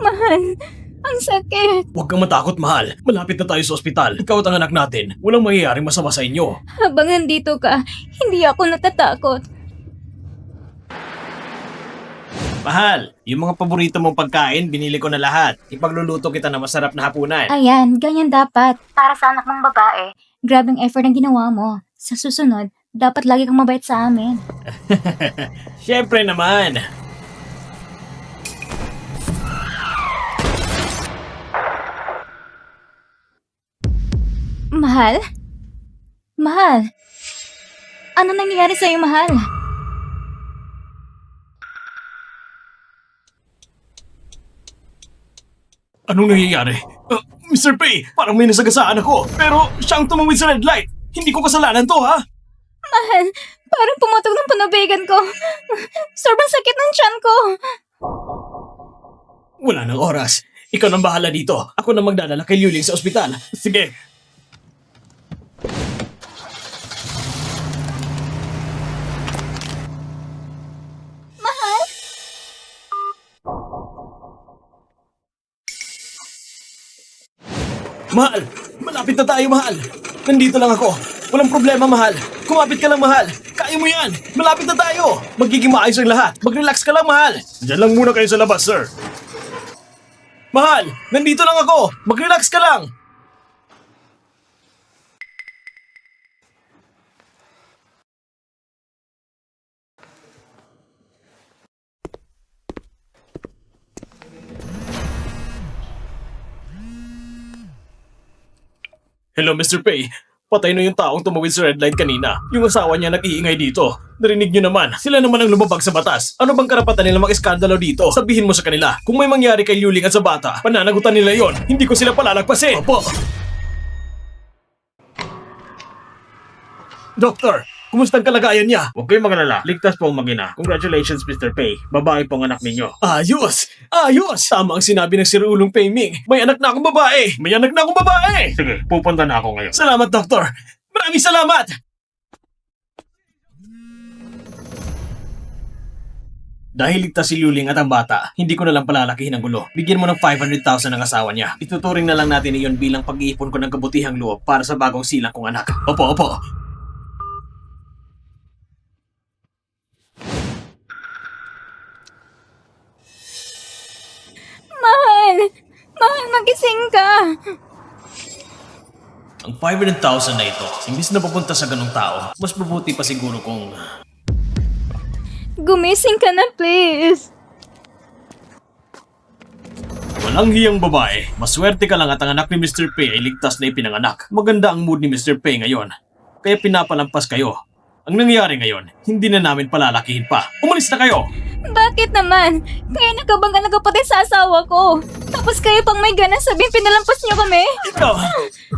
Mahal, ang sakit. Huwag kang matakot, mahal. Malapit na tayo sa ospital. Ikaw at ang anak natin. Walang mangyayaring masama sa inyo. Habang nandito ka, hindi ako natatakot. Mahal, yung mga paborito mong pagkain, binili ko na lahat. Ipagluluto kita na masarap na hapunan. Ayan, ganyan dapat. Para sa anak mong babae, grabing effort ang ginawa mo. Sa susunod, dapat lagi kang mabait sa amin. Siyempre naman. Mahal? Mahal? Ano nangyayari sa'yo, mahal? Anong nangyayari? Mr. Pei, parang may nasagasaan ako. Pero siya ang tumawid sa red light. Hindi ko kasalanan to, ha? Mahal, parang pumutok ng panubigan ko. Sobrang sakit ng tiyan ko. Wala nang oras. Ikaw nang bahala dito. Ako na magdadala kay Liuling sa ospital. Sige. Mahal? Mahal! Malapit na tayo, mahal! Nandito lang ako. Walang problema, mahal. Kumapit ka lang, mahal. Kaya mo yan. Malapit na tayo. Magiging maayos ang lahat. Mag-relax ka lang, mahal. Diyan lang muna kayo sa labas, sir. Mahal! Nandito lang ako. Mag-relax ka lang. Hello, Mr. Pei. Patay na yung taong tumawid sa red light kanina. Yung asawa niya nag-iingay dito. Narinig niyo naman, sila naman ang lumabag sa batas. Ano bang karapatan nila mag-eskandalo dito? Sabihin mo sa kanila, kung may mangyari kay Liuling at sa bata, pananagutan nila yon. Hindi ko sila palalagpasin. Opo. Doktor, kumusta ang kalagayan niya? Huwag kayong magalala. Ligtas po ang mag-ina. Congratulations, Mr. Pei. Babae po ang anak ninyo. Ayos! Ayos! Tama ang sinabi ng Sir Ulong Pei Ming. May anak na akong babae! May anak na akong babae! Sige, pupunta na ako ngayon. Salamat, Doktor! Maraming salamat! Dahil ligtas si Liuling at ang bata, hindi ko na lang palalakihin ang gulo. Bigyan mo ng 500,000 ang asawa niya. Ituturing na lang natin iyon bilang pag-iipon ko ng kabutihang loob para sa bagong silang kong anak. Opo, opo. Mahal! Mahal, magising ka! Ang 500,000 na ito, imbis na papunta sa ganong tao, mas mabuti pa siguro kung... Gumising ka na, please! Walang hiyang babae. Maswerte ka lang at ang anak ni Mr. Pei ay ligtas na ipinanganak. Maganda ang mood ni Mr. Pei ngayon. Kaya pinapalampas kayo. Ang nangyayari ngayon, hindi na namin palalakihin pa. Umalis na kayo! Bakit naman? Kaya nakabangga nagkapatid sa asawa ko. Tapos kayo pang may ganas sabihin pinalampas niyo kami? Ikaw,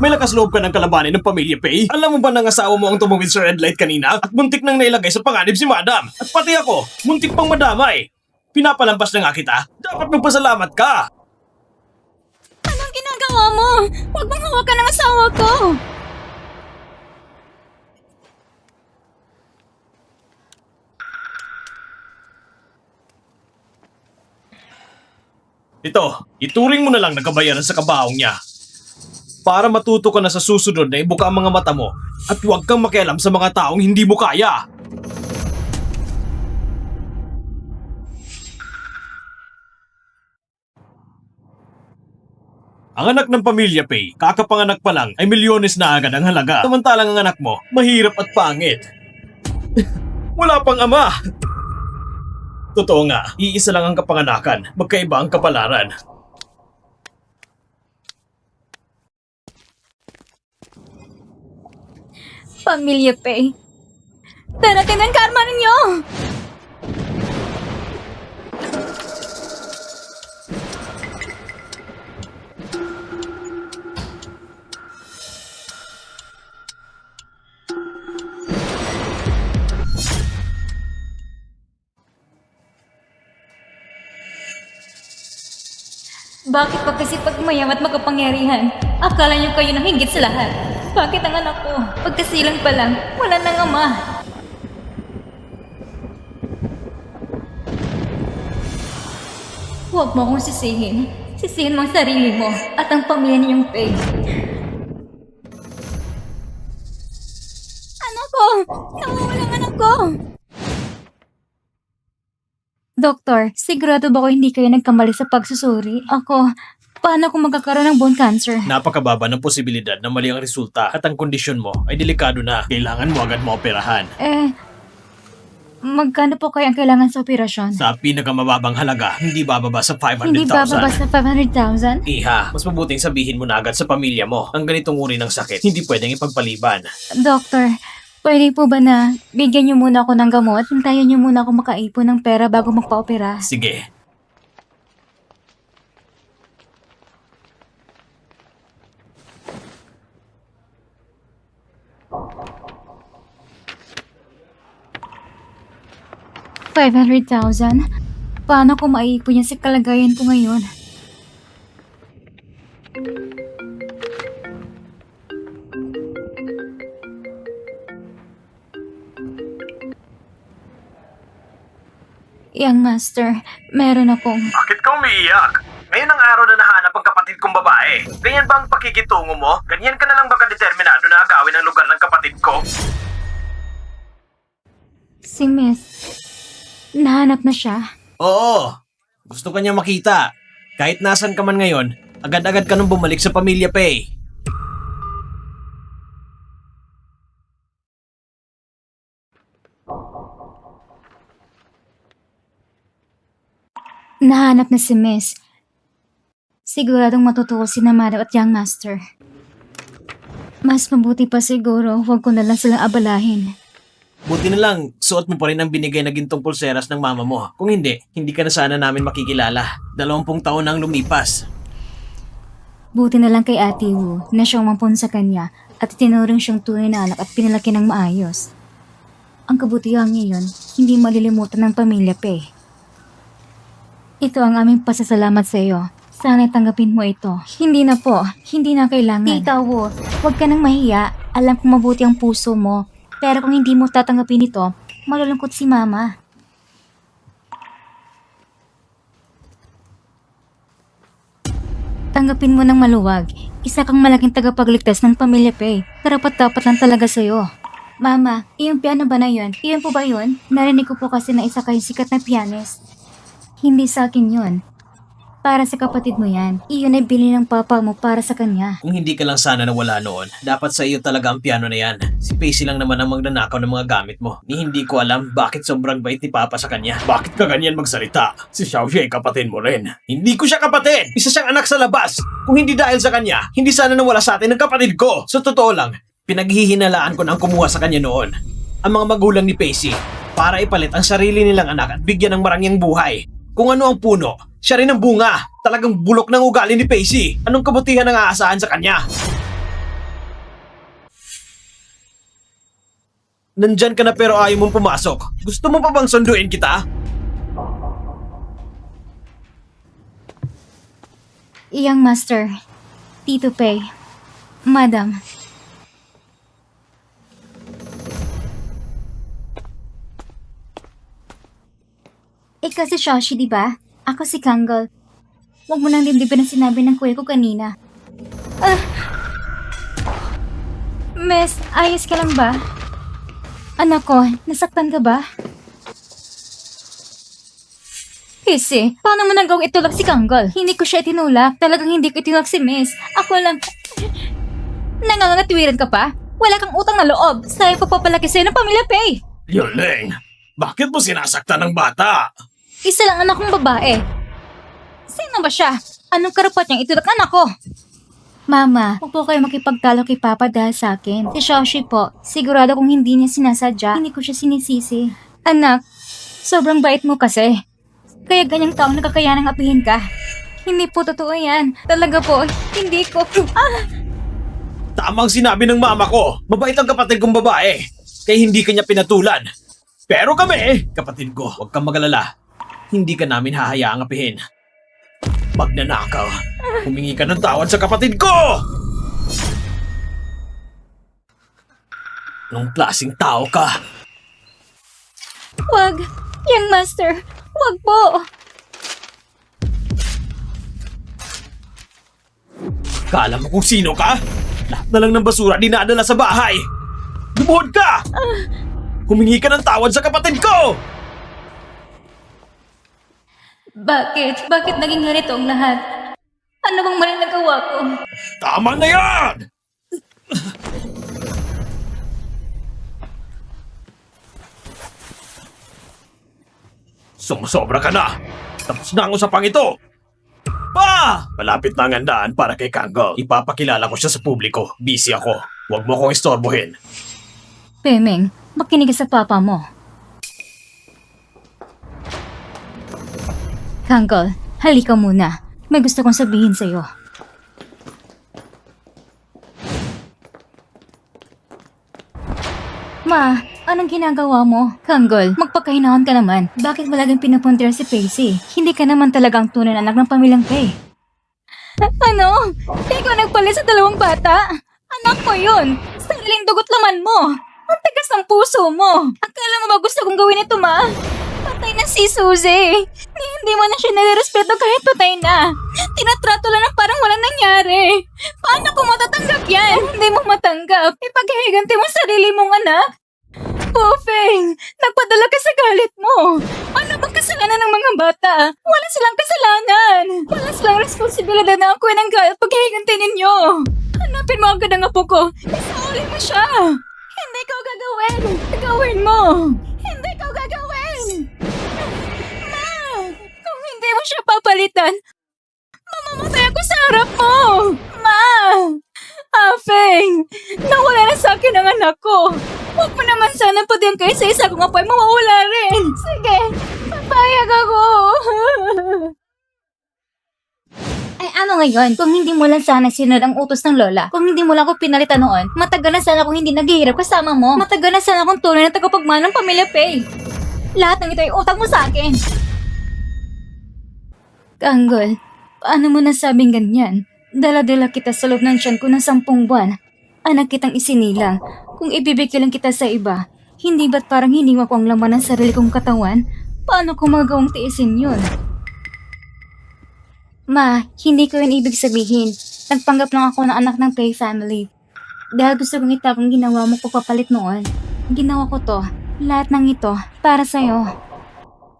may lakas loob ka ng kalabanin ng pamilya Pei? Alam mo ba ng asawa mo ang tumawid sa red light kanina? At muntik nang nailagay sa panganib si Madam. At pati ako, muntik pang madamay. Pinapalampas na nga kita. Dapat magpasalamat ka. Anong ginagawa mo? Huwag mong hawakan ng asawa ko! Ito, ituring mo na lang na kabayaran sa kabaong niya. Para matuto ka na sa susunod na ibuka ang mga mata mo at huwag kang makialam sa mga taong hindi mo kaya. Ang anak ng pamilya Pei, kakapanganak pa lang ay milyones na agad ang halaga. Samantalang ang anak mo, mahirap at pangit. Wala pang ama. Totoo nga, iisa lang ang kapanganakan, magkaiba ang kapalaran. Pamilya Pei. Darating ang karma ninyo! Bakit pa kasi pag mayam at makapangyarihan, akala niyo kayo na higit sa lahat? Bakit ang anak ko, pagkasilang pa lang, wala nang ama? Huwag mo akong sisihin. Sisihin mo ang sarili mo at ang pamilya niyong Faye. Anak ko! Nawawala ang anak ko! Doktor, sigurado ba ko hindi kayo nagkamali sa pagsusuri? Ako, paano kung magkakaroon ng bone cancer? Napakababa ng posibilidad na mali ang resulta at ang kondisyon mo ay delikado na. Kailangan mo agad maoperahan. Magkano po kaya ang kailangan sa operasyon? Sa pinakamababang halaga, hindi bababa sa 500,000. Hindi bababa sa 500,000? Iha, mas mabuting sabihin mo na agad sa pamilya mo. Ang ganitong uri ng sakit, hindi pwedeng ipagpaliban. Doktor, pwede po ba na bigyan niyo muna ako ng gamot? Hintayin niyo muna ako makaipon ng pera bago magpa-opera. Sige. $500,000? Paano ko maiipon yan sa kalagayan ko ngayon? Young Master, meron akong... Bakit ka umiiyak? Ngayon ang araw na nahanap ang kapatid kong babae. Ganyan ba ang pakikitungo mo? Ganyan ka na lang baka determinado na agawin ang lugar ng kapatid ko? Si Miss. Nahanap na siya. Oo. Gusto ka niya makita. Kahit nasan ka man ngayon, agad-agad ka nung bumalik sa pamilya Pei. Nahanap na si Miss. Siguradong matutuwa si Namada at Young Master. Mas mabuti pa siguro, huwag ko na lang silang abalahin. Buti na lang, suot mo pa rin ang binigay na gintong pulseras ng mama mo. Kung hindi, hindi ka na sana namin makikilala. 20 taon na ang lumipas. Buti na lang kay Ate Wu na siyang mampun sa kanya at itinuring siyang tunay na anak at pinalaki ng maayos. Ang kabutihan niya yun, hindi malilimutan ng pamilya Pei. Ito ang aming pasasalamat sa iyo. Sana tanggapin mo ito. Hindi na po. Hindi na kailangan. Tita Wu, huwag ka nang mahiya. Alam kong mabuti ang puso mo. Pero kung hindi mo tatanggapin ito, malulungkot si Mama. Tanggapin mo ng maluwag. Isa kang malaking tagapagligtas ng pamilya Pei. Karapat-dapat lang talaga sa'yo. Mama, iyong piano ba na yun? Iyon po ba yun? Narinig ko po kasi na isa kayong sikat na pianist. Hindi sa akin yun. Para sa kapatid mo yan. Iyon ay bili ng papa mo para sa kanya. Kung hindi ka lang sana nawala noon, dapat sa iyo talaga ang piano na yan. Si Pacey lang naman ang magnanakaw ng mga gamit mo. Ni hindi ko alam bakit sobrang bait ni Papa sa kanya. Bakit ka ganyan magsalita? Si Xiaoxi ay kapatid mo rin. Hindi ko siya kapatid! Isa siyang anak sa labas! Kung hindi dahil sa kanya, hindi sana nawala sa atin ang kapatid ko! Sa totoo lang, pinaghihinalaan ko na ang kumuha sa kanya noon. Ang mga magulang ni Pacey, para ipalit ang sarili nilang anak at bigyan ng marangyang buhay. Kung ano ang puno, siya rin ang bunga. Talagang bulok ng ugali ni Pacey. Anong kabutihan ang aasahan sa kanya? Nandyan ka na pero ayaw mong pumasok. Gusto mo pa bang sunduin kita? Young Master, Tito Pei, Madam. Ikaw si Xiaoxi, di ba? Ako si Kangol. Huwag mo nang dibdibin ang sinabi ng kuya ko kanina. Miss, ayos ka lang ba? Anak ko, nasaktan ka ba? Kasi, paano mo nang gawang itulak si Kangol? Hindi ko siya itinulak. Talagang hindi ko itinulak si Miss. Ako lang... Nangangatwiran ka pa? Wala kang utang na loob. Sa'yo pagpapalaki sa'yo ng pamilya Pei. Yoleng, bakit mo sinasaktan ng bata? Isa lang anak kong babae. Sino ba siya? Anong karapat niyang itulak anak ko? Mama, huwag po kayo makipagtalo kay Papa dahil sa akin. Si Xiaoxi po, sigurado kung hindi niya sinasadya, hindi ko siya sinisisi. Anak, sobrang bait mo kasi. Kaya ganyang taong nakakayanang apihin ka. Hindi po totoo yan. Talaga po, hindi ko... Tamang sinabi ng mama ko, mabait ang kapatid kong babae. Kaya hindi kanya pinatulan. Pero kami, kapatid ko, huwag kang magalala. Hindi ka namin hahayaang apihin. Magnanakaw, humingi ka ng tawad sa kapatid ko! Anong klaseng tao ka? Wag! Young Master, wag po! Kala mo kung sino ka? Lahat na lang ng basura dinadala sa bahay. Lumuhod ka! Humingi ka ng tawad sa kapatid ko! Bakit? Bakit naging ganito ang lahat? Ano bang mali nagawa ko? Tama na yan! Sumusobra ka na! Tapos na ang usapang ito! Pa! Malapit na ang handaan para kay Kangol. Ipapakilala ko siya sa publiko. Busy ako. Huwag mo akong istorbohin. Pemeng, makinig ka sa papa mo. Kangol, halika muna. May gusto kong sabihin sa'yo. Ma, anong ginagawa mo? Kangol, magpakahinahon ka naman. Bakit mo laging pinupuntir si Pacey? Hindi ka naman talagang tunay na anak ng pamilyang Pay. Ano? Ikaw nagpalit sa dalawang bata? Anak ko yun! Sariling dugot laman mo! Ang tigas ng puso mo! Akala mo ba gusto kong gawin ito, ma? Patay na si Suzy! Hindi mo na siya nare-respeto kahit patay na! Tinatrato lang na parang walang nangyari! Paano ko matatanggap yan? Hindi mo matanggap! Ipaghihiganti mo sarili mong anak! Pofeng! Nagpadala ka sa galit mo! Ano bang kasalanan ng mga bata? Wala silang kasalanan! Wala silang responsibilidad na ako ng galit paghihiganti ninyo! Hanapin mo agad ang apo ko! Isauli mo siya! Hindi ko gagawin! Gawin mo! Hindi ko gagawin! Ma! Kung hindi mo siya papalitan, mamamatay ako sa harap mo! Ma! Afeng! Nawala na sa akin ang anak ko! Huwag mo naman sana pati ang kaisa-isa kong apoy mawawala rin! Sige! Papayag ako! Ay ano ngayon? Kung hindi mo lang sana sinunod ang utos ng lola, kung hindi mo lang ako pinalitan noon, matagal na sana akong hindi naghihirap kasama mo. Matagal na sana akong tunay na tagapagmana ng pamilya Pay. Lahat ng ito ay utang mo sa akin. Kanggol, paano mo nasabing ganyan? Dala-dala kita sa loob ng tiyan ko ng 10 buwan. Anak kitang isinilang. Kung ibibigay lang kita sa iba, hindi ba't parang hiniwa ko ang laman ng sarili kong katawan? Paano ko magawang tiisin yun? Ma, hindi ko yun ibig sabihin. Nagpanggap lang ako ng anak ng Pay family. Dahil gusto kong itapong ginawa mo papalit noon. Ginawa ko to. Lahat ng ito, para sa'yo.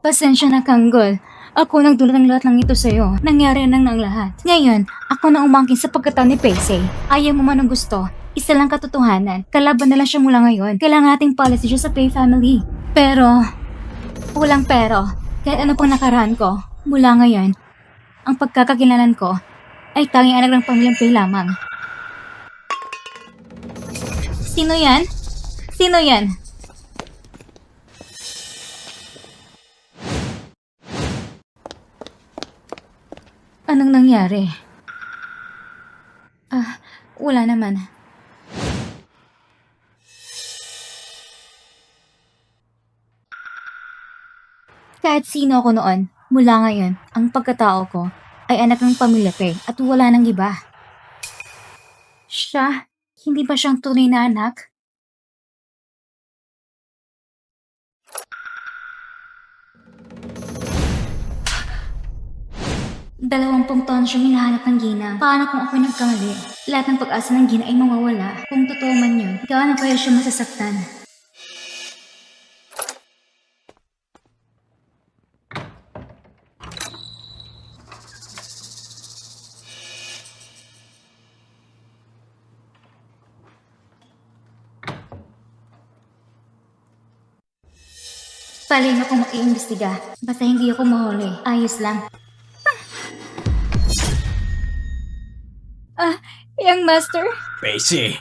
Pasensya na, Kanggol. Ako nagdulot ng lahat ng ito sa'yo. Nangyari na ang lahat. Ngayon, ako na umangkin sa pagkatao ni Pacey. Ayaw mo man ang gusto. Isa lang katotohanan. Kalaban na lang siya mula ngayon. Kailangan nating policy siya sa Pay family. Pero, walang pero. Kahit ano pang nakaraan ko, mula ngayon, ang pagkakakilalan ko ay tanging anak ng pamilyang Pay lamang. Sino yan? Sino yan? Anong nangyari? Wala naman. Kahit sino ako noon, mula ngayon, ang pagkatao ko ay anak ng pamilya Pay at wala nang iba. Siya, hindi ba siyang tunay na anak? Dalawampung taon siyang hinahanap ng ginang. Paano kung ako'y nagkamali? Lahat ng pag-asa ng gina ay mawawala. Kung totoo man yun, gaano kaya siya masasaktan? Palay mo kung mag-iimbestiga. Basta hindi ako mahuli. Ayos lang. Young Master? Pacey,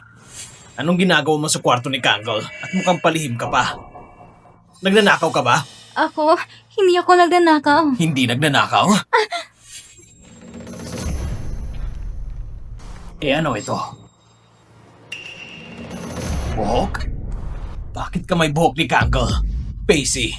anong ginagawa mo sa kwarto ni Kangol at mukhang palihim ka pa? Nagnanakaw ka ba? Ako? Hindi ako nagnanakaw. Hindi nagnanakaw? Ano ito? Buhok? Bakit ka may buhok ni Kangol? Pacey,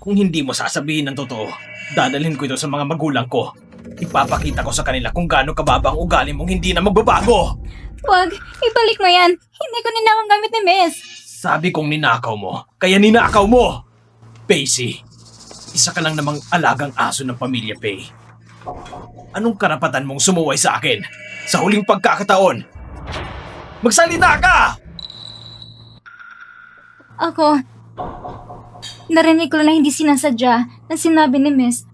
kung hindi mo sasabihin ng totoo, dadalhin ko ito sa mga magulang ko. Ipapakita ko sa kanila kung gaano kababa ang ugali mong hindi na magbabago. Wag, ibalik mo yan. Hindi ko ninakang gamit ni Miss. Sabi kong ninakaw mo, kaya ninakaw mo! Pacey, isa ka lang namang alagang aso ng pamilya Pay. Anong karapatan mong sumuway sa akin? Sa huling pagkakataon, magsalita ka! Ako, narinig ko lang na hindi sinasadya na sinabi ni Miss.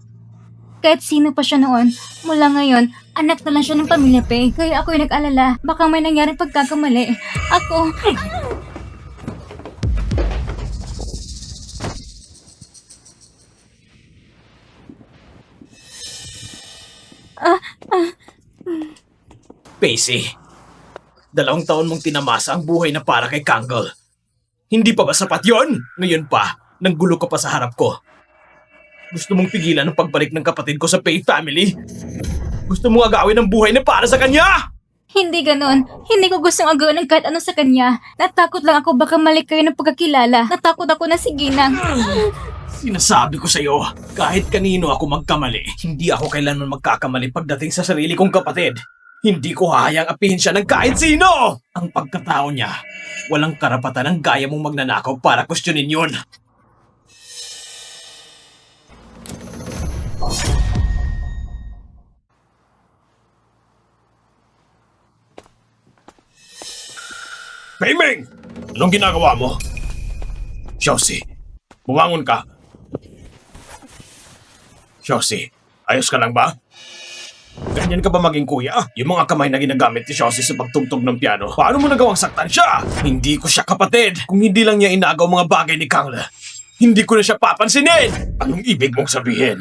Kahit sino pa siya noon, mula ngayon, anak na lang siya ng pamilya Pei. Kaya ako'y nag-alala, baka may nangyaring pagkakamali. Ako, Pacey, 2 taon mong tinamasa ang buhay na para kay Kangol. Hindi pa ba sapat yon? Ngayon pa, nanggulo ka pa sa harap ko. Gusto mong pigilan ang pagbalik ng kapatid ko sa Pei family? Gusto mong agawin ang buhay na para sa kanya? hindi ganon. Hindi ko gustong agawin ng kahit ano sa kanya. Natakot lang ako baka mali kayo ng pagkakilala. Natakot ako na si Ginang. Sinasabi ko sa'yo, kahit kanino ako magkamali, hindi ako kailanman magkakamali pagdating sa sarili kong kapatid. Hindi ko hahayang apihin siya ng kahit sino! Ang pagkatao niya, walang karapatan ang gaya mong magnanakaw para kwestiyonin yun. Peiming! Anong ginagawa mo? Xiaoxi, bumangon ka. Xiaoxi, ayos ka lang ba? Ganyan ka ba maging kuya? Yung mga kamay na ginagamit ni Xiaoxi sa pagtugtog ng piano, paano mo nagawang saktan siya? Hindi ko siya kapatid. Kung hindi lang niya inagaw mga bagay ni Kangla, hindi ko na siya papansinin. Anong ibig mong sabihin?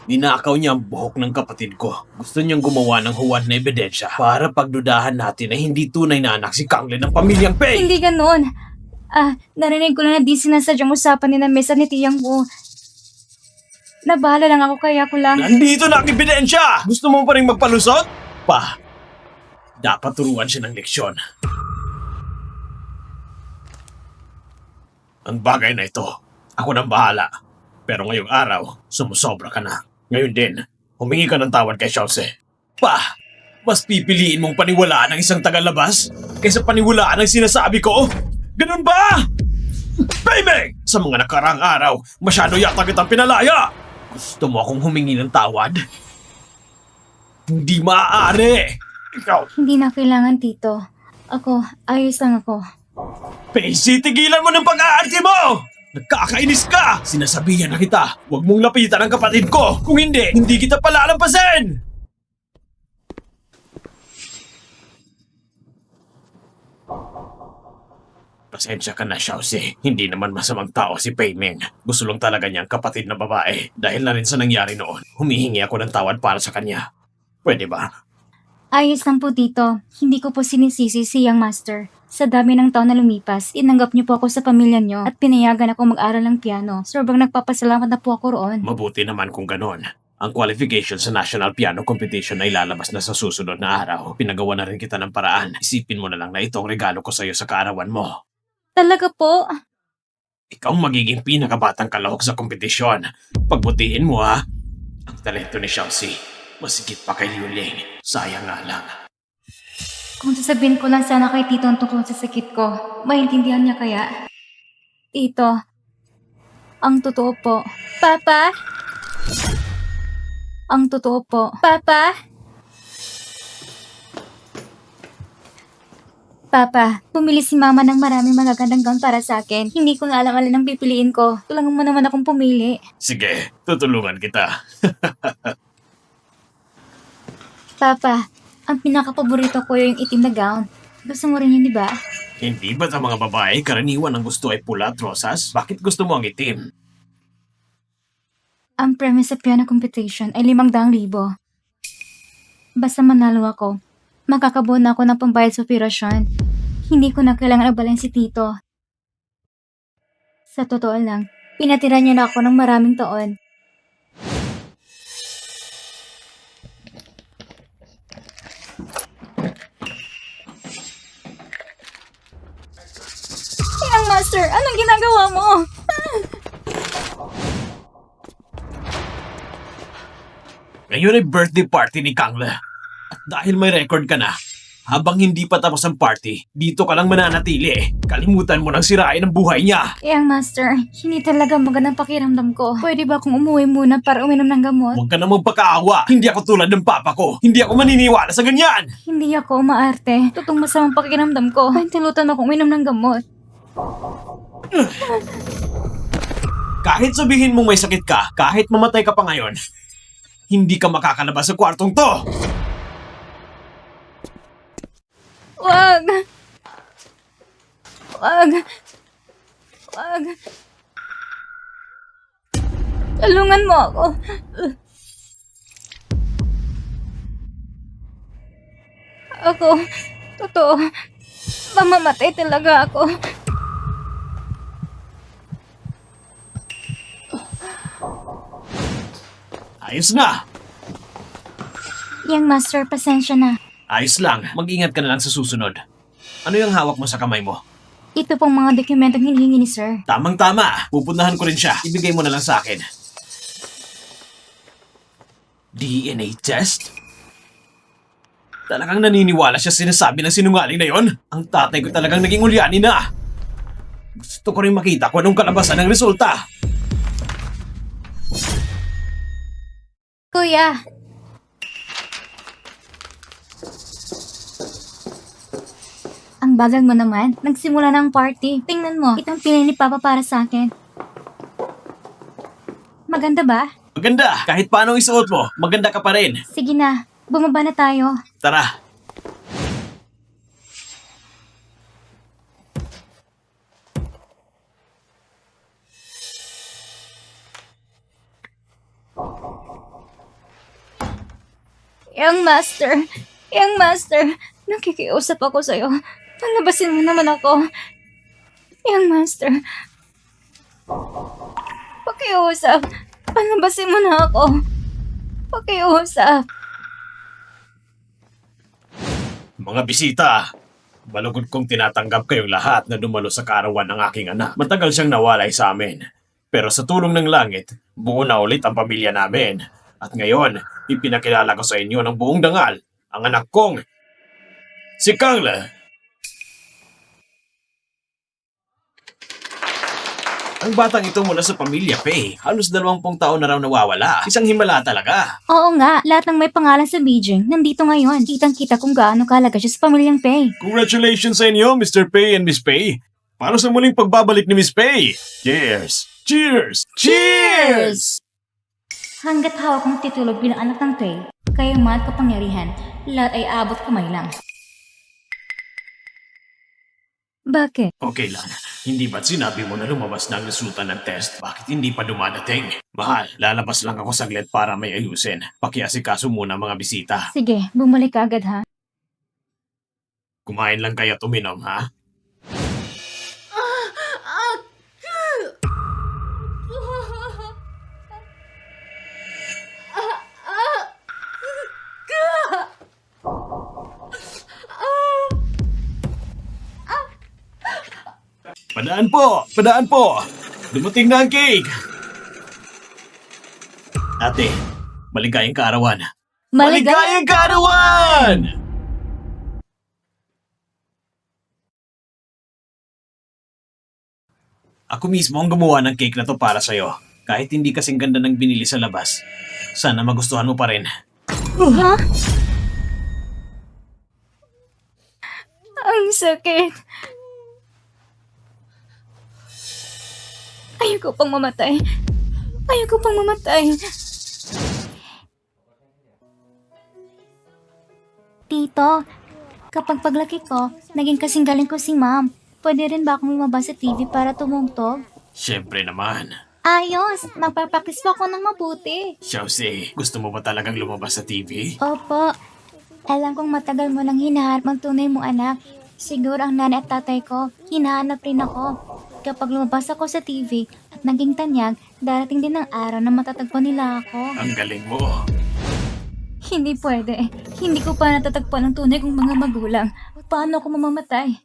Ninakaw niya ang buhok ng kapatid ko. Gusto niyang gumawa ng huwad na ebidensya para pagdudahan natin na hindi tunay na anak si Kangla ng pamilyang Pei. Hindi ganon. Narinig ko lang na di sinasadyang usapan ni na Miss at ni Tiyang Wu. Nabahala lang ako kaya ko lang. Nandito na ang ebidensya! Gusto mo pa rin magpalusot? Pa, dapat turuan siya ng leksyon. Ang bagay na ito, ako nang bahala. Pero ngayong araw, sumusobra ka na. Ngayon din, humingi ka ng tawad kay Xiaoxi. Pa, mas pipiliin mong paniwalaan ang isang tagalabas kaysa paniwalaan ang sinasabi ko? Ganun ba? Peiming! Sa mga nakaraang araw, masyado yata kitang pinalaya! Gusto mo akong humingi ng tawad? Hindi maaari! Ikaw, Hindi na kailangan, Tito. Ako, ayos lang ako. Pacey, tigilan mo ng pag-aarte mo! Nagkakainis ka! Sinasabihan na kita, huwag mong lapitan ang kapatid ko! Kung hindi, hindi kita palalampasin! Pasensya ka na, Xiaoxi. Hindi naman masamang tao si Pei Ming. Gusto lang talaga niyang kapatid na babae. Dahil na rin sa nangyari noon, humihingi ako ng tawad para sa kanya. Pwede ba? Ayos lang po, Tito. Hindi ko po sinisisi si Young Master. Sa dami ng taon na lumipas, inanggap niyo po ako sa pamilya niyo at pinayagan ako mag-aral ng piano. Sobrang nagpapasalamat na po ako roon. Mabuti naman kung ganon. Ang qualification sa National Piano Competition ay lalabas na sa susunod na araw. Pinagawa na rin kita ng paraan. Isipin mo na lang na itong regalo ko sa'yo sa kaarawan mo. Talaga po? Ikaw ang magiging pinakabatang kalahok sa kompetisyon. Pagbutiin mo ha. Ang talento ni Xiaoxi, masigit pa kay Liu Ling. Sayang nga lang. Kung sasabihin ko lang sana kay Tito ang tungkol sa sakit ko, maintindihan niya kaya? Tito, ang totoo po. Papa? Ang totoo po. Papa? Papa, pumili si Mama ng maraming magagandang gown para sa akin. Hindi ko nga alam alin ang pipiliin ko. Tulungan mo naman akong pumili. Sige, tutulungan kita. Papa, ang pinaka-paborito ko yung itim na gown. Gusto mo rin yun, di ba? Hindi ba sa mga babae karaniwan ang gusto ay pula at rosas? Bakit gusto mo ang itim? Ang premise sa piano competition ay 500,000. Basta manalo ako, makakabuo na ako ng pambayad sa operasyon. Hindi ko na kailangan abalin si Tito. Sa totoo lang, pinatira niya na ako ng maraming taon. Young Master, anong ginagawa mo? Ngayon ay birthday party ni Kangla. At dahil may record ka na, Habang hindi pa tapos ang party, dito ka lang mananatili. Kalimutan mo nang sirain ang buhay niya. Yang master, hindi talaga magandang pakiramdam ko. Pwede ba akong umuwi muna para uminom ng gamot? Huwag ka na magpakaawa. Hindi ako tulad ng papa ko. Hindi ako maniniwala sa ganyan. Hindi ako umaarte. Totoong masamang pakiramdam ko. Paintilutan akong uminom ng gamot. Kahit sabihin mong may sakit ka, kahit mamatay ka pa ngayon, hindi ka makakalabas sa kwartong to. Wag! Wag! Wag! Tulungan mo ako. Ako, totoo, mamamatay talaga ako. Ayos na. Yang master, pasensya na. Ayos lang. Mag-ingat ka na lang sa susunod. Ano yung hawak mo sa kamay mo? Ito pong mga dokumentong hinihingi ni sir. Tamang-tama. Pupuntahan ko rin siya. Ibigay mo na lang sa akin. DNA test? Talagang naniniwala siya sinasabi ng sinungaling na yon? Ang tatay ko talagang naging ulyanin na. Gusto ko rin makita kung anong kalabasan ng resulta. Kuya, ang bagal mo naman. Nagsimula na ang party. Tingnan mo, itong pinili ni Papa para sa akin. Maganda ba? Maganda. Kahit paano isuot mo, maganda ka pa rin. Sige na, bumaba na tayo. Tara. Young master, nakikiusap ako sa'yo. Palabasin mo naman ako. Young master, pakiusap. Palabasin mo na ako. Pakiusap. Mga bisita, malugod kong tinatanggap kayong lahat na dumalo sa kaarawan ng aking anak. Matagal siyang nawalay sa amin. Pero sa tulong ng langit, buo na ulit ang pamilya namin. At ngayon, ipinakilala ko sa inyo ng buong dangal ang anak kong, si Kangla. Ang batang ito mula sa pamilya Pei. Halos 20 taon na raw nawawala. Isang himala talaga. Oo nga, lahat ng may pangalan sa Beijing nandito ngayon. Kitang-kita kung gaano kahalaga siya sa pamilyang Pei. Congratulations sa inyo, Mr. Pei and Miss Pei. Para sa muling pagbabalik ni Miss Pei. Cheers! Cheers! Cheers! Hanggat hawak mong titulo bilang anak ng Pei, kayaman at kapangyarihan, lahat ay abot kamay lang. Bakit? Okay lang. Hindi ba't sinabi mo na lumabas na ang resulta ng test? Bakit hindi pa dumadating? Mahal, lalabas lang ako saglit para may ayusin. Pakiasikaso muna mga bisita. Sige, bumalik ka agad ha. Kumain lang kayo at uminom, ha? Padaan po! Padaan po! Dumating na ang cake! Ate, maligayang kaarawan. Maligayang kaarawan! Ako mismo ang gumawa ng cake na to para sa'yo. Kahit hindi kasing ganda ng binili sa labas. Sana magustuhan mo pa rin. Ha? Ang sakit. Ayoko pang mamatay. Ayoko pang mamatay. Tito, kapag paglaki ko, naging kasing galing ko si Ma'am. Pwede rin ba akong lumabas sa TV para tumungtog? Siyempre naman. Ayos! Magpapraktis pa ako ng mabuti. Xiaozi, gusto mo ba talagang lumabas sa TV? Opo. Alam kong matagal mo nang hinahanap ang tunay mong anak. Siguro ang nanay at tatay ko, hinahanap rin ako. Kapag lumabas ako sa TV at naging tanyag, darating din ang araw na matatagpuan nila ako. Ang galing mo. Hindi pwede. Hindi ko pa natatagpuan ang tunay kong mga magulang. Paano ako mamamatay?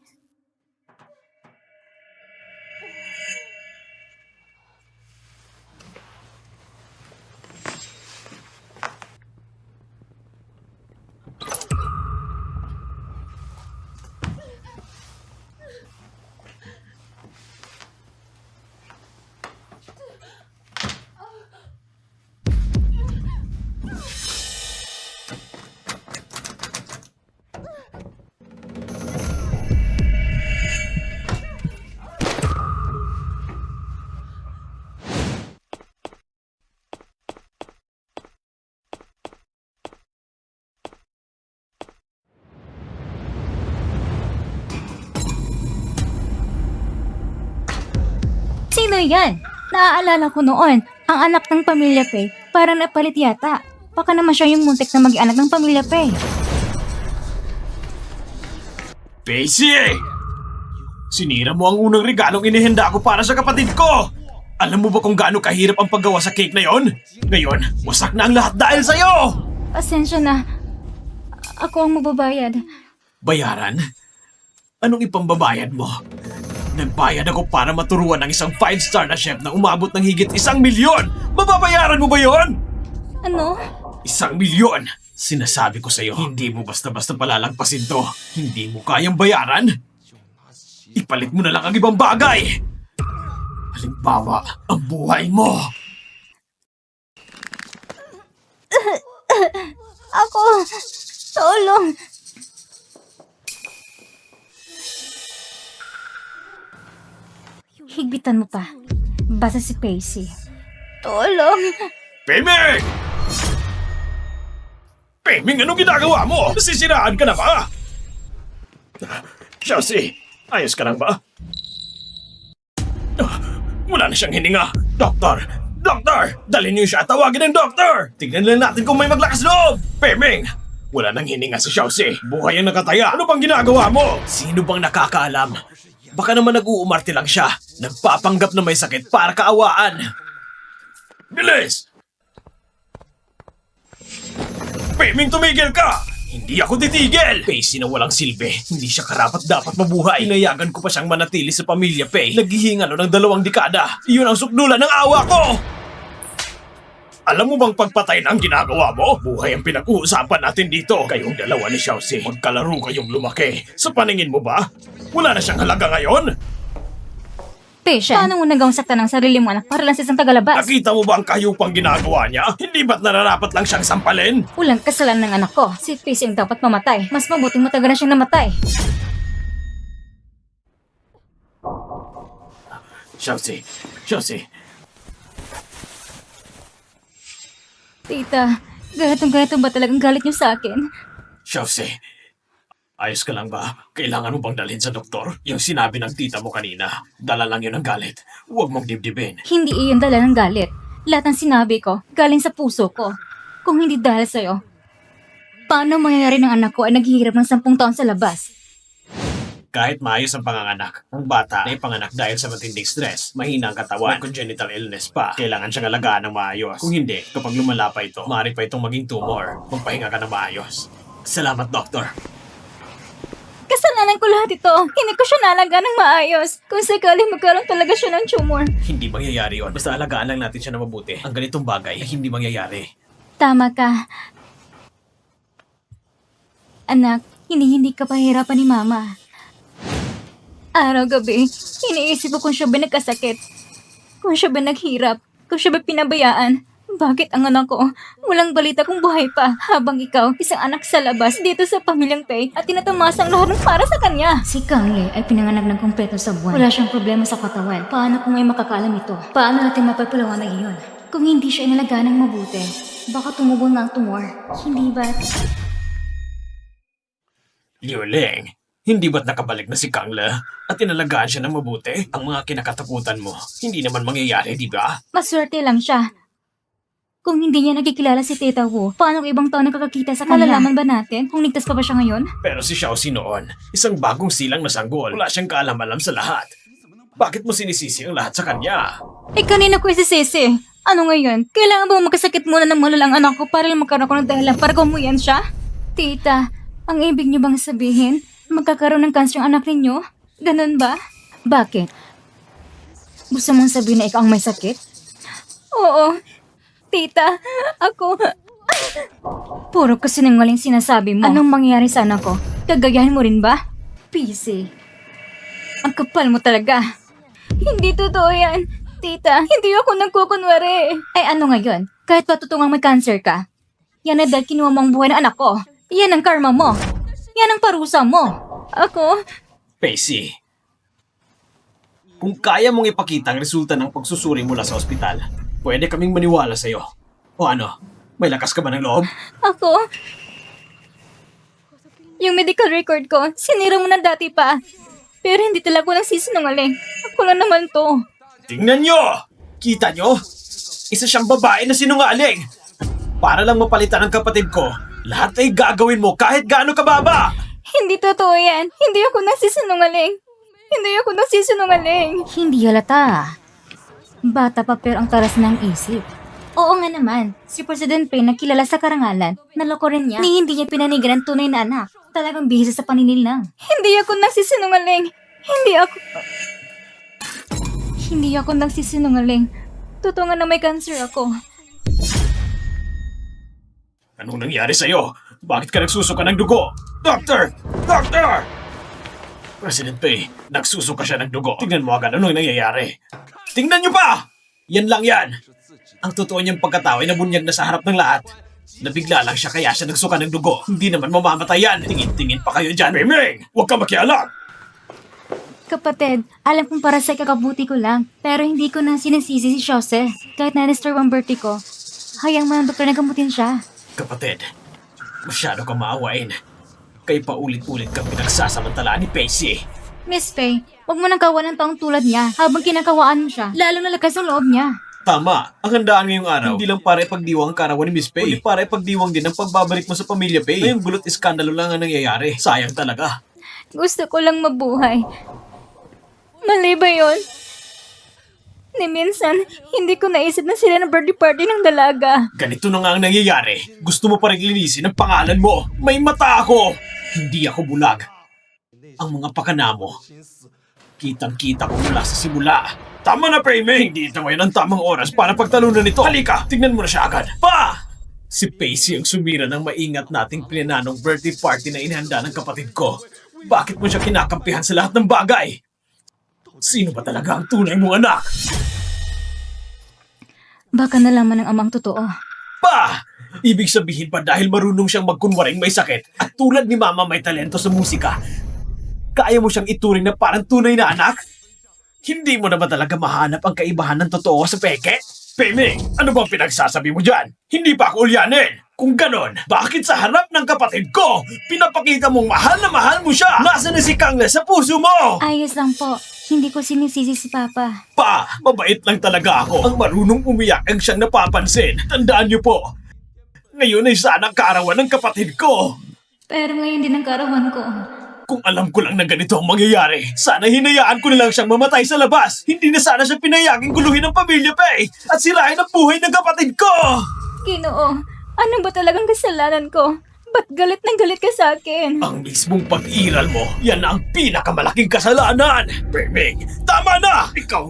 Ano yan? Naaalala ko noon, ang anak ng Pamilya Pei, parang napalit yata. Baka naman siya yung muntik na maging anak ng Pamilya Pei. Pacey! Sinira mo ang unang regalong inihanda ko para sa kapatid ko! Alam mo ba kung gaano kahirap ang paggawa sa cake na yon? Ngayon, wasak na ang lahat dahil sa'yo! Pasensya na. Ako ang magbabayad. Bayaran? Anong ipambabayad mo? Nagbayad ako para maturuan ng isang 5-star na chef na umabot ng higit 1,000,000! Mababayaran mo ba yon? Ano? 1,000,000! Sinasabi ko sa'yo, hindi mo basta-basta palalagpasin to. Hindi mo kayang bayaran? Ipalit mo na lang ang ibang bagay! Halimbawa, ang buhay mo! Ako! Tulong! Higpitan mo pa. Basta si Pacey. Tulong! Peming! Peming, anong ginagawa mo? Nasisiraan ka na ba? Chelsea, ayos ka lang ba? Wala na siyang hininga. Doktor! Doktor! Dalhin niyo siya at tawagin ng doktor! Tignan lang natin kung may maglakas loob! Peming! Wala nang hininga si Chelsea. Buhay ang nakataya. Ano bang ginagawa mo? Sino bang nakakaalam? Baka naman nag-uumarte lang siya. Nagpapanggap na may sakit para kaawaan. Bilis! Peming, tumigil ka! Hindi ako titigil! Pacey na walang silbi. Hindi siya karapat-dapat mabuhay. Inayagan ko pa siyang manatili sa Pamilya Pei. Naghihingalo ng 2 dekada. Iyon ang sukdulan ng awa ko! Alam mo bang pagpatay na ang ginagawa mo? Buhay ang pinag-uusapan natin dito. Kayong dalawa ni Chelsea, magkalaro kayong lumaki. Sa paningin mo ba? Wala na siyang halaga ngayon? Patient, paano mo nagawang saktan ng sarili mo anak para lang sa isang tagalabas? Nakita mo ba ang kayupang ginagawa niya? Hindi ba't nararapat lang siyang sampalin? Walang kasalanan ng anak ko. Si Pacey ang dapat mamatay. Mas mabuting matagal na siyang namatay. Chelsea. Tita, ganitong ba talagang galit niyo sa akin? Chelsea, ayos ka lang ba? Kailangan mo bang dalhin sa doktor? Yung sinabi ng tita mo kanina, dala lang yun ng galit. Huwag mong dibdibin. Hindi iyon dala ng galit. Lahat ng sinabi ko, galing sa puso ko. Kung hindi dahil sa'yo, paano mangyayari ng anak ko ay naghihirap ng 10 taon sa labas? Kahit maayos ang panganganak, ang bata ay panganak dahil sa matinding stress, mahina ang katawan, may congenital illness pa. Kailangan siyang alagaan ng maayos. Kung hindi, kapag lumala pa ito, maaari pa itong maging tumor. Magpahinga ka ng maayos. Salamat, Doktor. Kasalanan ko lahat ito. Hindi ko siya nalaga ng maayos. Kung sakaling magkaroon talaga siya ng tumor. Hindi mangyayari yun. Basta alagaan lang natin siya na mabuti. Ang ganitong bagay ay hindi mangyayari. Tama ka. Anak, hindi ka pahirapan ni Mama. Araw-gabi, iniisip ko kung siya ba nagkasakit. Kung siya ba naghirap. Kung siya ba pinabayaan. Bakit ang anak ko walang balita kung buhay pa habang ikaw, isang anak sa labas dito sa Pamilyang Pei at tinatamasa ang lahat ng para sa kanya? Si Kang Le ay pinanganak ng kumpleto sa buwan. Wala siyang problema sa katawan. Paano kung may makakaalam ito? Paano natin mapapalawanag iyon? Kung hindi siya inalagaan ng mabuti, baka tumubo na ang tumor. Hindi ba? Liu Ling, hindi ba't nakabalik na si Kang Le at inalagaan siya ng mabuti? Ang mga kinakatakutan mo, hindi naman mangyayari, di ba? Maswerte lang siya. Kung hindi niya nakikilala si Tita Wu, paano kung ibang tao nakakakita sa kanya? Malalaman ba natin kung ligtas pa ba siya ngayon? Pero si Xiaoxi noon, isang bagong silang na sanggol. Wala siyang kaalam-alam sa lahat. Bakit mo sinisisi ang lahat sa kanya? Eh kanina ko isisisi. Ano ngayon? Kailangan ba magkasakit muna ng malalang anak ko para lang magkaroon ko ng dahilan para gumuyan siya? Tita, ang ibig niyo bang sabihin, magkakaroon ng cancer ang anak ninyo? Ganun ba? Bakit? Gusto mong sabihin na ikaw ang may sakit? Oo. Tita, ako... Puro kasinungaling sinasabi mo. Anong mangyayari sa anak ko? Gagayahin mo rin ba? PC. Ang kapal mo talaga. Hindi totoo yan. Tita, hindi ako nagkukunwari. Ay ano ngayon? Kahit patutungang may cancer ka, yan na dahil kinuha mo ang buhay ng anak ko. Yan ang karma mo. Yan ang parusa mo. Ako? Pacey, kung kaya mong ipakita ang resulta ng pagsusuri mula sa ospital, pwede kaming maniwala sa'yo. O ano, may lakas ka ba ng loob? Ako? Yung medical record ko, sinira mo na dati pa. Pero hindi talaga ako nagsisinungaling. Ako lang naman to. Tingnan nyo! Kita nyo? Isa siyang babae na sinungaling. Para lang mapalitan ng kapatid ko, lahat ay gagawin mo kahit gaano kababa. Hindi totoo yan. Hindi ako nagsisinungaling. Hindi halata. Bata pa pero ang taras ng isip. Oo nga naman, si President Payne na kilala sa karangalan, naloko rin niya ni hindi niya pinanigan ang tunay na anak. Talagang bihisa sa paninilang. Hindi ako nagsisinungaling. Hindi ako nagsisinungaling. Totoo nga na may cancer ako. Anong nangyari sa'yo? Bakit ka nagsusuka ng dugo? Doctor! Doctor! President Pay, nagsusuka siya ng dugo. Tingnan mo agad anong nangyayari. Tingnan niyo pa! Yan lang yan. Ang totoo niyang pagkatao ay nabunyag na sa harap ng lahat. Nabigla lang siya kaya siya nagsuka ng dugo. Hindi naman mamamatay yan. Tingin-tingin pa kayo dyan. Miming! Huwag ka makialam! Kapatid, alam kong para sa kakabuti ko lang, pero hindi ko na sinisisi si Jose. Kahit na-disturb ang birthday ko, hayang mo ng doktor na gamutin siya. Kapatid, masyado kang maawain. Kaya paulit-ulit kang pinagsasamantalaan ni Pacey. Miss Faye, huwag mo nang kawan ng taong tulad niya habang kinakawaan mo siya, lalo na lakas ang loob niya. Tama, ang handaan ngayong araw, hindi lang para ipagdiwang ang karawan ni Miss Pay, kundi para ipagdiwang din ang pagbabalik mo sa pamilya Pay. Ngayong gulot iskandalo lang ang nangyayari. Sayang talaga. Gusto ko lang mabuhay. Mali ba yun? Ni minsan, hindi ko naisip na sila ng birthday party ng dalaga. Ganito na nga ang nangyayari. Gusto mo pa rin linisin ang pangalan mo. May mata ako! Hindi ako bulag. Ang mga pakana mo, kitang-kita ko mula sa simula. Tama na, Paymay! Hindi ito ngayon ang tamang oras para pagtalunan nito. Halika, tignan mo na siya agad. Pa! Si Pacey ang sumira ng maingat nating pinananong birthday party na inihanda ng kapatid ko. Bakit mo siya kinakampihan sa lahat ng bagay? Sino ba talaga ang tunay mong anak? Baka nalaman ng amang totoo. Pa! Ibig sabihin pa dahil marunong siyang magkunwaring may sakit at tulad ni Mama may talento sa musika, kaya mo siyang ituring na parang tunay na anak? Hindi mo na ba talaga mahanap ang kaibahan ng totoo sa peke? Peming, ano bang pinagsasabi mo dyan? Hindi pa ako ulyanin! Kung ganon, bakit sa harap ng kapatid ko, pinapakita mong mahal mo siya? Nasaan na si Kangle sa puso mo? Ayos lang po. Hindi ko sinisisi si Papa. Pa, mabait lang talaga ako. Ang marunong umiyak ang siyang napapansin. Tandaan niyo po, ngayon ay sana kaarawan ng kapatid ko. Pero ngayon din ang karawan ko. Kung alam ko lang na ganito ang mangyayari, sana hinayaan ko na lang siyang mamatay sa labas. Hindi na sana siya pinayaging guluhin ng pamilya Pay at sirain ang buhay ng kapatid ko. Ginoo, ano ba talagang kasalanan ko? Ba't galit na galit ka sa akin? Ang mismong pag-iral mo, yan na ang pinakamalaking kasalanan. Peming, tama na! Ikaw...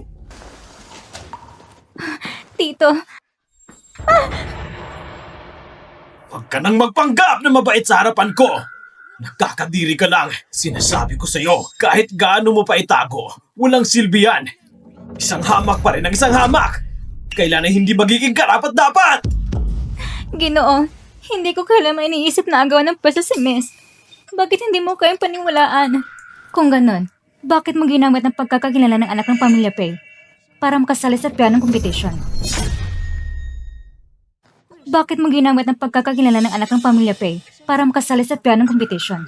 Tito, Huwag ka nang magpanggap na mabait sa harapan ko. Nakakadiri ka lang. Sinasabi ko sa'yo, kahit gaano mo pa itago, walang silbi yan. Isang hamak pa rin ang isang hamak. Kailan ay hindi magiging karapat-dapat. Ginoo, hindi ko kailanman iniisip na agawan ng pwesto si Miss. Bakit hindi mo kayang paniwalaan? Kung ganon, bakit mo ginamit ng pagkakakilala ng anak ng pamilya Pay para makasali sa pianong competition? Bakit mo ginamit ng pagkakakilala ng anak ng pamilya Pay para makasali sa pianong competition?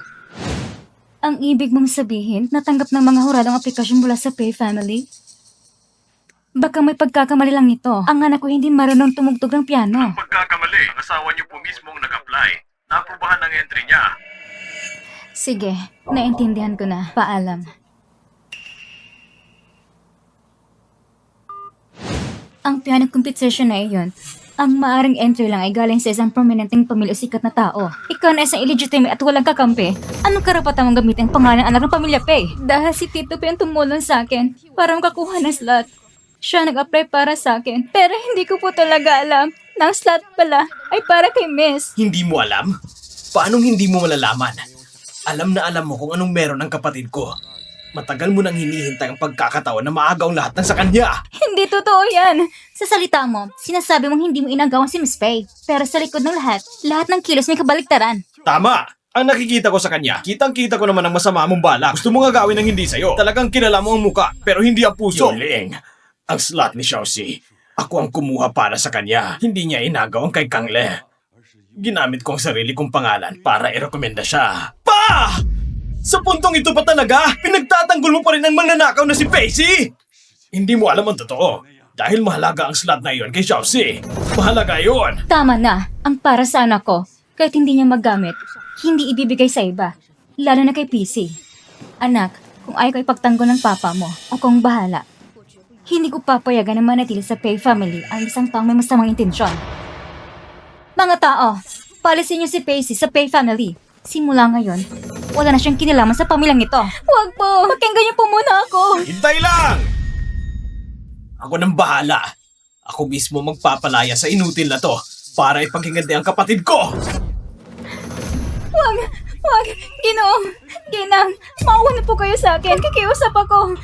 Ang ibig mong sabihin, natanggap ng mga huradong aplikasyon mula sa Pay family? Baka may pagkakamali lang nito. Ang anak ko hindi marunong tumugtog ng piano. Pagkakamali, ang asawa niyo po mismong nag-apply. Naaprubahan ang entry niya. Sige, naintindihan ko na. Paalam. Ang piano competition na iyon, ang maaring entry lang ay galing sa isang prominenteng pamilya o sikat na tao. Ikaw na isang illegitimate at walang kakampi. Anong karapatan mong gamitin ang pangalan ng anak ng pamilya Pay? Dahil si Tito Pay ang tumulong sa akin para makakuha ng slot. Siya nag-apply para sa akin. Pero hindi ko po talaga alam na ang slot pala ay para kay Miss. Hindi mo alam? Paanong hindi mo malalaman? Alam na alam mo kung anong meron ng kapatid ko. Matagal mo nang hinihintay ang pagkakataon na maagaw lahat ng sa kanya. Hindi totoo yan. Sa salita mo, sinasabi mong hindi mo inagawan si Miss Pay. Pero sa likod ng lahat ng kilos may kabaliktaran. Tama! Ang nakikita ko sa kanya, kitang-kita ko naman ang masama mong balak. Gusto mo nga gawin ng hindi sa'yo. Talagang kilala mo ang muka, pero hindi ang puso. Yuling, ang slot ni Xiaoxi, ako ang kumuha para sa kanya. Hindi niya inagaw ang kay Kangle. Ginamit ko ang sarili kong pangalan para irekomenda siya. Pa! Sa puntong ito pa talaga, pinagtatanggol mo pa rin ang mananakaw na si Pacey? Hindi mo alam ang totoo. Dahil mahalaga ang slot na iyon kay Xiaoxi. Mahalaga iyon. Tama na, ang para sa anak ko, kahit hindi niya magamit, hindi ibibigay sa iba, lalo na kay PC. Anak, kung ayaw ko ipagtanggol ng papa mo, akong bahala. Hindi ko papayagan na manatili sa Pei family ang isang taong may masamang intensyon. Mga tao, palisin niyo si Pacey sa Pei family. Simula ngayon, wala na siyang kinalaman sa pamilyang ito. Huwag po! Pakinggan niyo po muna ako! Hintay lang! Ako nang bahala. Ako mismo magpapalaya sa inutil na to para ipaghiganti ang kapatid ko. Huwag! Huwag! Ginoong! Ginang! Maawa na po kayo sa akin. Kikiusap ako.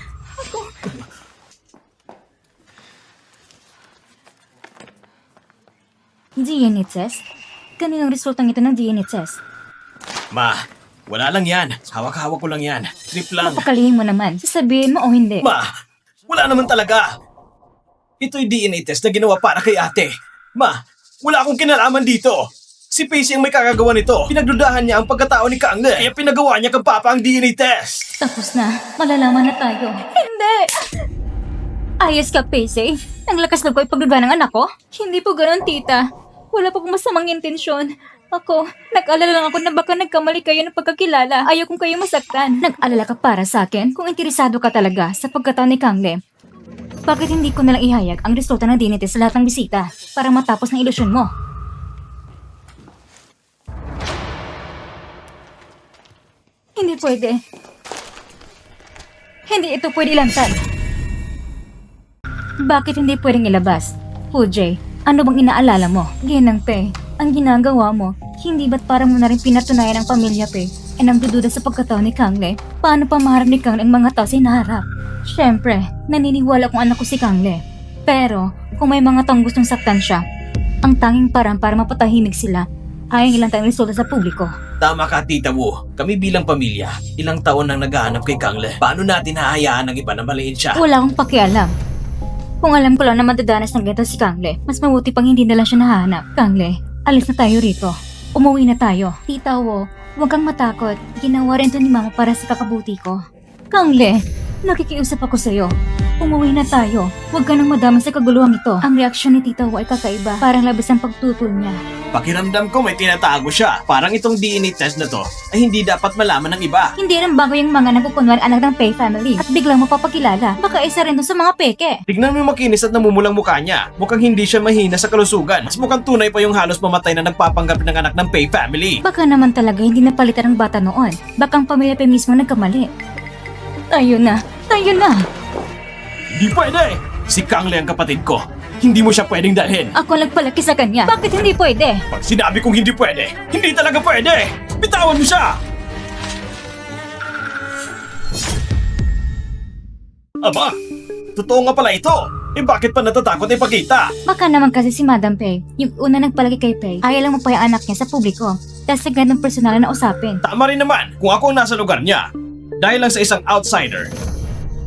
DNA test? Kaninong resultang ito ng DNA test? Ma, wala lang yan. Hawak-hawak ko lang yan. Trip lang. Papakalihin mo naman. Sasabihin mo o hindi. Ma, wala naman talaga. Ito'y DNA test na ginawa para kay ate. Ma, wala akong kinalaman dito. Si Pacey ang may kakagawa nito. Pinagdudahan niya ang pagkatao ni Kang. Kaya pinagawa niya kang papa ang DNA test. Tapos na. Malalaman na tayo. Hindi! Ayos ka, Pacey. Ang lakas loob ko ipagduda ng anak ko? Hindi po ganun, tita. Wala po kong masamang intensyon. Ako, nag-alala lang ako na baka nagkamali kayo ng pagkakilala. Ayaw kong kayo masaktan. Nag-alala ka para sa akin kung interesado ka talaga sa pagkatao ni Kangle. Bakit hindi ko nalang ihayag ang resulta ng DNA test sa lahat ng bisita para matapos ng ilusyon mo? Hindi pwede. Hindi ito pwede ilantad. Bakit hindi pwedeng ilabas? Pujay, ano bang inaalala mo? Ginang Pe, ang ginagawa mo, hindi ba't parang mo na rin pinatunayan ang pamilya Pe ay nagdududa sa pagkatao ni Kangle? Paano pa maharap ni Kangle ang mga tao sa hinaharap? Siyempre, naniniwala kong anak ko si Kangle. Pero, kung may mga taong gustong saktan siya, ang tanging parang para mapatahimik sila ay ang ilang tayong resulta sa publiko. Tama ka, Tita Wu. Kami bilang pamilya, ilang taon nang naghahanap kay Kangle. Paano natin hahayaan ng iba na maliin siya? Wala akong pakialam. Kung alam ko lang na madadanas ng ganito si Kangle, mas mabuti pang hindi na lang siya nahanap. Kangle, alis na tayo rito. Umuwi na tayo. Tita Wo, huwag kang matakot. Ginawa rin to ni Mama para sa kakabuti ko. Kangle, nakikiusap ako sa'yo. Umuwi na tayo. Huwag ka nang madami sa kaguluhang ito. Ang reaksyon ni Tita Wo ay kakaiba. Parang labis ang pagtutol niya. Pakiramdam ko may tinatago siya. Parang itong DNA test na to ay hindi dapat malaman ng iba. Hindi nang bago yung mga nagkukunwari anak ng Pei family at biglang mapapakilala. Baka isa rin to sa mga peke. Tignan mo yung makinis at namumulang mukha niya. Mukhang hindi siya mahina sa kalusugan. Mas mukhang tunay pa yung halos mamatay na nagpapanggap ng anak ng Pei family. Baka naman talaga hindi napalitan ng bata noon. Baka ang pamilya Pei mismo nagkamali. Tayo na! Tayo na! Hindi pwede! Si Kangle ang kapatid ko. Hindi mo siya pwedeng dalhin. Ako nagpalaki sa kanya. Bakit hindi pwede? Pag sinabi kong hindi pwede, hindi talaga pwede! Bitawan mo siya! Aba, totoo nga pala ito. Eh bakit pa natatakot ipakita? Baka naman kasi si Madam Pei, yung una nagpalaki kay Pei, ayaw lang mapaya anak niya sa publiko. Dahil sa ganong personal na usapin. Tama rin naman kung ako ang nasa lugar niya. Dahil lang sa isang outsider,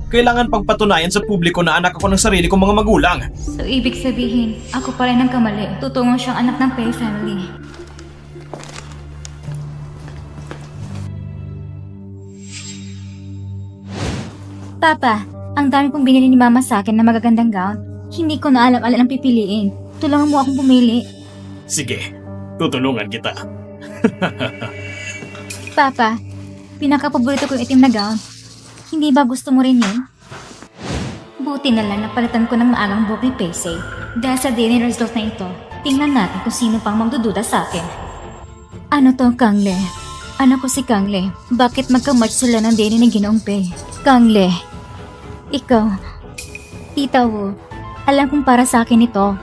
kailangan pagpatunayan sa publiko na anak ako ng sarili kong mga magulang. So ibig sabihin, ako pa rin ang kamali. Tutungo siyang anak ng Pei family. Papa, ang dami pong binili ni Mama sa akin na magagandang gown. Hindi ko na alam ang pipiliin. Tulungan mo akong pumili. Sige, tutulungan kita. Papa, pinakapaborito ko yung itim na gown. Hindi ba gusto mo rin yun? Buti na lang napalitan ko ng maagang buhok ni Pacey. Dahil sa DNA result na ito, tingnan natin kung sino pang magdududa sa akin. Ano to, Kangle? Anak ko si Kangle. Bakit magka-match sila ng DNA ni Ginoong Pei? Kangle, ikaw, Tita Wu, alam kong para sa akin ito.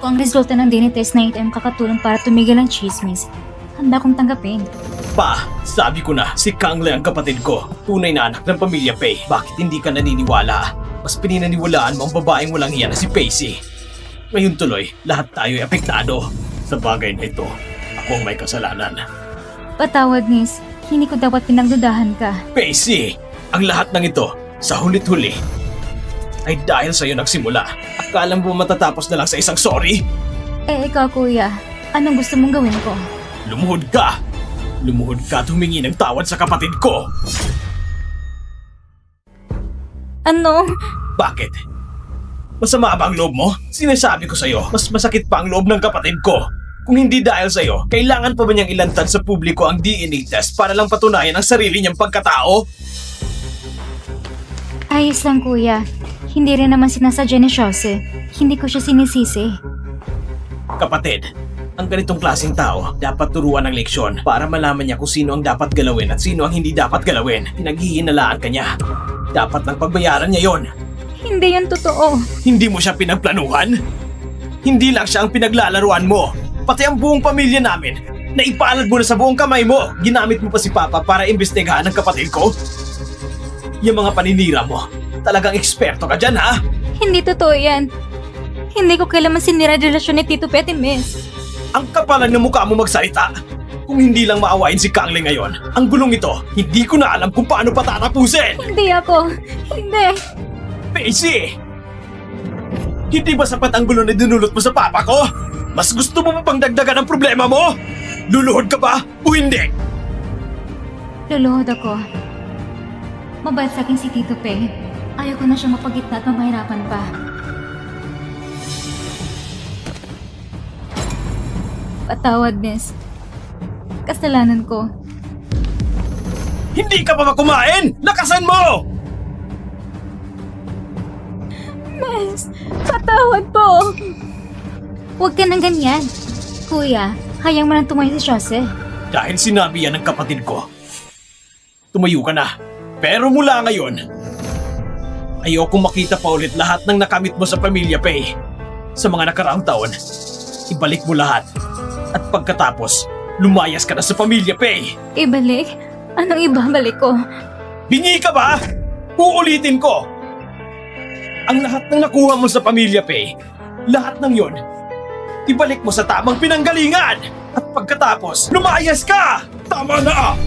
Kung ang resulta ng DNA test na ito ay makakatulong para tumigil ang chismis, handa kong tanggapin. Pa, sabi ko na, si Kangle ang kapatid ko. Tunay na anak ng pamilya Pei. Bakit hindi ka naniniwala? Mas pinaniniwalaan mo ang babaeng walang hiya na si Pacey. Ngayon tuloy, lahat tayo ay apektado. Sa bagay na ito, ako ang may kasalanan. Patawad, Miss. Hindi ko dapat pinagdudahan ka. Pacey, ang lahat ng ito, sa hulit-huli, ay dahil sa'yo nagsimula. Akala mo matatapos na lang sa isang sorry? Eh, ikaw, kuya. Anong gusto mong gawin ko? Lumuhod ka! Lumuhod ka at humingi ng tawad sa kapatid ko! Ano? Bakit? Masama ba ang loob mo? Sinasabi ko sa'yo, mas masakit pa ang loob ng kapatid ko. Kung hindi dahil sa'yo, kailangan pa ba niyang ilantad sa publiko ang DNA test para lang patunayan ang sarili niyang pagkatao? Ayos lang kuya. Hindi rin naman sinasadya ni Jose. Hindi ko siya sinisisi. Kapatid, ang ganitong klaseng tao dapat turuan ng leksyon para malaman niya kung sino ang dapat galawin at sino ang hindi dapat galawin. Pinaghihinalaan ka niya. Dapat lang pagbayaran niya yon. Hindi yun totoo. Hindi mo siya pinagplanuhan? Hindi lang siya ang pinaglalaruan mo. Pati ang buong pamilya namin, naipalad mo na sa buong kamay mo. Ginamit mo pa si Papa para imbestigahan ang kapatid ko? Yung mga paninira mo, talagang eksperto ka dyan, ha? Hindi totoo yan. Hindi ko kailanman sinira ang relasyon ni Tito Petty, miss. Ang kapalan ng mukha mo magsalita. Kung hindi lang maawain si Kanglay ngayon, ang gulong ito, hindi ko na alam kung paano patatapusin. Hindi ako. Hindi. Pacey! Hindi ba sapat ang gulo na dinulot mo sa papa ko? Mas gusto mo pa pang dagdagan ang problema mo? Luluhod ka ba o hindi? Luluhod ako. Mabait sa akin si Tito Pe. Ayaw ko na siya mapagitna at mamahirapan pa. Patawad, miss. Kasalanan ko. Hindi ka pa ba kumain? Lakasan mo! Miss, patawad po. Huwag ka nang ganyan. Kuya, hayang mo nang tumayo si Jose. Dahil sinabi yan ng kapatid ko. Tumayo ka na. Pero mula ngayon, ayokong makita pa ulit lahat ng nakamit mo sa Pamilya Pay. Sa mga nakaraang taon, ibalik mo lahat. At pagkatapos, lumayas ka na sa Pamilya Pay. Ibalik? Anong ibabalik ko? Bingi ka ba? Uulitin ko. Ang lahat ng nakuha mo sa Pamilya Pay, lahat ng yon, ibalik mo sa tamang pinanggalingan. At pagkatapos, lumayas ka! Tama na!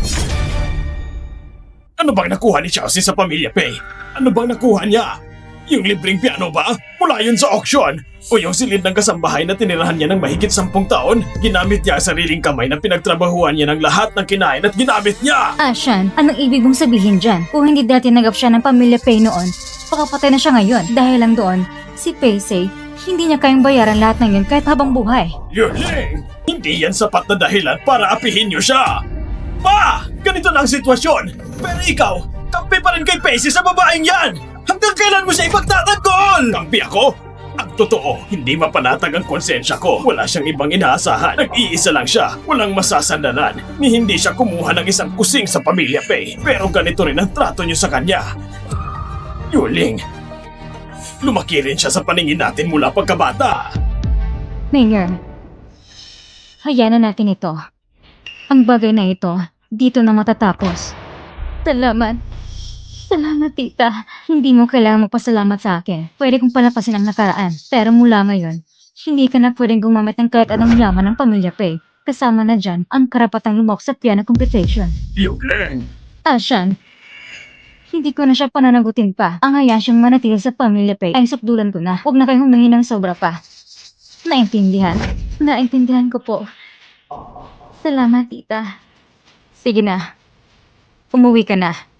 Ano bang nakuha ni Chelsea sa Pamilya Pay? Ano bang nakuha niya? Yung libreng piano ba? Mula yun sa auction? O yung silid ng kasambahay na tinirahan niya ng mahigit 10 taon? Ginamit niya ang sariling kamay na pinagtrabahuan niya ng lahat ng kinain at ginamit niya! Ashan, anong ibig mong sabihin dyan? Kung hindi dati tinagap siya ng Pamilya Pay noon, pakapatay na siya ngayon. Dahil lang doon, si Pacey, hindi niya kayang bayaran lahat ng yun kahit habang buhay. Yuling! Hindi yan sapat na dahilan para apihin niyo siya! Pa! Ganito na ang sitwasyon! Pero ikaw, kampi pa rin kay Pacey sa babaeng yan! Hanggang kailan mo siya ipagtatanggol? Kampi ako? Ang totoo, hindi mapanatag ang konsensya ko. Wala siyang ibang inaasahan. Nag-iisa lang siya. Walang masasandalan. Ni hindi siya kumuha ng isang kusing sa Pamilya Pay. Pero ganito rin ang trato niyo sa kanya. Yuling, lumaki rin siya sa paningin natin mula pagkabata. Mayor, hayaan na natin ito. Ang bagay na ito, dito na matatapos. Salamat. Salamat, tita. Hindi mo kailangan magpasalamat sa akin. Pwede kong palapasin ang nakaraan. Pero mula ngayon, hindi ka na pwedeng gumamit ng kahit anong yaman ng Pamilya Pay. Kasama na dyan ang karapatang lumok sa piano competition. Yuling! Ashan, hindi ko na siya pananagutin pa. Ang hayaan siyang manatili sa Pamilya Pay ay sukdulan ko na. Huwag na kayong humingi ng sobra pa. Naintindihan? Naintindihan ko po. Salamat, tita. Sige na. Umuwi ka na.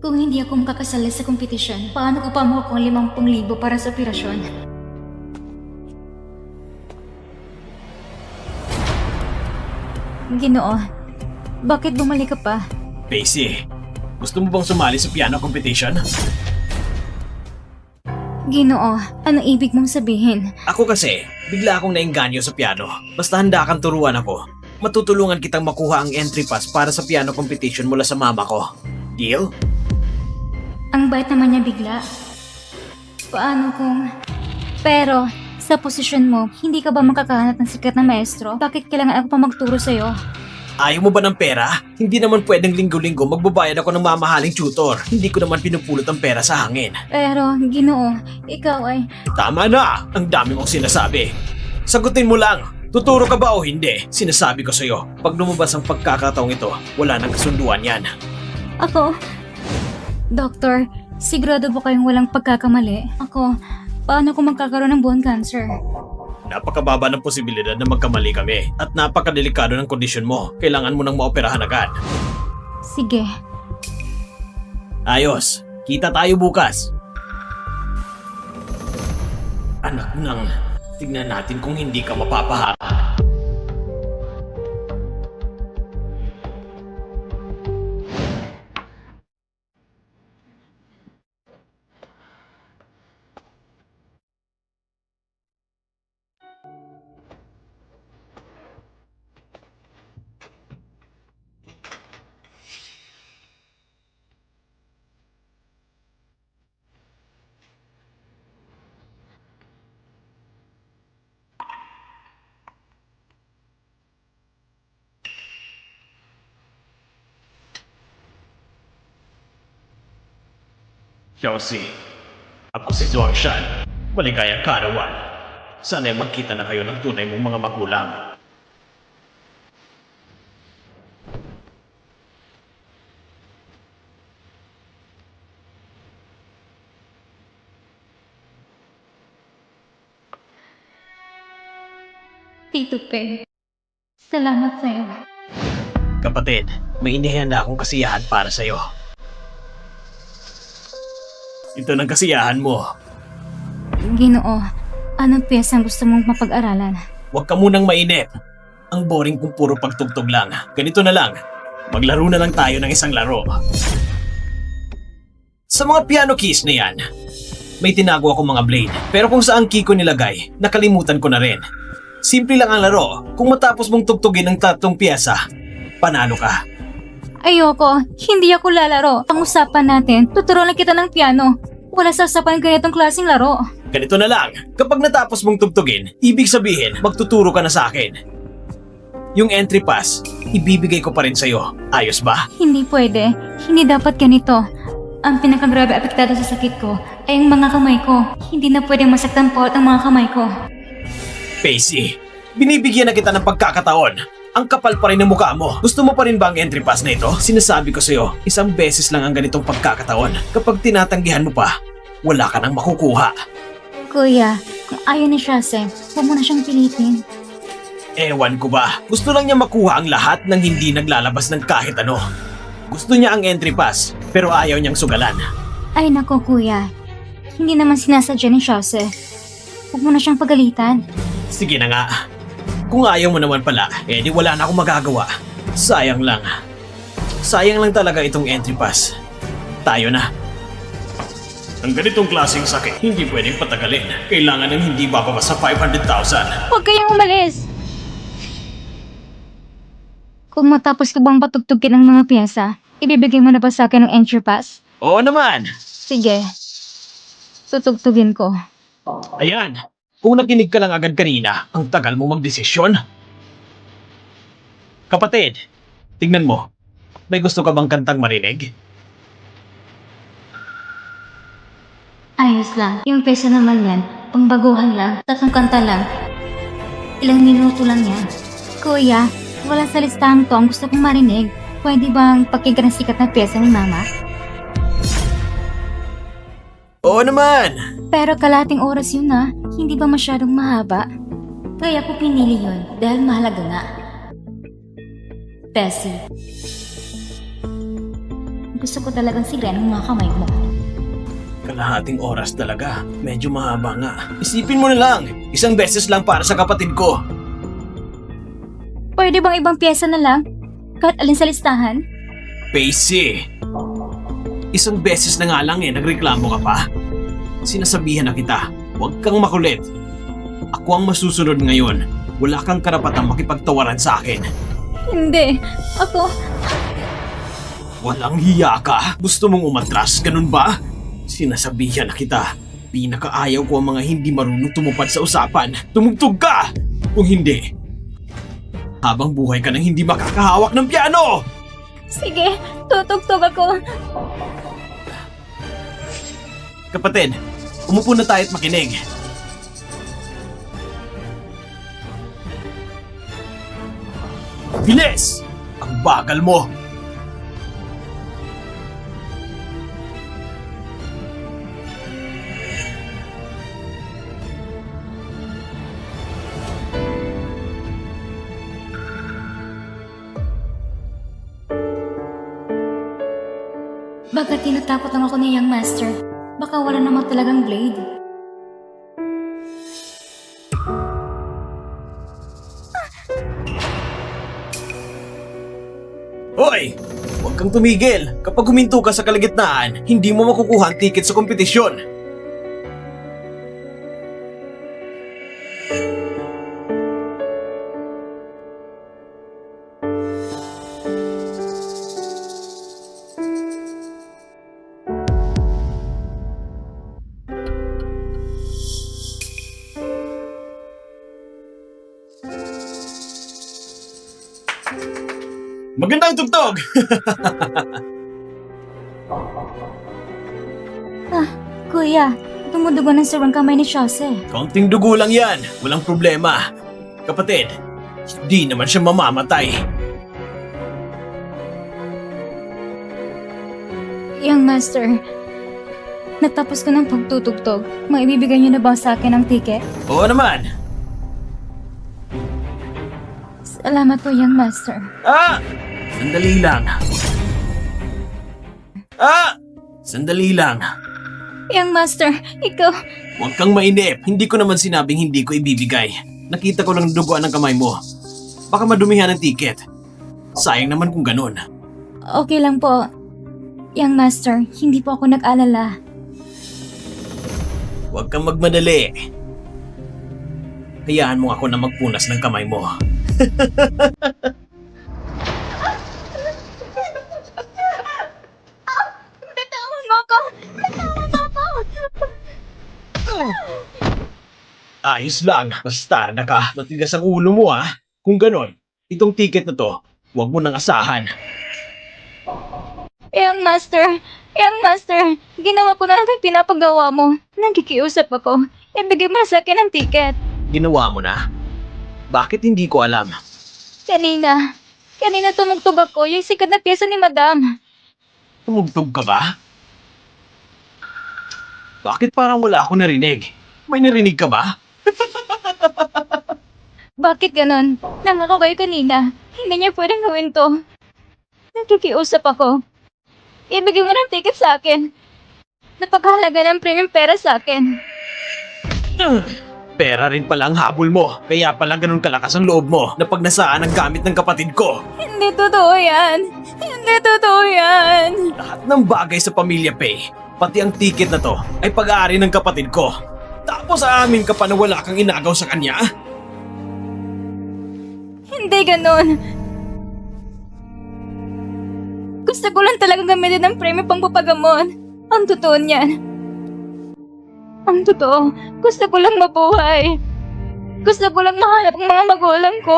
Kung hindi ako makakasali sa kompetisyon, paano ko pa makukuha 50,000 para sa operasyon? Ginoo, bakit bumalik ka pa? Pacey, gusto mo bang sumali sa piano competition? Ginoo, anong ibig mong sabihin? Ako kasi, bigla akong naengganyo sa piano. Basta handa kang turuan ako. Matutulungan kitang makuha ang entry pass para sa piano competition mula sa mama ko. Deal? Ang bait naman niya bigla. Paano kung... Pero, sa posisyon mo, hindi ka ba makakahanap ng sikat na maestro? Bakit kailangan ako pa magturo sa'yo? Ayaw mo ba ng pera? Hindi naman pwedeng linggo-linggo magbabayad ako ng mamahaling tutor. Hindi ko naman pinupulot ang pera sa hangin. Pero, Ginoo, ikaw ay... Tama na! Ang dami mong sinasabi. Sagutin mo lang. Tuturo ka ba o hindi? Sinasabi ko sa'yo, pag lumabas ang pagkakataong ito, wala nang kasunduan yan. Ako... Doktor, Sigurado ba kayong walang pagkakamali? Ako, paano kung magkakaroon ng bone cancer? Napakababa ng posibilidad na magkamali kami at napakadelikado ng kondisyon mo. Kailangan mo nang maoperahan agad. Sige. Ayos, kita tayo bukas. Anak nang, tignan natin kung hindi ka mapapahamak. Chelsea, ako si Zwangshan. Maligayang karawan. Sana'y magkita na kayo ng tunay mong mga magulang. Tito Pe, salamat sa'yo. Kapatid, may inihanda akong kasiyahan para sa'yo. Ito ng kasiyahan mo. Ginoo, anong piyesang gusto mong mapag-aralan? Huwag ka munang mainip. Ang boring kung puro pagtugtog lang. Ganito na lang. Maglaro na lang tayo ng isang laro. Sa mga piano keys na yan, may tinago akong mga blade. Pero kung saan key ko nilagay, nakalimutan ko na rin. Simple lang ang laro. Kung matapos mong tugtugin ng 3 piyesa, panalo ka. Ayoko, hindi ako lalaro. Ang usapan natin, tuturuan kita ng piano. Wala sasapan ganitong klaseng laro. Ganito na lang. Kapag natapos mong tugtugin, ibig sabihin, magtuturo ka na sa akin. Yung entry pass, ibibigay ko pa rin sa'yo. Ayos ba? Hindi pwede. Hindi dapat ganito. Ang pinakagrabe apektado sa sakit ko ay ang mga kamay ko. Hindi na pwedeng masaktan po ang mga kamay ko. Pacey, binibigyan na kita ng pagkakataon. Ang kapal pa rin ng mukha mo. Gusto mo pa rin ba ang entry pass na ito? Sinasabi ko sa'yo, isang beses lang ang ganitong pagkakataon. Kapag tinatanggihan mo pa, wala ka nang makukuha. Kuya, kung ayaw ni Shase, huwag mo na siyang pilitin. Ewan ko ba, gusto lang niya makuha ang lahat ng hindi naglalabas ng kahit ano. Gusto niya ang entry pass, pero ayaw niyang sugalan. Ay nako kuya, hindi naman sinasadya ni Shase. Huwag mo na siyang pagalitan. Sige na nga. Kung ayaw mo naman pala, di wala na akong magagawa. Sayang lang. Sayang lang talaga itong entry pass. Tayo na. Ang ganitong klaseng sakit, hindi pwedeng patagalin. Kailangan ng hindi bababa sa 500,000. Huwag kayong umalis! Kung matapos ko bang patugtugin ang mga piyesa, ibibigay mo na ba sa akin ng entry pass? Oo naman. Sige. Tutugtugin ko. Ayan. Kung nakinig ka lang agad kanina, ang tagal mo magdesisyon. Kapatid, tingnan mo. May gusto ka bang kantang marinig? Ayos lang. Yung pesa naman yan, pangbaguhan lang, 3 kanta lang. Ilang minuto lang yan. Kuya, wala sa listahan to ang gusto kong marinig. Pwede bang pakinggan ang sikat na piyesa ni Mama? Oo naman! Pero kalating oras yun na, hindi ba masyadong mahaba? Kaya ko pinili yun dahil mahalaga nga. Bessie. Gusto ko talagang sigayan ang mga kamay mo. Kalahating oras talaga. Medyo mahaba nga. Isipin mo na lang. Isang beses lang para sa kapatid ko. Pwede bang ibang piyesa na lang? Kahit alin sa listahan? Pacey! Isang beses na nga lang nagreklamo ka pa. Sinasabihan na kita, huwag kang makulit. Ako ang masusunod ngayon. Wala kang karapatang makipagtawaran sa akin. Hindi. Ako... Walang hiya ka? Gusto mong umatras, ganun ba? Sinasabihan na kita. Pinakaayaw ko ang mga hindi marunong tumupad sa usapan. Tumugtog ka! Kung hindi, habang buhay ka nang hindi makakahawak ng piano! Sige, tutugtog ako. Kapatid, umupo na tayo at makinig. Bilis! Ang bagal mo! Baka tinatakot lang ako ni Young Master. Baka wala naman talagang blade. Hoy! Huwag kang tumigil. Kapag huminto ka sa kalagitnaan, hindi mo makukuha ang ticket sa kompetisyon. Magandang tugtog! Kuya, tumudugo ng sarang kamay ni Shase. Kaunting dugo lang yan. Walang problema. Kapatid, hindi naman siya mamamatay. Young Master, natapos ko ng pagtutugtog. Maibibigay niyo na ba sa akin ang ticket? Oo naman. Salamat po, Young Master. Sandali lang. Sandali lang. Young Master, ikaw... Huwag kang mainip. Hindi ko naman sinabing hindi ko ibibigay. Nakita ko lang duguan ng kamay mo. Baka madumihan ang ticket. Sayang naman kung ganun. Okay lang po. Young Master, hindi po ako nag-alala. Huwag kang magmadali. Hayaan mo ako na magpunas ng kamay mo. Bitawan mo ako! Bitawan mo ako! Ayos lang. Basta matigas ang ulo mo Kung ganon, itong ticket na to, huwag mo nang asahan. Young Master, ginawa ko na lang ang pinapagawa mo. Nagkikiusap ako. Ibigay mo sa akin ang ticket. Ginawa mo na? Bakit hindi ko alam? Kanina tumugtog ako yung sikat na pyesa ni Madam. Tumugtog ka ba? Bakit parang wala ako narinig? May narinig ka ba? Bakit ganon? Nangako kayo kanina. Hindi niya pwedeng gawin to. Nagkikiusap ako. Ibigay mo ng ticket sa akin. Napakahalaga ng premium pera sa akin. Pera rin pala ang habol mo. Kaya pala ganun kalakas ang loob mo na pag nasaan ang gamit ng kapatid ko. Hindi totoo yan. Hindi totoo yan. Lahat ng bagay sa Pamilya Pay, pati ang ticket na to, ay pag-aari ng kapatid ko. Tapos aamin ka pa na wala kang inagaw sa kanya? Hindi ganon. Gusto ko lang talagang gamitin ng premium pang papagamot. Ang totoo niyan. Ang totoo, gusto ko lang mabuhay. Gusto ko lang mahanap ang mga magulang ko.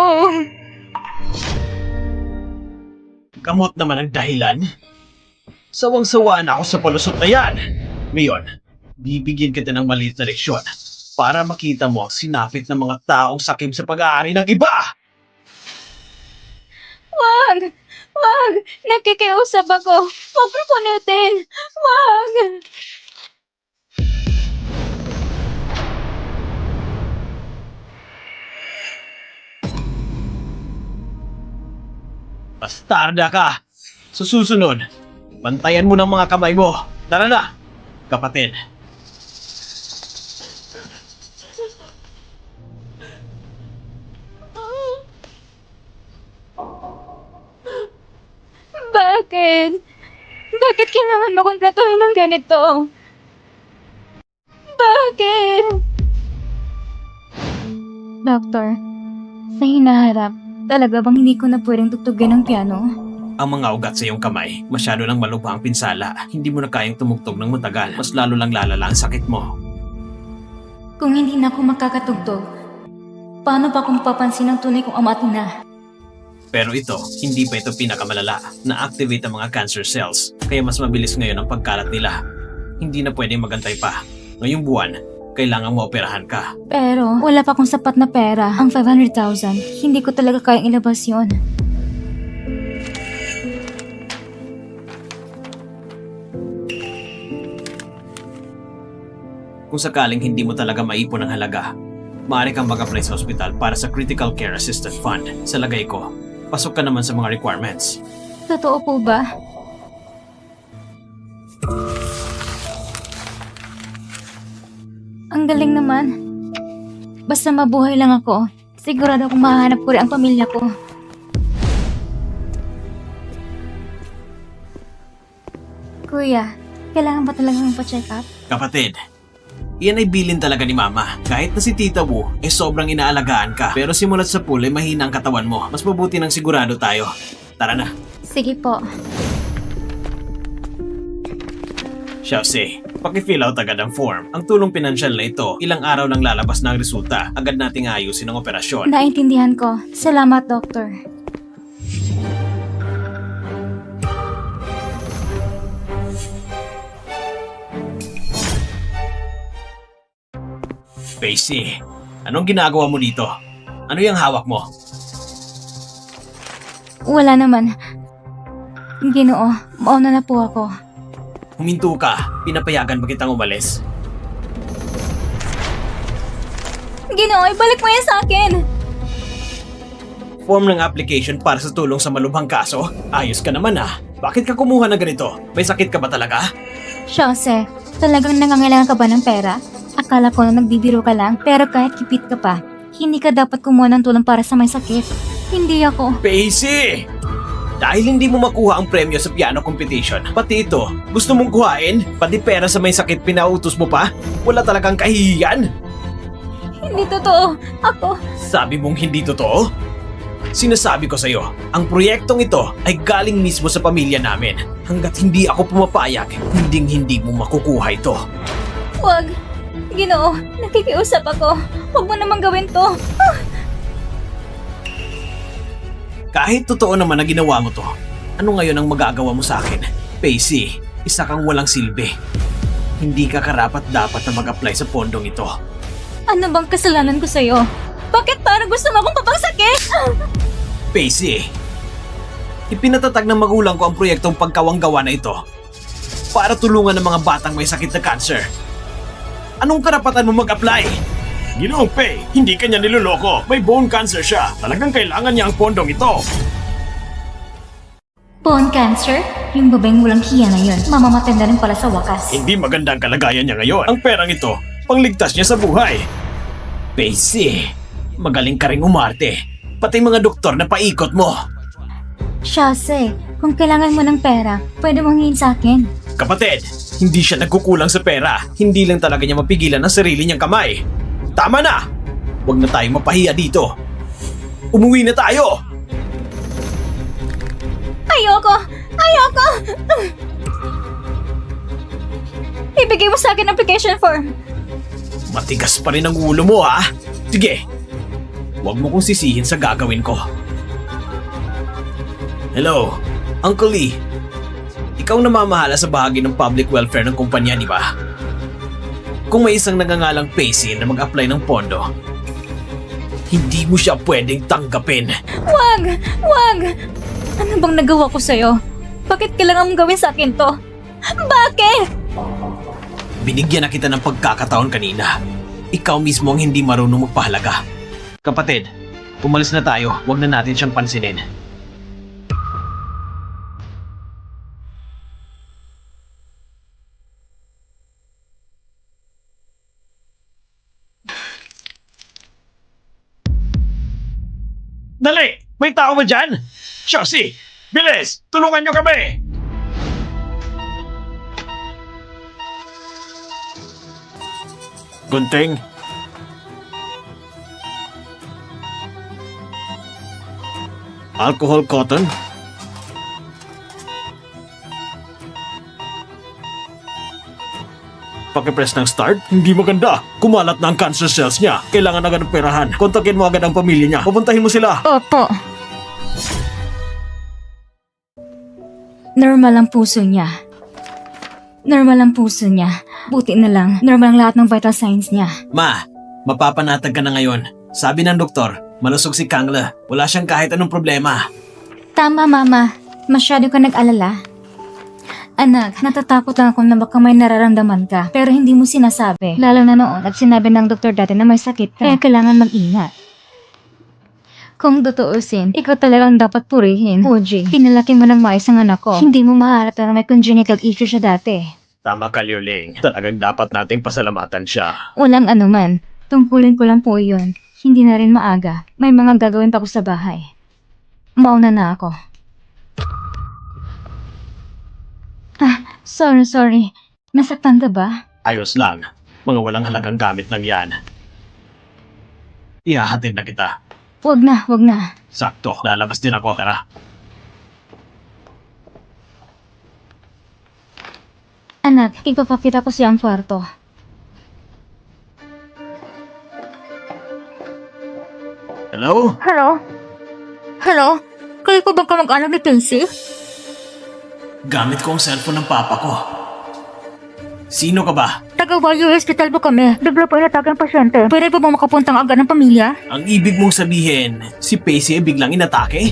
Gamot naman ang dahilan. Sawang-sawa na ako sa palusot na yan. Ngayon, bibigyan kita ng maliit na leksyon para makita mo ang sinapit ng mga taong sakim sa pag-aari ng iba. Wag! Wag! Nakikiusap ako. Huwag mo punitin. Wag! Bastarda ka! Sa susunod, bantayan mo ng mga kamay mo. Tara na, kapatid. Bakit? Bakit kailangan mo kong tratuhin ng ganito? Bakit? Doctor, sa hinaharap, talaga bang hindi ko na pwedeng tugtugin ng piano? Ang mga ugat sa iyong kamay, masyado nang malubha ang pinsala. Hindi mo na kayang tumugtog ng matagal. Mas lalo lang lalala ang sakit mo. Kung hindi na ako makakatugtog, paano pa kung papansin ng tunay kong ama at ina? Pero ito, hindi pa ito pinakamalala. Na-activate ang mga cancer cells, kaya mas mabilis ngayon ang pagkalat nila. Hindi na pwedeng magantay pa. Ngayong buwan, kailangan mo operahan ka. Pero wala pa akong sapat na pera. Ang 500,000, hindi ko talaga kayang ilabas yon. Kung sakaling hindi mo talaga maipon ang halaga, maaari kang mag-apply sa hospital para sa Critical Care Assistance Fund. Sa lagay ko, pasok ka naman sa mga requirements. Totoo po ba? Ang galing naman. Basta mabuhay lang ako, sigurado akong mahanap ko rin ang pamilya ko. Kuya, kailangan ba talagang pa-check up? Kapatid, iyan ay bilin talaga ni Mama. Kahit na si Tita Wu ay sobrang inaalagaan ka. Pero simulat sa pool ay mahina ang katawan mo. Mas mabuti nang sigurado tayo. Tara na. Sige po. Xiaoxi, paki-fill out agad ang form. Ang tulong pinansyal na ito, ilang araw lang lalabas na ang resulta. Agad nating ayusin ang operasyon. Naintindihan ko. Salamat, Doktor. Pacey, anong ginagawa mo dito? Ano yung hawak mo? Wala naman. Ginoo, mauna na po ako. Huminto ka. Pinapayagan ba kitang umalis? Ginoo, ibalik mo yan sa akin! Form ng application para sa tulong sa malubhang kaso? Ayos ka naman ah. Bakit ka kumuha ng ganito? May sakit ka ba talaga? Jose, talagang nangangailangan ka ba ng pera? Akala ko na nagbibiro ka lang, pero kahit kipit ka pa, hindi ka dapat kumuha ng tulong para sa may sakit. Hindi ako. Pacey! Dahil hindi mo makuha ang premyo sa piano competition, pati ito, gusto mong kuhain? Pati pera sa may sakit pinautos mo pa? Wala talagang kahihiyan? Hindi totoo. Ako. Sabi mong hindi totoo? Sinasabi ko sa'yo, ang proyektong ito ay galing mismo sa pamilya namin. Hanggat hindi ako pumapayag, hindi mo makukuha ito. Wag. Ginoo, nakikiusap ako. Huwag mo namang gawin to. Kahit totoo naman na ginawa mo to, ano ngayon ang magagawa mo sa akin? Pacey, isa kang walang silbi. Hindi ka karapat-dapat na mag-apply sa pondong ito. Ano bang kasalanan ko sa'yo? Bakit parang gusto mo akong papagsakit? Pacey, ipinatatag ng magulang ko ang proyektong pagkawanggawa na ito para tulungan ng mga batang may sakit na cancer. Anong karapatan mo mag-apply? Ginoong Pei, hindi kanya niloloko. May bone cancer siya. Talagang kailangan niya ang pondong ito. Bone cancer? Yung babaeng walang hiya na yun, mamamatay na rin pala sa wakas. Hindi maganda ang kalagayan niya ngayon. Ang perang ito, pangligtas niya sa buhay. Pacey, magaling ka ring umarte. Pati mga doktor na paikot mo. Jose, kung kailangan mo ng pera, pwede mong hingin sa akin. Kapatid, hindi siya nagkukulang sa pera. Hindi lang talaga niya mapigilan ang sarili niyang kamay. Tama na! Huwag na tayong mapahiya dito. Umuwi na tayo! Ayoko! Ayoko! Ibigay mo sa akin ang application form. Matigas pa rin ang ulo mo ha? Sige, huwag mo kong sisihin sa gagawin ko. Hello, Uncle Lee. Ikaw namamahala sa bahagi ng public welfare ng kumpanya, di ba? Kung may isang nagangalang Pacey na mag-apply ng pondo, hindi mo siya pwedeng tanggapin. Wag! Wag! Ano bang nagawa ko sa'yo? Bakit kailangan mong gawin sa akin to? Bakit? Binigyan na kita ng pagkakataon kanina. Ikaw mismo ang hindi marunong magpahalaga. Kapatid, umalis na tayo. Huwag na natin siyang pansinin. Dali! May tao ba dyan? Xiaoxi! Bilis! Tulungan niyo kami! Gunting? Alcohol cotton? Pakipress ng start? Hindi maganda. Kumalat na ang cancer cells niya. Kailangan agad ng perahan. Kontakin mo agad ang pamilya niya. Papuntahin mo sila. Opo. Normal ang puso niya. Normal ang puso niya. Buti na lang, normal ang lahat ng vital signs niya. Ma, mapapanatag ka na ngayon. Sabi ng doktor, malusog si Kangla. Wala siyang kahit anong problema. Tama, Mama. Masyado ka nag-alala. Anak, natatakot lang ako na baka may nararamdaman ka, pero hindi mo sinasabi. Lalo na noon at sinabi ng doktor dati na may sakit ka, kaya kailangan mag-ingat. Kung tutuusin, ikaw talagang dapat purihin. OJ, pinalaki mo ng maayos ang anak ko. Hindi mo mahalata na may congenital issue siya dati. Tama ka, Liuling. Talagang dapat nating pasalamatan siya. Walang anuman. Tungkulin ko lang po yun. Hindi na rin maaga. May mga gagawin pa ko sa bahay. Mauna na ako. Sorry. Nasaktan ka ba? Ayos lang. Mga walang halagang gamit lang yan. Ihahatid na kita. Wag na. Sakto, lalabas din ako. Tara. Anak, ipapakita ko siyang kwarto. Hello? Hello? Kayo po bang kamag-anak ni Casey? Gamit ko ang cellphone ng papa ko. Sino ka ba? Taga-Wayo Hospital po kami. Bigla po inatake ang pasyente. Pwede po bang makapuntang agad ng pamilya? Ang ibig mong sabihin, si Pacey ay biglang inatake?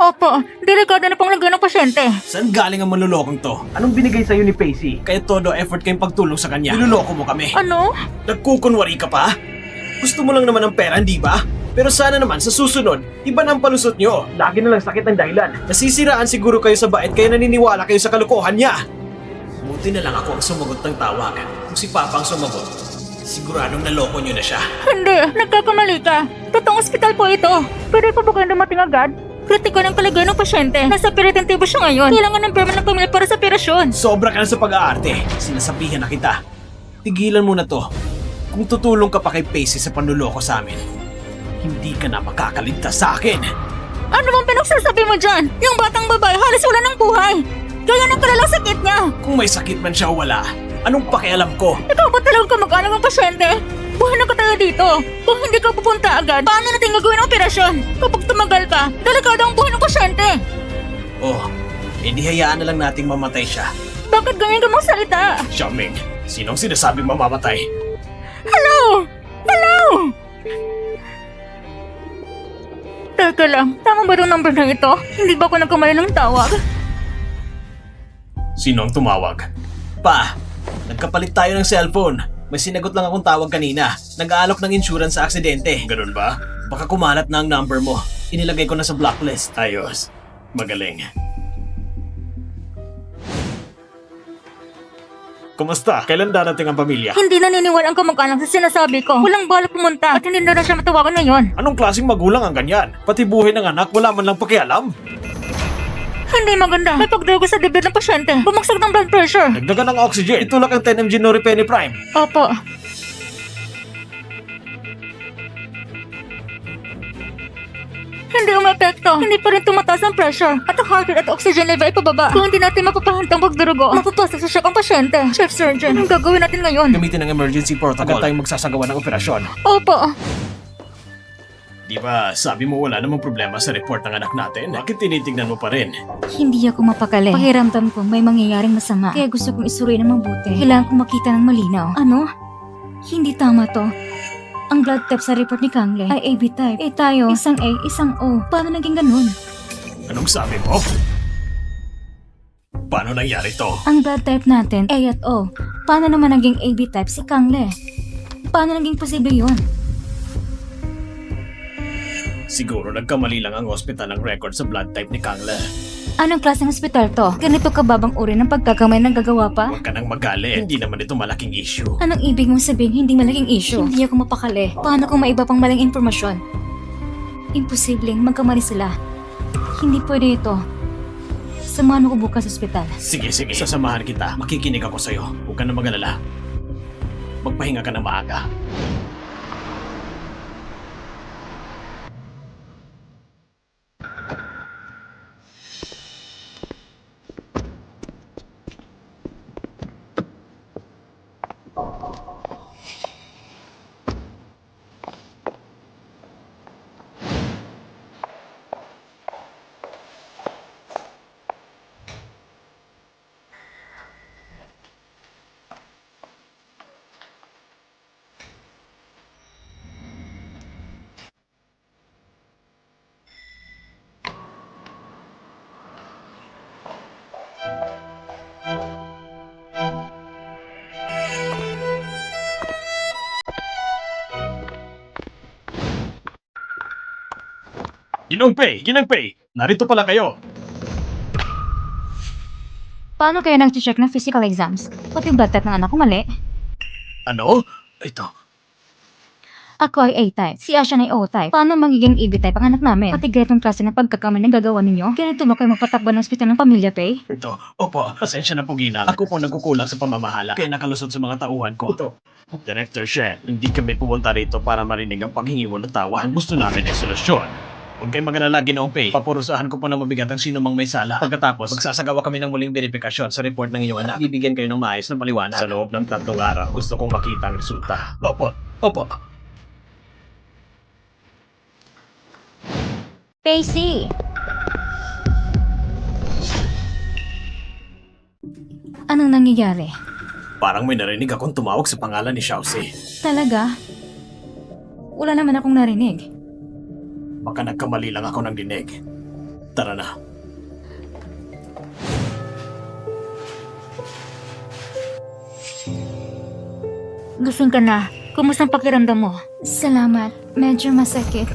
Opo, delikado na pong lagyan ng pasyente. Saan galing ang manlulokong to? Anong binigay sa'yo ni Pacey? Kaya todo effort kayong pagtulong sa kanya. Niloloko mo kami. Ano? Nagkukunwari ka pa? Gusto mo lang naman ng pera, hindi ba? Pero sana naman sa susunod, iba na ang palusot nyo. Lagi na lang sakit ang dahilan. Nasisiraan siguro kayo sa bait kaya naniniwala kayo sa kalokohan niya. Buti na lang ako ang sumagot ng tawag. Kung si Papa ang sumagot, siguradong naloko nyo na siya. Hindi, nagkakamali ka. Totoong ospital po ito. Pwede po ba kayo dumating agad? Kritiko ng kalagayan ng pasyente. Nasa peritentibo siya ngayon. Kailangan ng perma ng pamilya para sa operasyon. Sobra ka na sa pag-aarte. Sinasabihan na kita. Tigilan mo na to. Kung tutulong ka pa kay Pacey sa panluloko sa amin, hindi ka na makakaligtas sa akin. Ano bang pinagsasabi mo dyan? Yung batang babae halos wala ng buhay. Kaya ng kalalang sakit niya. Kung may sakit man siya o wala, anong pakialam ko? Ikaw ba talagang kamag-anak ng pasyente? Buhay na ka tayo dito. Kung hindi ka pupunta agad, paano natin gagawin ang operasyon? Kapag tumagal ka, delikado ang buhay ng pasyente. Oh, edi hayaan na lang nating mamatay siya. Bakit ganyan ka mong salita? Xiaoming, sinong sinasabing mamamatay? Hello! Teka lang, tama ba yung number na ito? Hindi ba ako nagkamali ng tawag? Sino ang tumawag? Pa, nagkapalit tayo ng cellphone. May sinagot lang akong tawag kanina. Nag-aalok ng insurance sa aksidente. Ganun ba? Baka kumalat na ang number mo. Inilagay ko na sa blacklist. Ayos. Magaling. Kumusta? Kailan darating ang pamilya? Hindi naniniwala ang kamag-anak sa sinasabi ko. Walang balak pumunta at hindi na siya matawagan ngayon. Anong klaseng magulang ang ganyan? Pati buhay ng anak wala man lang pakialam. Hindi maganda. May pagdugo sa dibdib ng pasyente. Bumagsak ng blood pressure. Dagdagan ng oxygen. Itulak ang 10 mg Norepinephrine. Opo. Hindi umepekto. Hindi pa rin tumataas ang pressure. At ang heart rate at oxygen level ay pababa. Kung hindi natin mapapahantang pagdurugo, mapapasok sa shock ang pasyente. Chief Surgeon, anong gagawin natin ngayon? Gamitin ang emergency protocol. Agad tayong magsasagawa ng operasyon. Opo. Di ba, sabi mo wala namang problema sa report ng anak natin? Bakit tinitignan mo pa rin? Hindi ako mapakali. Pakiramdam ko may mangyayaring masama. Kaya gusto kong isuri ng mabuti. Kailangan kong makita ng malinaw. Ano? Hindi tama to. Ang blood type sa report ni Kangle ay AB type. Eh tayo, isang A, isang O. Paano naging ganun? Anong sabi mo? Paano nangyari to? Ang blood type natin, A at O. Paano naman naging AB type si Kangle? Paano naging posible yun? Siguro nagkamali lang ang hospital ng record sa blood type ni Kangle. Anong klaseng hospital to? Ganito kababang uri ng pagkakamay ng gagawa pa? Huwag ka nang magalit. Hindi naman ito malaking issue. Anong ibig mong sabihin hindi malaking issue? Hindi ako mapakali. Paano kung may iba pang maling impormasyon? Imposibleng magkamali sila. Hindi pwede ito. Samahan mo ko bukas sa ospital. Sige. Sasamahan kita. Makikinig ako sa'yo. Huwag ka na mag-alala. Magpahinga ka na maaga. Ginong Pei! Narito pala kayo! Paano kaya nag-check ng physical exams? Pati blood test ng anak ko mali. Ano? Ito. Ako ay A-type. Si Asha ay O-type. Paano magiging AB-type ang anak namin? Pati ganitong klase ng pagkakamali na gagawa ninyo? Ganito ba kayo magpatakbo ng ospital ng pamilya, Pay? Ito. Opo, pasensya na po ginang. Ako po nagkukulang sa pamamahala. Kaya nakalusot sa mga tauhan ko. Ito. Director Shen, hindi kami pumunta rito para marinig ang paghingi mo ng tawa. Ang gusto namin ay solusyon. Huwag kayong mag-alala, Ginoong Pay. Papurusahan ko po ng mabigat ang sino mang may sala. Pagkatapos, magsasagawa kami ng muling verifikasyon sa report ng iyong anak. Bibigyan kayo ng maayos na paliwanag. Sa loob ng 3 araw, gusto kong makita ang resulta. Opo. Opo. Pacey! Anong nangyayari? Parang may narinig akong tumawag sa pangalan ni Xiaoxi. Talaga? Wala naman akong narinig. Baka nagkamali lang ako ng dinig. Tara na. Gising ka na. Kumusta ang pakiramdam mo? Salamat. Medyo masakit.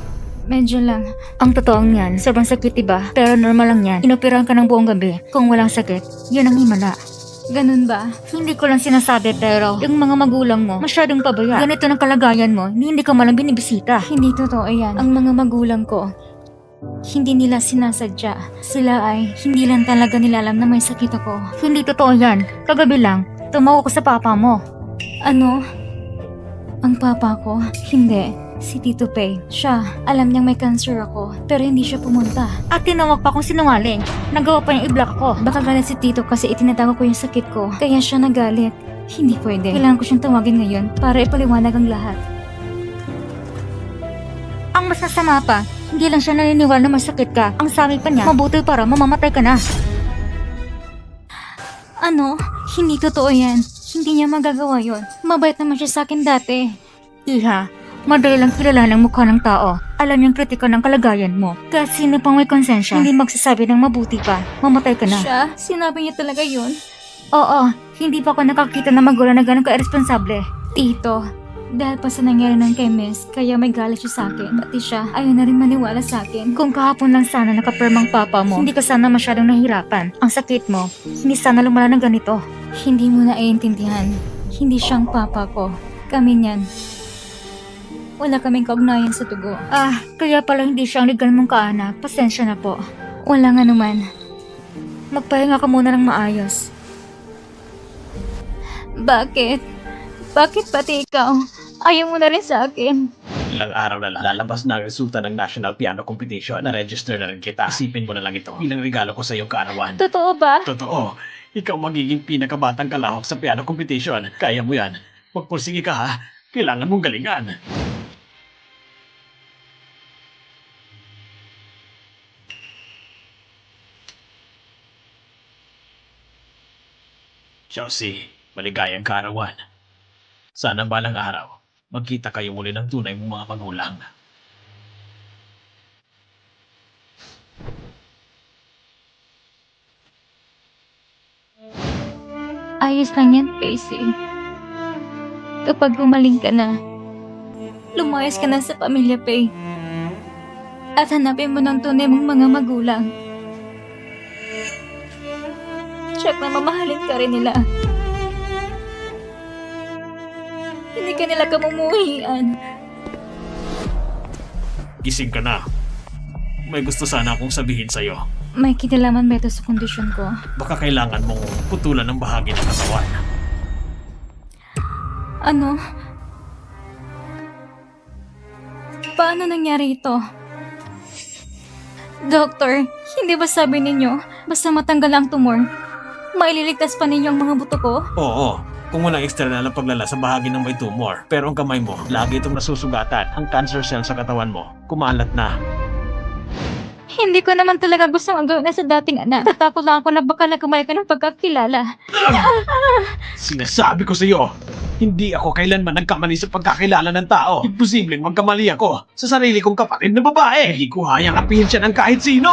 Medyo lang. Ang totoo niyan, sobrang sakit diba? Pero normal lang yan. Inoperahan ka ng buong gabi. Kung walang sakit, yun ang himala. Ganun ba? Hindi ko lang sinasabi pero yung mga magulang mo masyadong pabaya. Ganito ng kalagayan mo, hindi ka malang binibisita. Hindi totoo yan. Ang mga magulang ko, hindi nila sinasadya. Sila ay hindi lang talaga nila alam na may sakit ako. Hindi totoo yan. Kagabi lang, tumawag ko sa papa mo. Ano? Ang papa ko? Hindi. Si Tito Pay. Siya, alam niyang may cancer ako, pero hindi siya pumunta. At tinawag pa akong sinungaling. Nagawa pa niyang i-block ako. Baka galit si Tito kasi itinatago ko yung sakit ko. Kaya siya nagalit. Hindi pwede. Kailangan ko siyang tawagin ngayon para ipaliwanag ang lahat. Ang mas nasama pa, hindi lang siya naniniwala na masakit ka. Ang sabi pa niya, mabuti para mamamatay ka na. Ano? Hindi totoo yan. Hindi niya magagawa yon. Mabait naman siya sa akin dati. Iha, madali lang kilala ng mukha ng tao. Alam niyang kritika ng kalagayan mo. Kaya sino pang may konsensya, hindi magsasabi ng mabuti ka, mamatay ka na. Siya? Sinabi niya talaga yun? Oo, hindi pa ako nakakita na magulang na ganun ka-irresponsable. Tito, dahil pa sa nangyari ng kay Miss, kaya may galit siya sa akin. Pati siya, ayaw na rin maniwala sa akin. Kung kahapon lang sana nakapirmang papa mo, hindi ka sana masyadong nahirapan. Ang sakit mo, hindi sana lumala ng ganito. Hindi mo naiintindihan. Hindi siyang papa ko. Kami niyan. Wala kaming kaugnayan sa dugo. Kaya pala hindi siya ang legal mong kaanak. Pasensya na po. Wala nga naman. Magpahinga ka muna ng maayos. Bakit? Bakit pati ikaw? Ayaw mo na rin sa akin. Ilang araw na lang, lalabas na ang resulta ng National Piano Competition. Na-register na rin kita. Isipin mo na lang ito bilang regalo ko sa iyong kaarawan. Totoo ba? Totoo. Ikaw magiging pinakabatang kalahok sa piano competition. Kaya mo yan. Magpursige ka ha. Kailangan mong galingan. Chelsea, maligayang kaarawan. Sana balang araw, magkita kayo muli ng tunay mong mga magulang. Ayos lang yan, Pacey. Kapag gumaling ka na, lumayas ka na sa pamilya, Pay. At hanapin mo ng tunay mong mga magulang. Check na mamahalin ka rin nila. Hindi ka nila kamumuhian. Gising ka na. May gusto sana akong sabihin sa'yo. May kinalaman ba ito sa kondisyon ko? Baka kailangan mong putulan ng bahagi ng katawan. Ano? Paano nangyari ito? Doktor, hindi ba sabi ninyo, basta matanggal ang tumor, maililigtas pa ninyo ang mga buto ko? Oo, kung walang external na paglala sa bahagi ng may tumor. Pero ang kamay mo, lagi itong nasusugatan. Ang cancer cell sa katawan mo, kumalat na. Hindi ko naman talaga gusto ang gawin na sa dating anak. Tatakot lang ako na baka nagkamali ka ng pagkakilala. Sinasabi ko sa iyo, hindi ako kailanman nagkamali sa pagkakilala ng tao. Imposibleng magkamali ako sa sarili kong kapatid na babae. Hindi ko hayang apihin siya ng kahit sino.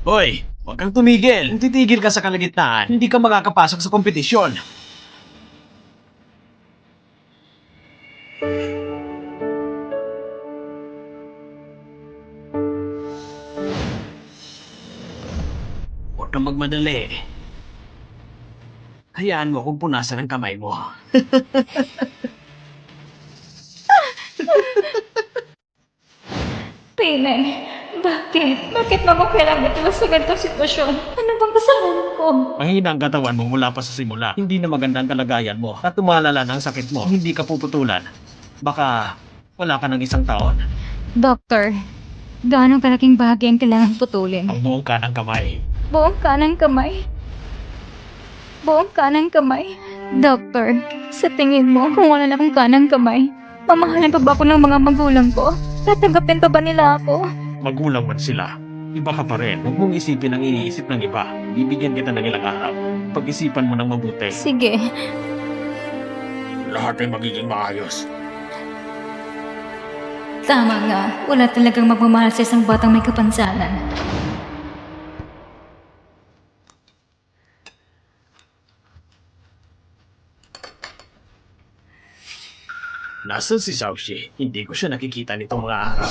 Hoy, huwag kang tumigil. Kung titigil ka sa kalagitnaan, hindi ka makakapasok sa kompetisyon. Huwag kang magmadali. Hayaan mo kung punasan ang kamay mo. Payman, bakit? Bakit mo ako kailangan ito sa ganitong sitwasyon? Ano bang kasalanan ko? Mahina ang katawan mo mula pa sa simula. Hindi na maganda ang kalagayan mo. At tumalala na ang sakit mo. Hindi ka puputulan. Baka wala ka ng 1 taon. Doktor, gaano kalaking bahagi ang kailangan putulin? Ang buong kanang kamay. Buong kanang kamay? Buong kanang kamay? Doktor, sa tingin mo, kung wala na akong kanang kamay, mamahalan pa ba ako ng mga magulang ko? Tatanggapin pa ba nila ako? Magulang man sila. Iba ka pa rin. Huwag mong isipin ang iniisip ng iba. Bibigyan kita ng ilang araw. Pag-isipan mo ng mabuti. Sige. Lahat ay magiging maayos. Tama nga, wala talagang magmamahal sa isang batang may kapansanan. Nasaan si Xiaoxi? Hindi ko siya nakikita nitong mga araw.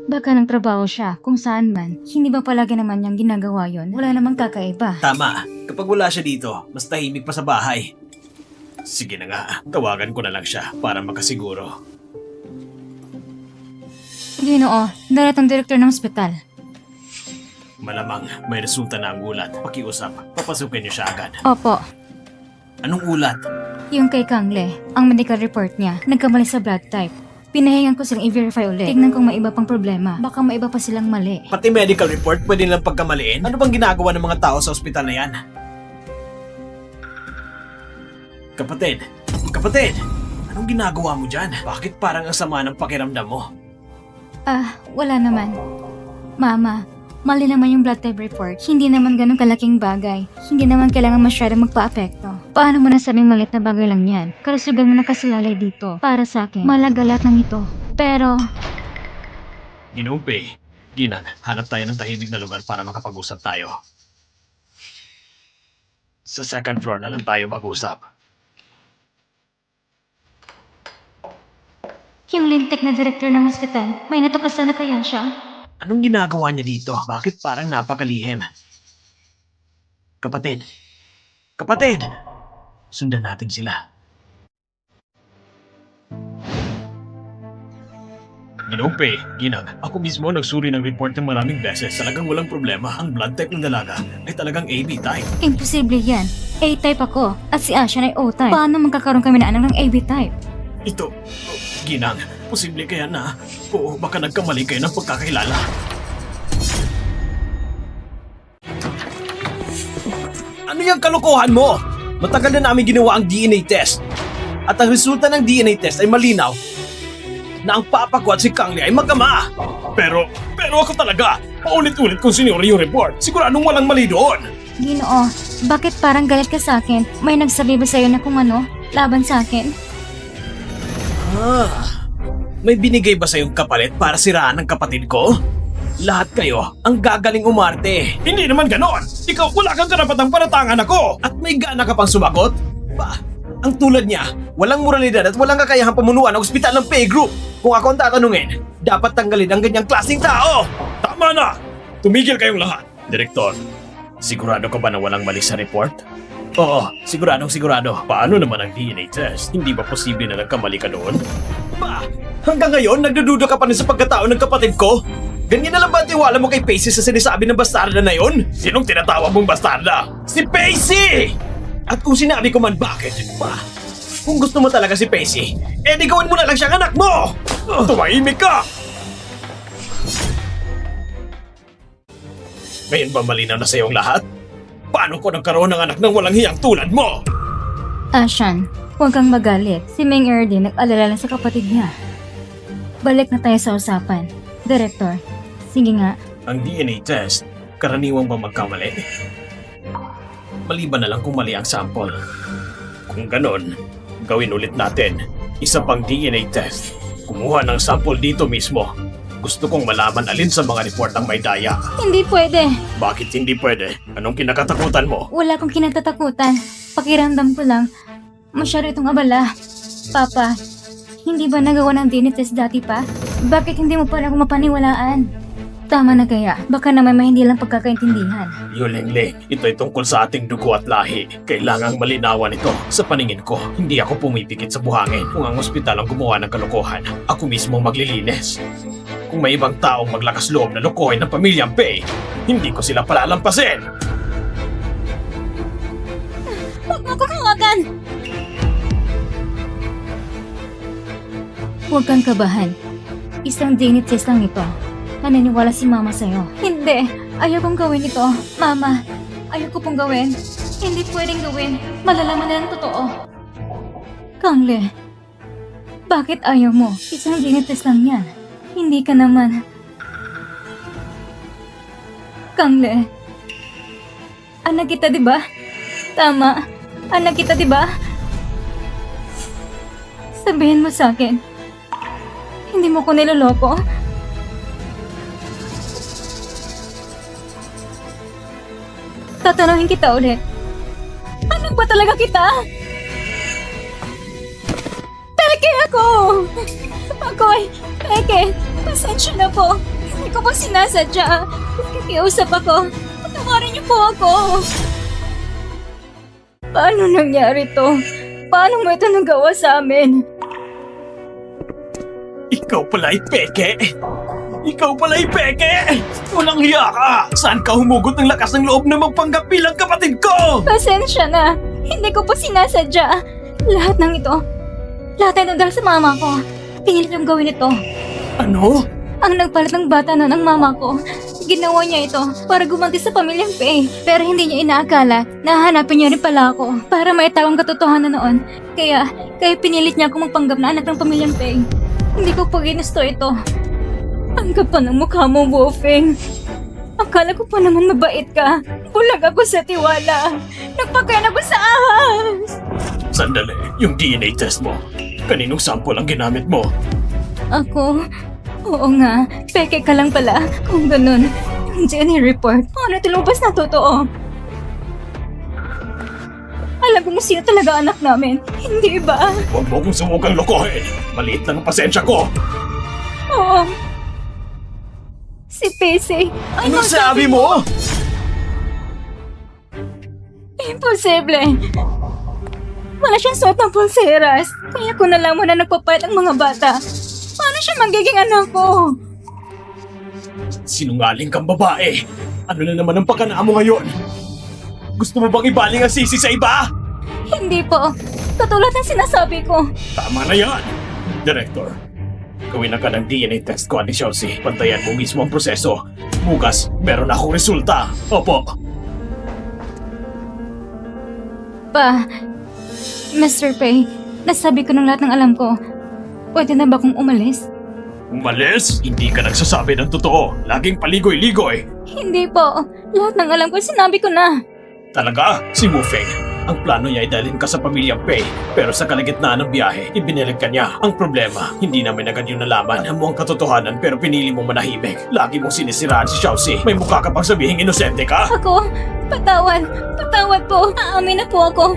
Baka ng trabaho siya, kung saan man. Hindi ba palagi naman niyang ginagawa yon? Wala namang kakaiba. Tama. Kapag wala siya dito, mas tahimik pa sa bahay. Sige na nga, tawagan ko na lang siya para makasiguro. Ginoo, darat ang direktor ng ospital. Malamang may resulta na ang ulat. Pakiusap, papasukin niyo siya agad. Opo, Anong ulat? yung kay Kangle, ang medical report niya, nagkamali sa blood type. Pinahingan ko silang i-verify ulit. Tignan kung may iba pang problema. Baka may iba pa silang mali. Pati medical report pwede nilang pagkamaliin? Ano bang ginagawa ng mga tao sa ospital na yan? Kapatid, anong ginagawa mo dyan? Bakit parang ang sama ng pakiramdam mo? Wala naman. Mama, mali naman yung blood type report. Hindi naman ganun kalaking bagay. Hindi naman kailangan masyadong magpa-apekto. Paano mo nasabing malit na bagay lang yan? Kalusugan mo nakasalalay dito. Para sa akin, malaga lahat ng ito. Pero, Ginumpi. Ginan, hanap tayo ng tahimik na lugar para makapag-usap tayo. Sa second floor na lang tayo mag-usap. yung lintik na direktor ng ospital, may natuklasan na kaya siya? Anong ginagawa niya dito? Bakit parang napakalihim? Kapatid! Sundan natin sila. Ginumpi, Ginang, ako mismo nagsuri ng report ng maraming beses. Talagang walang problema. Ang blood type ng dalaga ay talagang AB type. Imposible yan. A-type ako, at si Ashan ay O-type. Paano magkakaroon kami na anak ng AB type? Ito, Ginang, posible kaya na o baka nagkamali kayo ng pagkakilala. Ano yung kalokohan mo? Matagal na namin ginawa ang DNA test. At ang resulta ng DNA test ay malinaw na ang papa ko at si Kangle ay magkama. Pero ako talaga, paulit-ulit kong sinuri yung report. Siguradong walang mali doon. Ginoo, bakit parang galit ka sa akin? May nagsabi ba sa'yo na kung ano, laban sa akin? May binigay ba sa'yong kapalit para siraan ang kapatid ko? Lahat kayo ang gagaling umarte. Hindi naman ganon. Ikaw wala kang karapatang panatangan ako. At may gana ka pang sumagot? Ba, ang tulad niya, walang moralidad at walang kakayahang pamunuan ng ospital ng pay group. Kung ako ang tatanungin, dapat tanggalin ang ganyang klaseng tao. Tama na! Tumigil kayong lahat. Direktor, sigurado ka ba na walang mali sa report? Oo, sigurado. Paano naman ang DNA test? Hindi ba posible na nagkamali ka doon? Ba, hanggang ngayon nagdududa ka pa rin sa pagkatao ng kapatid ko? Ganyan na lang ba ang tiwala mo kay Pacey sa sinasabi ng bastarda na yon? Sinong tinatawag mong bastarda? Si Pacey! At kung sinabi ko man bakit, ba, kung gusto mo talaga si Pacey, edi gawin mo na lang siyang anak mo! Tumahimik ka! Ngayon ba malinaw na sa iyong lahat? Paano ko nagkaroon ng anak ng walang hiyang tulad mo? Ashan, huwag kang magalit. Si Ming Erdi nag-alala lang sa kapatid niya. Balik na tayo sa usapan. Director, sige nga. Ang DNA test, karaniwang ba magkamali? Maliban na lang kung mali ang sample. Kung ganon, gawin ulit natin. Isa pang DNA test. Kumuha ng sample dito mismo. Gusto kong malaman alin sa mga report ang may daya. Hindi pwede. Bakit hindi pwede? Anong kinakatakutan mo? Wala akong kinatatakutan. Pakiramdam ko lang, masyado itong abala. Papa, hindi ba nagawa ng DNA test dati pa? Bakit hindi mo pa ako mapaniwalaan? Tama na kaya, baka naman may hindi lang pagkakaintindihan. Yuling-ling, ito ay tungkol sa ating dugo at lahi. Kailangang malinawan ito. Sa paningin ko, hindi ako pumipikit sa buhangin. Kung ang ospital ang gumawa ng kalokohan, ako mismo ang maglilinis. Kung may ibang taong maglakas loob na lokohin ng pamilyang Pei, hindi ko sila palalampasin! Huwag mo ko hawakan! Huwag kang kabahan. Isang DNA test lang ito. Naniniwala si Mama sa'yo. Hindi. Ayaw kong gawin ito. Mama, ayaw ko pong gawin. Hindi pwedeng gawin. Malalaman na ang totoo. Kangle, bakit ayaw mo? Isang DNA test lang yan. Hindi ka naman. Kangle, anak kita, di ba? Tama. Anak kita, di ba? Sabihin mo sa akin. Hindi mo ko niloloko? Tatanungin kita ulit. Anak ba talaga kita? Peke ako! Ako'y peke. Pasensya na po. Hindi ko po sinasadya. Nakikiusap ako. Patawarin niyo po ako. Paano nangyari to? Paano mo ito nagawa sa amin? Ikaw pala ay peke! Ikaw pala ay peke! Walang hiya ka! Saan ka humugot ng lakas ng loob na magpanggap bilang kapatid ko? Pasensya na. Hindi ko po sinasadya. Lahat ng ito dahil sa mama ko. Pinilit kong gawin ito. Ano? Ang nagpalit ng bata na ng mama ko. Ginawa niya ito para gumanti sa pamilyang Pei. Pero hindi niya inaakala na hahanapin niya rin pala ako para maitaw ang katotohanan noon. Kaya pinilit niya ako magpanggap na anak ng pamilyang Pei. Hindi ko pa ginusto ito. Ang kapal ng mukha mo, Wolfing. Akala ko pa naman mabait ka. Bulag ako sa tiwala. Nagpakain ako sa ahas. Sandali, yung DNA test mo. Kaninong sample ang ginamit mo? Ako? Oo nga. Peke ka lang pala. Kung ganun, yung DNA report, paano ito lumabas na totoo? Alam ko kung sino talaga anak namin. Hindi ba? Huwag mo kong sumukang lokohin. Maliit lang ang pasensya ko. Oo. Si Pacey. Ano sabi mo? Imposible. Wala siyang suot ng pulseras. Kaya ko na lang muna nagpapalit ang mga bata. Paano siya magiging anak ko? Sinungaling kang babae. Ano na naman ang pakana mo ngayon? Gusto mo bang ibaling ang sisi sa iba? Hindi po. Katulad ng sinasabi ko. Tama na yan. Director, gawin na ka ng DNA test ko ni Chelsea. Pantayan mo mismo ang proseso. Bukas, meron akong resulta. Opo. Pa, Mr. Pei, nasabi ko ng lahat ng alam ko. Pwede na ba kong umalis? Umalis? Hindi ka nagsasabi ng totoo. Laging paligoy-ligoy. Hindi po. Lahat ng alam ko, sinabi ko na. Talaga? Si Wu Feng. Ang plano niya ay dalhin ka sa pamilyang Pei. Pero sa kalagitnaan ng biyahe, ibinilig ka niya. Ang problema, hindi namin agad yung nalaman. Alam mo ang katotohanan pero pinili mong manahimik. Lagi mong sinisiraan si Xiaoxi. May mukha ka pang sabihing inosente ka? Ako, patawad. Patawad po. Aamin na po ako.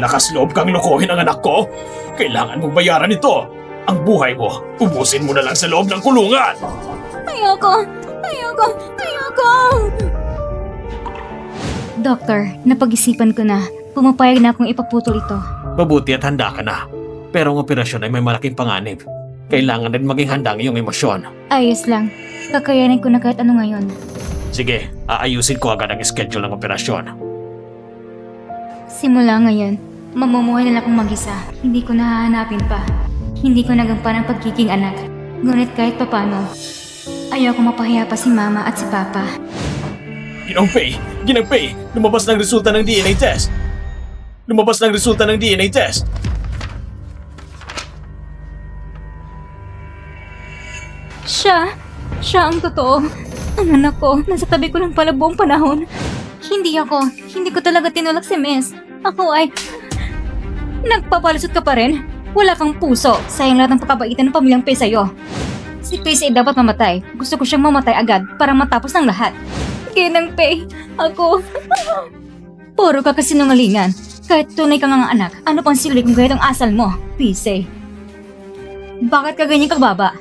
Lakas loob kang lokohin ang anak ko? Kailangan mong bayaran ito. Ang buhay mo, ubusin mo na lang sa loob ng kulungan. Ayoko. Ayoko. Ayoko. Doktor, napag-isipan ko na. Pumapayag na akong ipaputol ito. Mabuti at handa ka na. Pero ang operasyon ay may malaking panganib. Kailangan din maging handa ang iyong emosyon. Ayos lang. Kakayanin ko na kahit ano ngayon. Sige, aayusin ko agad ang schedule ng operasyon. Simula ngayon, mamumuhay na lang akong mag-isa. Hindi ko nahahanapin pa. Hindi ko nagampan ang pagiging anak. Ngunit kahit papano, ayaw ko mapahiya pa si Mama at si Papa. Ginang Pei, lumabas ng resulta ng DNA test. Lumabas ng resulta ng DNA test. Siya ang totoo. Ang anak ko, nasa tabi ko lang pala buong panahon. Hindi ko talaga tinulak si Miss. Ako ay... Nagpapalusot ka pa rin? Wala kang puso. Sayang lahat ng pagkabaitan ng pamilyang Pei sa'yo. Si Pacey ay dapat mamatay. Gusto ko siyang mamatay agad para matapos ng lahat. Ginang Pei, ako... Puro ka kasinungalingan. Kahit tunay ka nga anak, ano pang silbi kung gayet ang asal mo, Pacey? Bakit ka ganyan kababa?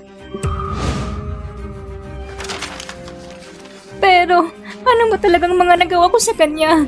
Pero, ano mo talagang mga nagawa ko sa kanya?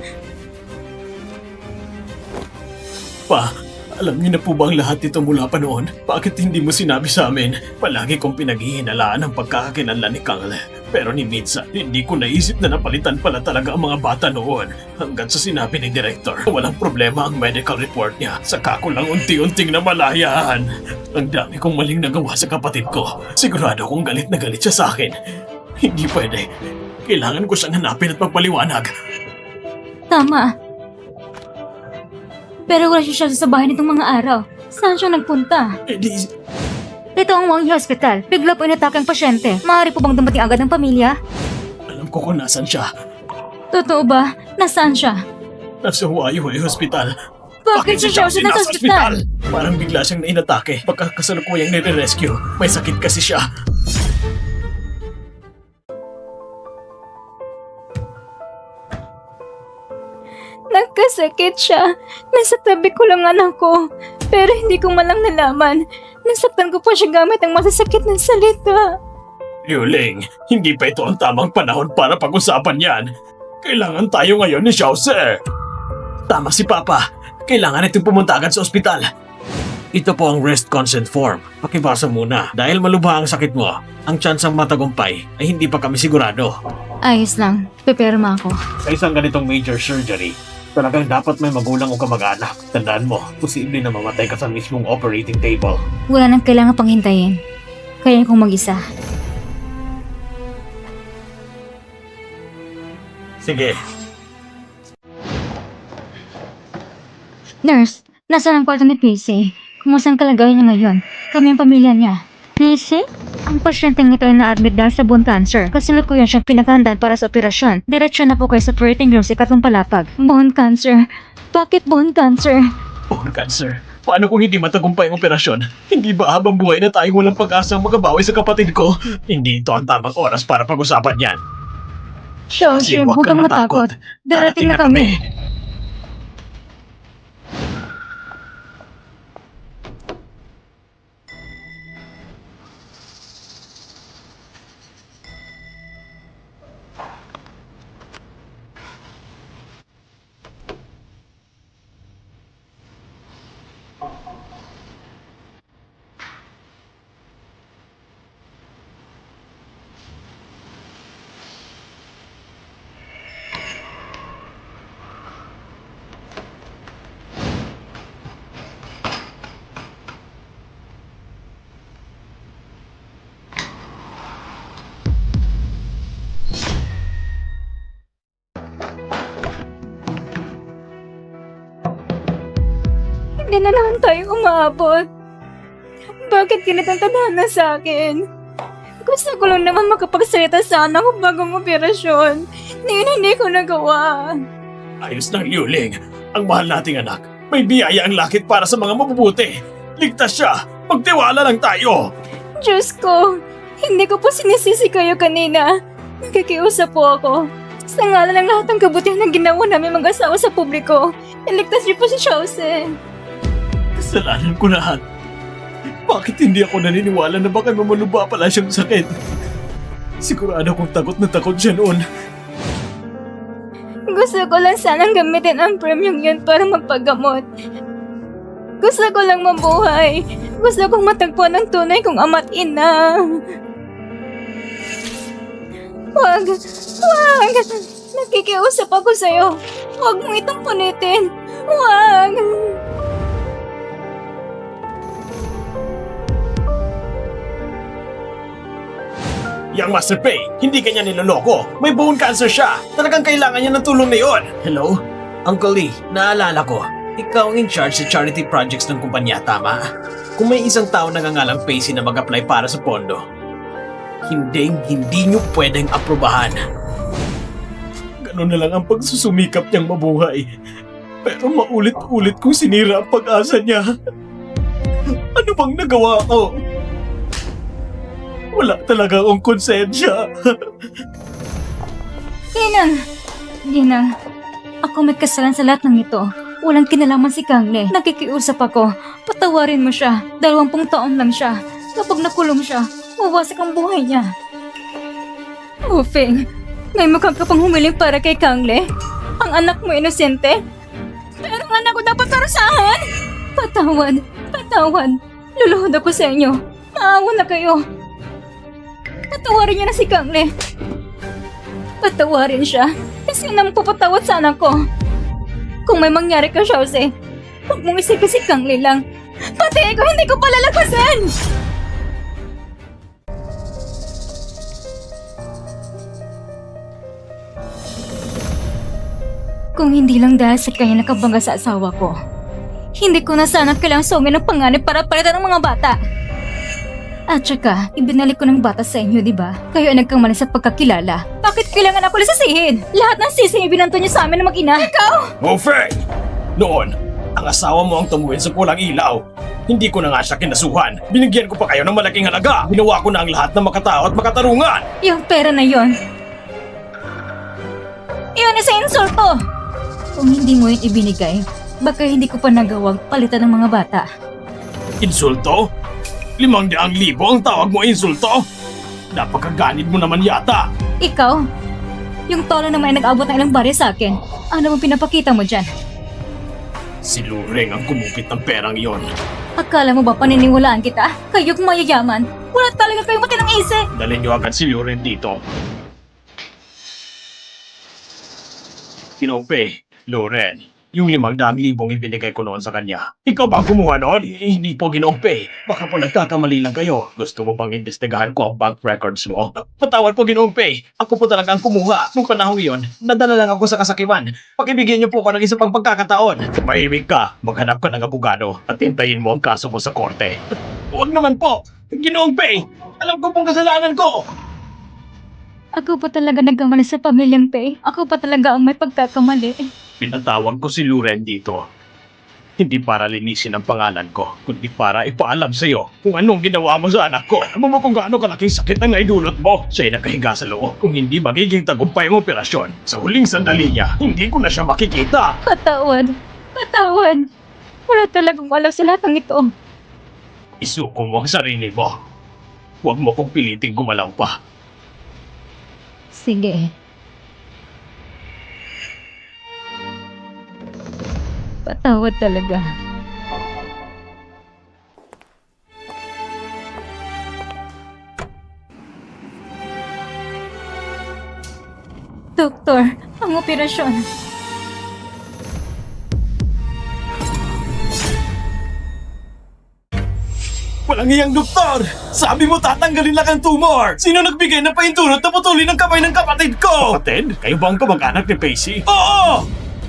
Pa, alam niyo na po ba ang lahat ito mula pa noon? Bakit hindi mo sinabi sa amin? Palagi kong pinaghihinalaan ang pagkakakilanlan ni Kang. Pero ni minsan, hindi ko naisip na napalitan pala talaga ang mga bata noon. Hanggang sa sinabi ni Director, walang problema ang medical report niya. Saka ko lang unti-unting namalayan. Ang dami kong maling nagawa sa kapatid ko. Sigurado kong galit na galit siya sa akin. Hindi pwede. Kailangan ko siyang hanapin at magpaliwanag. Tama. Pero wala siya sa bahay nitong mga araw. Saan siya nagpunta? Eh di, Ito ang Wangi Hospital. Bigla po inatake ang pasyente. Maaari po bang dumating agad ng pamilya? alam ko kung nasan siya. Totoo ba? Nasaan siya? Nasa Huayhuay Hospital. Bakit siya nasa ospital? Parang bigla siyang nainatake. Pagkakasalukuyang nire-rescue. May sakit kasi siya. Nagkasakit siya. Nasa tabi ko lang anak ko. Pero hindi ko malang nalaman. Nasaktan ko po siya gamit ang masasakit ng salita. Yuling, hindi pa ito ang tamang panahon para pag-usapan yan. Kailangan tayo ngayon ni Xiaoze. Tama si Papa. Kailangan itong pumunta agad sa ospital. Ito po ang rest consent form. Pakibasa muna. Dahil malubha ang sakit mo, ang tsansang matagumpay ay hindi pa kami sigurado. Ayos lang. Peperma ako. Sa isang ganitong major surgery, talagang dapat may magulang o kamag-anak. Tandaan mo, posible na mamatay ka sa mismong operating table. Wala nang kailangan pang hintayin. Kaya kong mag-isa. Sige, Nurse, nasaan ang kwarto ni PC? Kumusta ang kalagayan niya ngayon? Kami ang pamilya niya. PC? Ang pasyenteng ito ay na-admit dahil sa bone cancer. Kasalukuyan siyang pinaghandaan para sa operasyon. Diretso na po kayo sa operating room sa ikatlong palapag. Bone cancer? Bakit bone cancer? Bone cancer. Paano kung hindi matagumpay ang operasyon? Hindi ba habang buhay na tayong walang pag-asang magabawi sa kapatid ko? Hindi ito ang tamang oras para pag-usapan yan. Xiaoxi, huwag kang matakot. Darating na kami. Hindi na naman tayo umabot. Bakit ganitong tadhana sa akin? Gusto ko lang naman makapagsalita sa anak ko bagong operasyon. Hindi ko nagawa. Ayos ng Yuling. Ang mahal nating anak. May biyaya ang lakit para sa mga mabubuti. Ligtas siya. Magtiwala lang tayo. Diyos ko, hindi ko po sinisisi kayo kanina. Nakikiusap po ako. Sa ngalan ng lahat ng kabutihan na ginawa namin mag-asawa sa publiko, iligtas niyo po si Xiaoze. Kasalanan ko lahat. Bakit hindi ako naniniwala na baka mamalubha pala siyang sakit? Sigurado kong takot na takot siya noon. Gusto ko lang sanang gamitin ang premium yun para magpagamot. Gusto ko lang mabuhay. Gusto kong matagpuan ang tunay kong ama't ina. Wag! Nakikiusap ako sa'yo. Huwag mo itong punitin. Wag! Yang Master Pei, hindi kanya niloloko. May bone cancer siya. Talagang kailangan niya ng tulong na yon. Hello? Uncle Lee, naalala ko. Ikaw ang in charge sa charity projects ng kumpanya, tama? Kung may isang tao nangangalang Pacey na mag-apply para sa pondo, hindi niyo pwedeng aprobahan. Ganun na lang ang pagsusumikap niyang mabuhay. Pero maulit-ulit kong sinira ang pag-asa niya. Ano bang nagawa ko? Wala talaga akong konsensya. Ginang, ako may kasalan sa lahat ng ito. Walang kinalaman si Kangle. Nakikiusap ako. Patawarin mo siya. 20 taon lang siya. Kapag nakulong siya, mawasak ang buhay niya. Ufeng, May mukhang ka pang humiling para kay Kangle. Ang anak mo inosente. Pero ang anak ko dapat parusahan. Patawad. Luluhod ako sa inyo. Maawa na kayo. Patawarin niyo na si Kangle. Patawarin siya. Kasi nang papatawad sa anak ko. Kung may mangyari ka, Jose, huwag mong isipin si Kangle lang. Pati ako hindi ko palalagpasan! Kung hindi lang dahil sa kanya nakabangga sa asawa ko, hindi ko na sana kailangang sungin ng panganib para palitan ng mga bata. At saka, ibinalik ko ng bata sa inyo, di ba? Kayo ay nagkamali sa pagkakilala. Bakit kailangan ako lisisihin? Lahat ng sising ibinanto niyo sa amin ng mag-ina. Ikaw! Oh, Feng! Noon, ang asawa mo ang tumuhin sa pulang ilaw. Hindi ko na nga siya kinasuhan. Binigyan ko pa kayo ng malaking halaga. Ginawa ko na ang lahat na makatao at makatarungan. Yung pera na yon. Yun isa insulto! Kung hindi mo yun ibinigay, baka hindi ko pa nagawag palitan ng mga bata. Insulto? 500,000 ang tawag mo insulto? Napakaganid mo naman yata. Ikaw? Yung tolo naman ay nag-abot ng ilang barya sa akin. Ano bang pinapakita mo dyan? Si Lureng ang kumupit ng perang iyon. Akala mo ba paniniwalaan kita? Kayo'y mayayaman. Wala talaga kayong matinang isip. Dalhin niyo agad si Luren dito. Kinopay, Loren, yung 500,000 ibinigay ko noon sa kanya. Ikaw ba ang kumuha noon? Hindi po, Ginopay. Baka po nagkakamali lang kayo. Gusto mo bang imbestigahan ko ang bank records mo? Patawad po, Ginopay. Ako po talaga ang kumuha. Nung panahon yun, nadala lang ako sa kasakiman. Pakibigyan niyo po ako ng isang pang pagkakataon. Mahimik ka, maghanap ka ng abogado at hintayin mo ang kaso mo sa korte. Huwag naman po, Ginopay. Alam ko pong kasalanan ko. Ako pa talaga nagkamali sa pamilyang Pei. Ako pa talaga ang may pagkakamali. Pinatawag ko si Luren dito. Hindi para linisin ang pangalan ko, kundi para ipaalam sa iyo kung anong ginawa mo sa anak ko. Alam mo kung gaano kalaking sakit ang naidulot mo. Siya'y nakahiga sa loob. Kung hindi magiging tagumpay ang operasyon, sa huling sandali niya, hindi ko na siya makikita. Patawad. Wala talagang alam sa lahat ng ito. Isuko mo ang sarili mo. Huwag mo kong piliting gumalaw pa. Sige. Patawad talaga. Doktor, ang operasyon. Walang iyang doktor! Sabi mo tatanggalin lang ang tumor! Sino nagbigay ng paintulot na putulin ang kamay ng kapatid ko? Kapatid? Kayo ba ang kamag-anak ni Pacey? Oo!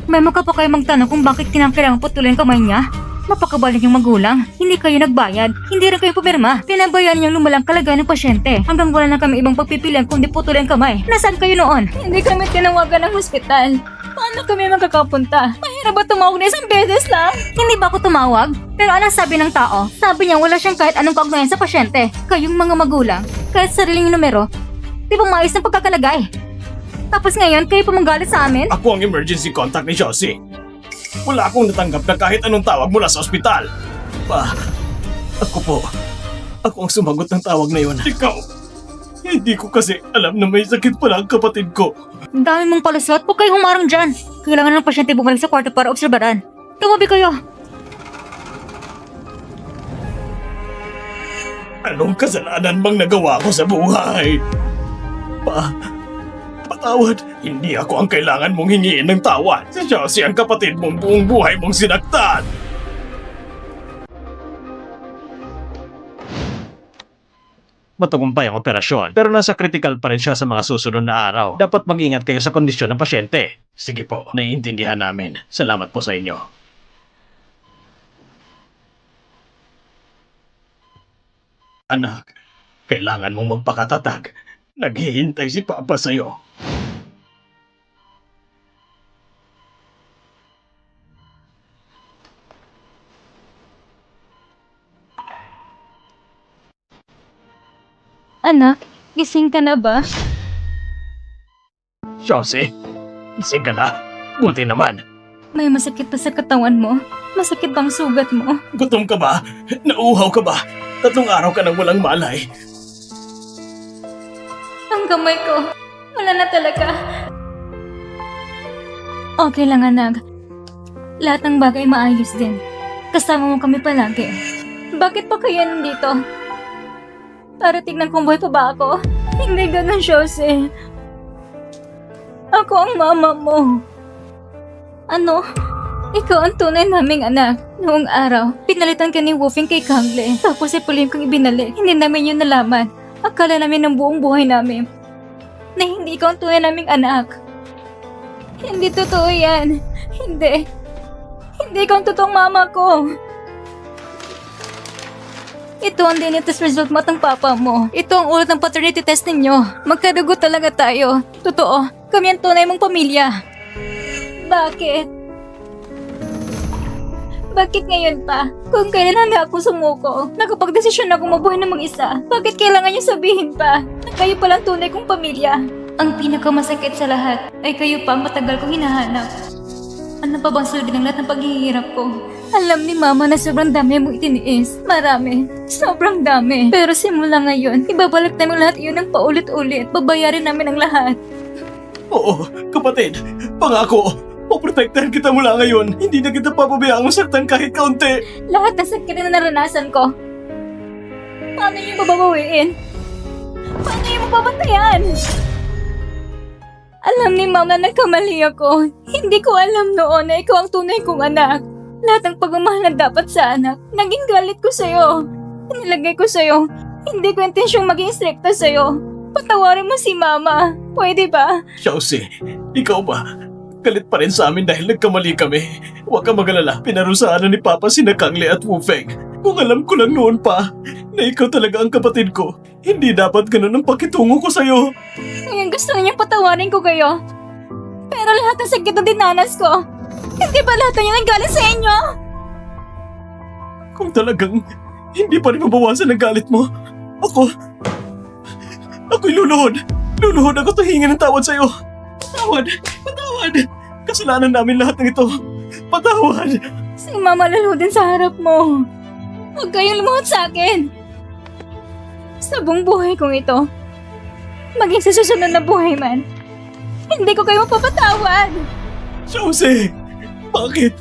May mukha pa kayo magtanong kung bakit kinakailangan putulin ang kamay niya? Napakabalik yung magulang. Hindi kayo nagbayad. Hindi rin kayo pumirma. Pinabayaan niyang lumalang kalagayan ng pasyente. Hanggang wala na kami ibang pagpipilian kundi putulin ang kamay. Nasaan kayo noon? Hindi kami tinawagan ng hospital. Paano kami magkakapunta? Mahirap ba tumawag na isang beses lang? Hindi ba ako tumawag? Pero anong sabi ng tao? Sabi niya wala siyang kahit anong kaugnayan sa pasyente. Kayong mga magulang, kahit sariling numero, di ba maayos ng pagkakalagay? Tapos ngayon, kayo pa manggalit sa amin? Ako ang emergency contact ni Josie. Wala akong natanggap na kahit anong tawag mula sa ospital. Ako ang sumagot ng tawag na yun. Ikaw, hindi ko kasi alam na may sakit pala ang kapatid ko. Ang dami mong palusot, huwag kayo humarang dyan. Kailangan ng pasyente bumalik sa kwarto para obserbaran. Tumabi kayo. Anong kasalanan bang nagawa ko sa buhay? Patawad. Hindi ako ang kailangan mong hingiin ng tawad. Si Josie ang kapatid mong buong buhay mong sinaktan. Matagumpay ang operasyon, pero nasa critical pa rin siya sa mga susunod na araw. Dapat mag-ingat kayo sa kondisyon ng pasyente. Sige po, naiintindihan namin. Salamat po sa inyo. Anak, kailangan mong magpakatatag. Naghihintay si Papa sa'yo. Anak, gising ka na ba? Josie, ising ka na. Buti naman. May masakit pa sa katawan mo? Masakit bang sugat mo? Gutom ka ba? Nauuhaw ka ba? 3 araw ka nang walang malay. Ang kamay ko, Wala na talaga. Okay lang, anak. Lahat ng bagay maayos din. Kasama mo kami palagi. Bakit pa kaya nandito? Para tignan kung buhay pa ba ako? Hindi ganun, Jose. Ako ang mama mo. Ano? Ikaw ang tunay naming anak. Noong araw, pinalitan ka ni Wolfing kay Kangle. Tapos si Pauline kong ibinalik. Hindi namin yun nalaman. Akala namin ng buong buhay namin na hindi ikaw ang tunay naming anak. Hindi totoo yan. Hindi. Hindi ikaw ang totoong mama ko. Ito ang DNA test result mo at ng papa mo. Ito ang ulat ng paternity test ninyo. Magkadugo talaga tayo. Totoo, kami ang tunay mong pamilya. Bakit? Bakit ngayon pa? Kung kailan handa ako sumuko, nakapagdesisyon ako mabuhay ng mag-isa, bakit kailangan niyo sabihin pa na kayo palang tunay kong pamilya? Ang pinakamasakit sa lahat ay kayo pa ang matagal kong hinahanap. Ano pa bang sulbi ng lahat ng paghihirap ko? Alam ni Mama na sobrang dami mo itiniis. Marami. Sobrang dami. Pero simula ngayon, ibabalik namin lahat iyon ng paulit-ulit. Babayarin namin ang lahat. Oo, kapatid. Pangako. Poprotektahan kita mula ngayon. Hindi na kita papabayaan masaktan kahit kaunti. Lahat ng sakit na naranasan ko. Paano niyo babawiin? Paano niyo mapabantayan? Alam ni Mama na nagkamali ako. Hindi ko alam noon na ikaw ang tunay kong anak. Lahat ng pagmamahal na dapat sa anak, naging galit ko sa'yo. Inilagay ko sa'yo. Hindi ko intensyong maging strikta sa'yo. Patawarin mo si Mama. Pwede ba? Chelsea, ikaw ba? Galit pa rin sa amin dahil nagkamali kami. Huwag ka magalala, pinarusahan na ni Papa sina Kangle at Wufeng. Kung alam ko lang noon pa na ikaw talaga ang kapatid ko, hindi dapat ganun ang pakitungo ko sa'yo. Ngayon gusto niya patawarin ko kayo. Pero lahat ng sakit na dinanas ko, hindi ba lahat na yan ang galing sa inyo? Kung talagang hindi pa rin mabawasan ang galit mo, ako'y luluhod. Luluhod ako tuhingin ng tawad sa'yo. Patawad! Patawad! Kasalanan namin lahat ng ito. Patawad! Si Mama laluhod din sa harap mo. Huwag kayong lumuhod sa akin. Sa buong buhay kong ito, maging sa susunod na buhay man, hindi ko kayo mapapatawad. Jose! Bakit?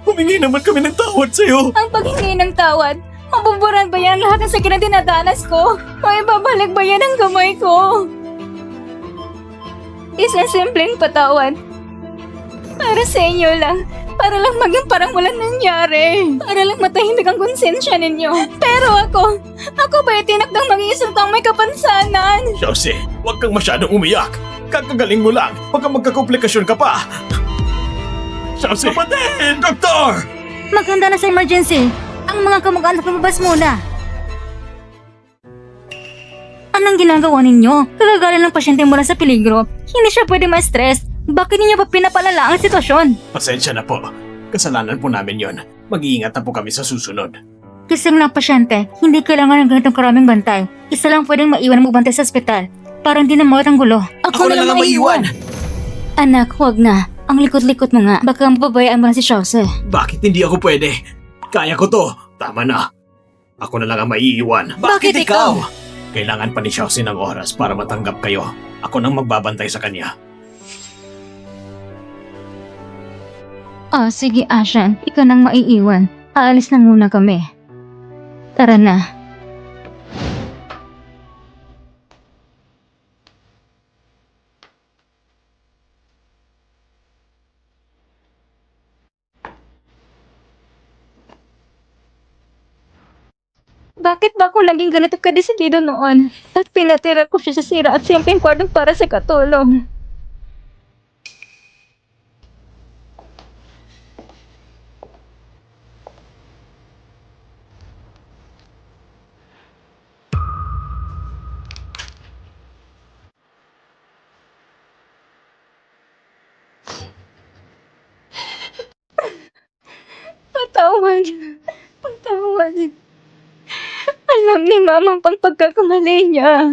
Humingi naman kami ng tawad sa'yo. Ang paghingi ng tawad, mabuburan ba yan ang lahat ng sakit na dinadanas ko? O ibabalik ba yan ang kamay ko? Isang simpleng patawad. Para sa inyo lang. Para lang maging parang walang nangyari. Para lang matahimik ang konsensya ninyo. Pero ako ba itinakdang mag-iisang taong may kapansanan? Jose, huwag kang masyadong umiyak. Kakagaling mo lang. Baka magkakomplikasyon ka pa. Jose! Kapatid! Doktor! Maganda na sa emergency. Ang mga kamag-anak lumabas muna. Anong ginagawa ninyo? Kagagaling ng pasyente mula sa peligro. Hindi siya pwede ma-stress. Bakit ninyo pa pinapalala ang sitwasyon? Pasensya na po. Kasalanan po namin yon. Mag-iingat na po kami sa susunod. Kasi ng pasyente, hindi kailangan ng ganitong karaming bantay. Isa lang pwedeng maiwan ang magbantay sa ospital. Para hindi na mawat ang gulo. Ako na lang ang maiwan! Anak, huwag na. Ang likot-likot mo nga. Baka mapabayaan mo na si Chelsea. Bakit hindi ako pwede? Kaya ko to. Tama na. Ako na lang ang maiiwan. Bakit ikaw? Kailangan pa ni Xiaoxi ng oras para matanggap kayo. Ako nang magbabantay sa kanya. Sige Ashan. Ikaw nang maiiwan. Aalis na muna kami. Tara na. Bakit ba ako laging ganito kadesidido noon? At pinatira ko siya sa sira at simpleng kwartong para sa katulong. Patawad. Patawad. Alam ni Mama ang pagkakamali niya.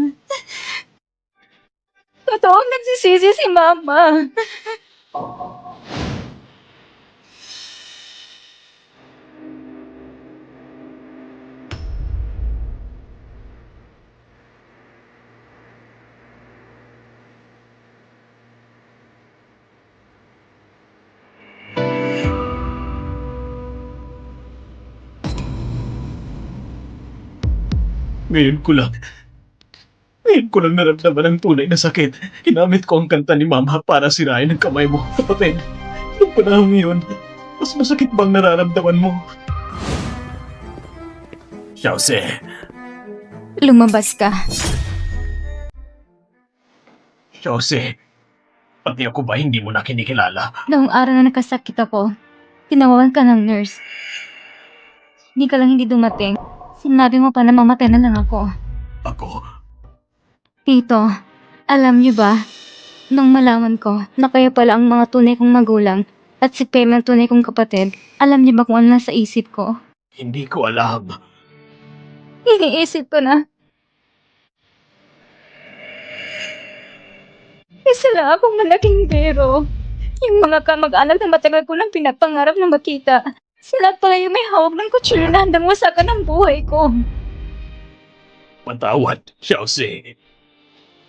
Totoo nagsisisi si Mama. Ngayon ko lang. Ngayon ko lang naramdaman ang tunay na sakit. Ginamit ko ang kanta ni Mama para sirain ang kamay mo. Kapatid, anong panahon ngayon? Mas masakit bang nararamdaman mo? Xiaoze, Lumabas ka. Xiaoze, pati ako ba hindi mo na kinikilala? Noong araw na nakasakit ako, tinawagan ka ng nurse. Hindi ka lang hindi dumating. Sinabi mo pa na mamatay na lang ako. Ako, Tito, alam niyo ba, nung malaman ko na kayo pala ang mga tunay kong magulang at si Pem ang tunay kong kapatid, alam niyo ba kung ano nasa isip ko? hindi ko alam. Iniisip ko na. Isa lang akong malaking biro. Yung mga kamag-anak na matagal ko nang pinapangarap na makita. Sila pala yung may hawak ng kutsilyo na handang wasakan ang buhay ko. Patawad, Xiaoze.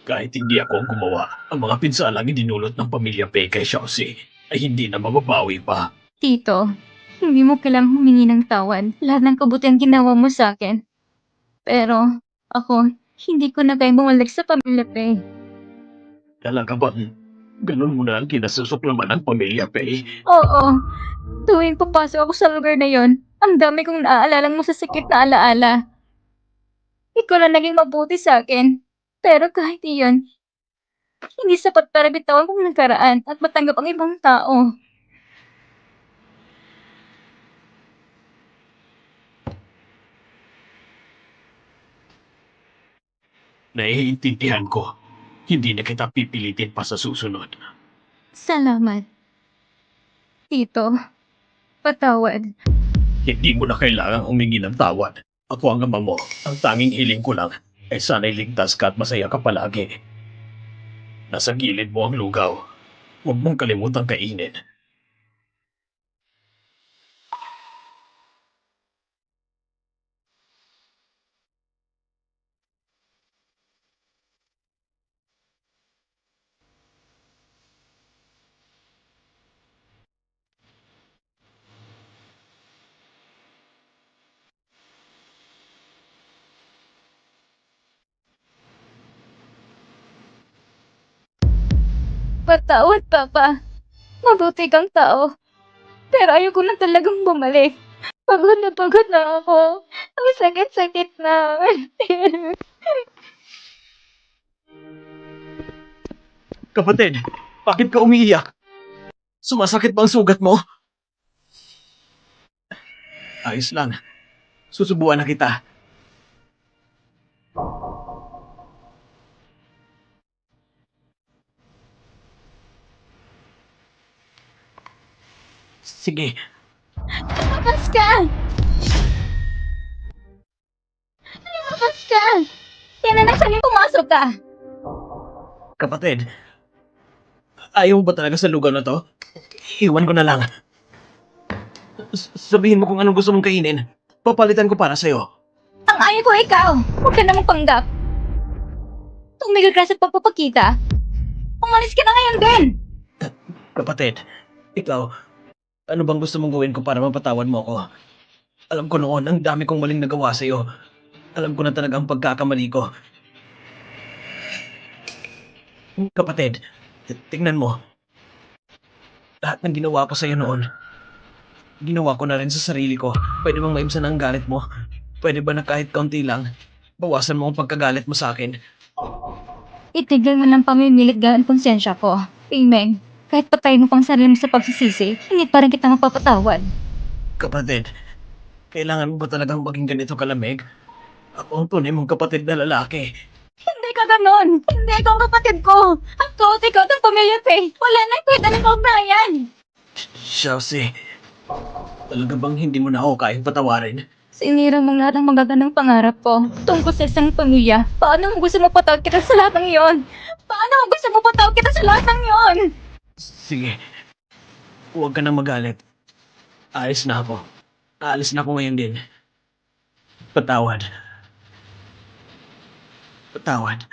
Kahit hindi ako ang gumawa, ang mga pinsalang idinulot ng pamilya Pei kay Xiaoze ay hindi na mababawi pa. Tito, hindi mo kailangang humingi ng tawad. Lahat ng kabutihan ginawa mo sa akin. Pero, ako, hindi ko na kayo bumalik sa pamilya Pei. Talaga bang ganun mo na ang kinasusuklaman ng pamilya Pei? Oo, tuwing papasok ako sa lugar na yon, ang dami kong naaalalang mo sa sikit na alaala. Ikaw lang naging mabuti sa akin. Pero kahit iyon, hindi sapat para bitawan kong nakaraan at matanggap ang ibang tao. Naiintindihan ko. Hindi na kita pipilitin pa sa susunod. Salamat. Tito, patawad. Hindi mo na kailangang humingi ng tawad. Ako ang ama mo. Ang tanging hiling ko lang ay sana'y ligtas ka at masaya ka palagi. Nasa gilid mo ang lugaw. Huwag mong kalimutang kainin. Patawad, Papa. Mabuti kang tao. Pero ayoko na talagang bumalik. Pagod na ako. Ang sakit-sakit na. Kapatid, bakit ka umiiyak? Sumasakit ba ang sugat mo? Ayos lang. Susubuan na kita. Sige, Lumabas ka! Lumabas ka! Yan na nagsaling pumasok ka! kapatid. Ayaw mo ba talaga sa lugar na to? Iwan ko na lang. Sabihin mo kung anong gusto mong kainin. Papalitan ko para sa'yo. Ang ayaw ko ikaw! Huwag ka na magpanggap! Tumigil ka sa pagpapakita. Umalis ka na ngayon din! Kapatid, ikaw, ano bang gusto mong gawin ko para mapatawad mo ako? Alam ko noon, ang dami kong maling nagawa sa'yo. Alam ko na talaga ang pagkakamali ko. Kapatid, tingnan mo. Lahat ng ginawa ko sa'yo noon, ginawa ko na rin sa sarili ko. Pwede bang maibsan ang galit mo? Pwede ba na kahit kaunti lang, bawasan mo ang pagkagalit mo sa akin? Itigil mo ng pamimilit gamit konsensya ko. Pimeng, kahit patayin mo pang sarili mo sa pagsisisi, hindi pa rin kita mapapatawad. Kapatid, kailangan mo ba talagang maging ganito kalamig? Ako ang tunay mong kapatid na lalaki. Hindi ka ganon! Hindi ikaw ang kapatid ko! Ako at ikaw ng pamilya Pei! Wala nang kwenta ng kaugnayan! Chelsea, talaga bang hindi mo na ako kayang patawarin? Sinira mo lahat ng magagandang pangarap ko tungkol sa isang pamilya. Paano mo gusto mo patawad kita sa lahat ng iyon? Paano mo gusto mo patawad kita sa lahat ng iyon? Sige, huwag ka nang magalit. Ayos na ako. Aalis na ako ngayon din. Patawad. Patawad.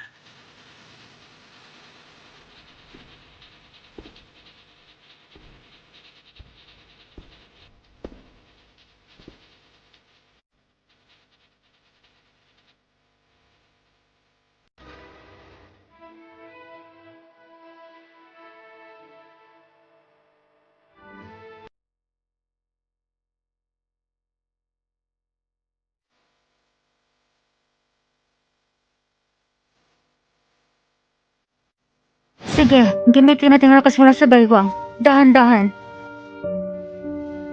Sige, gamitin natin ang lakas mula sa baywang. Dahan-dahan.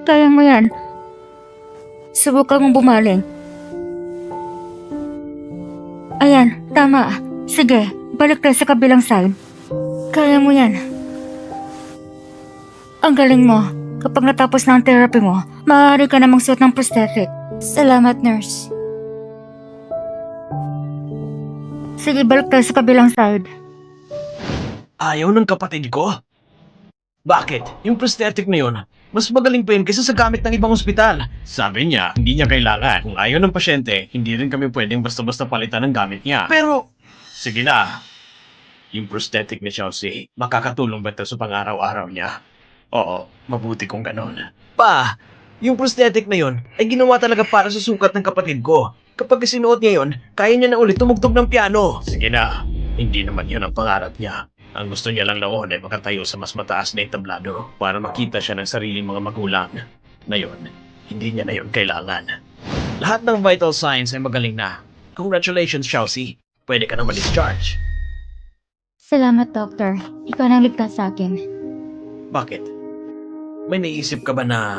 Kaya mo yan. Subukan mong bumaling. Ayan, tama. Sige, balik tayo sa kabilang side. Kaya mo yan. Ang galing mo. Kapag natapos na ang therapy mo, maaari ka namang suot ng prosthetic. Salamat, nurse. Sige, balik tayo sa kabilang side. Ayaw ng kapatid ko? Bakit? Yung prosthetic na yun, mas magaling pa yun kaysa sa gamit ng ibang ospital. Sabi niya, hindi niya kailangan. Kung ayaw ng pasyente, hindi rin kami pwedeng basta-basta palitan ng gamit niya. Pero, Sige na. Yung prosthetic ni Chelsea, makakatulong ba ito sa pang-araw-araw niya? Oo, mabuti kung ganon. pa, yung prosthetic na yun ay ginawa talaga para sa sukat ng kapatid ko. Kapag sinuot niya yun, kaya niya na ulit tumugtog ng piano. Sige na, hindi naman yun ang pangarap niya. Ang gusto niya lang noon ay makatayo sa mas mataas na entablado para makita siya ng sariling mga magulang. Ngayon, hindi niya na yun kailangan. Lahat ng vital signs ay magaling na. Congratulations, Chelsea. Pwede ka na ma-discharge. Salamat, Doctor. Ikaw nang ligtas sa akin. Bakit? May naisip ka ba na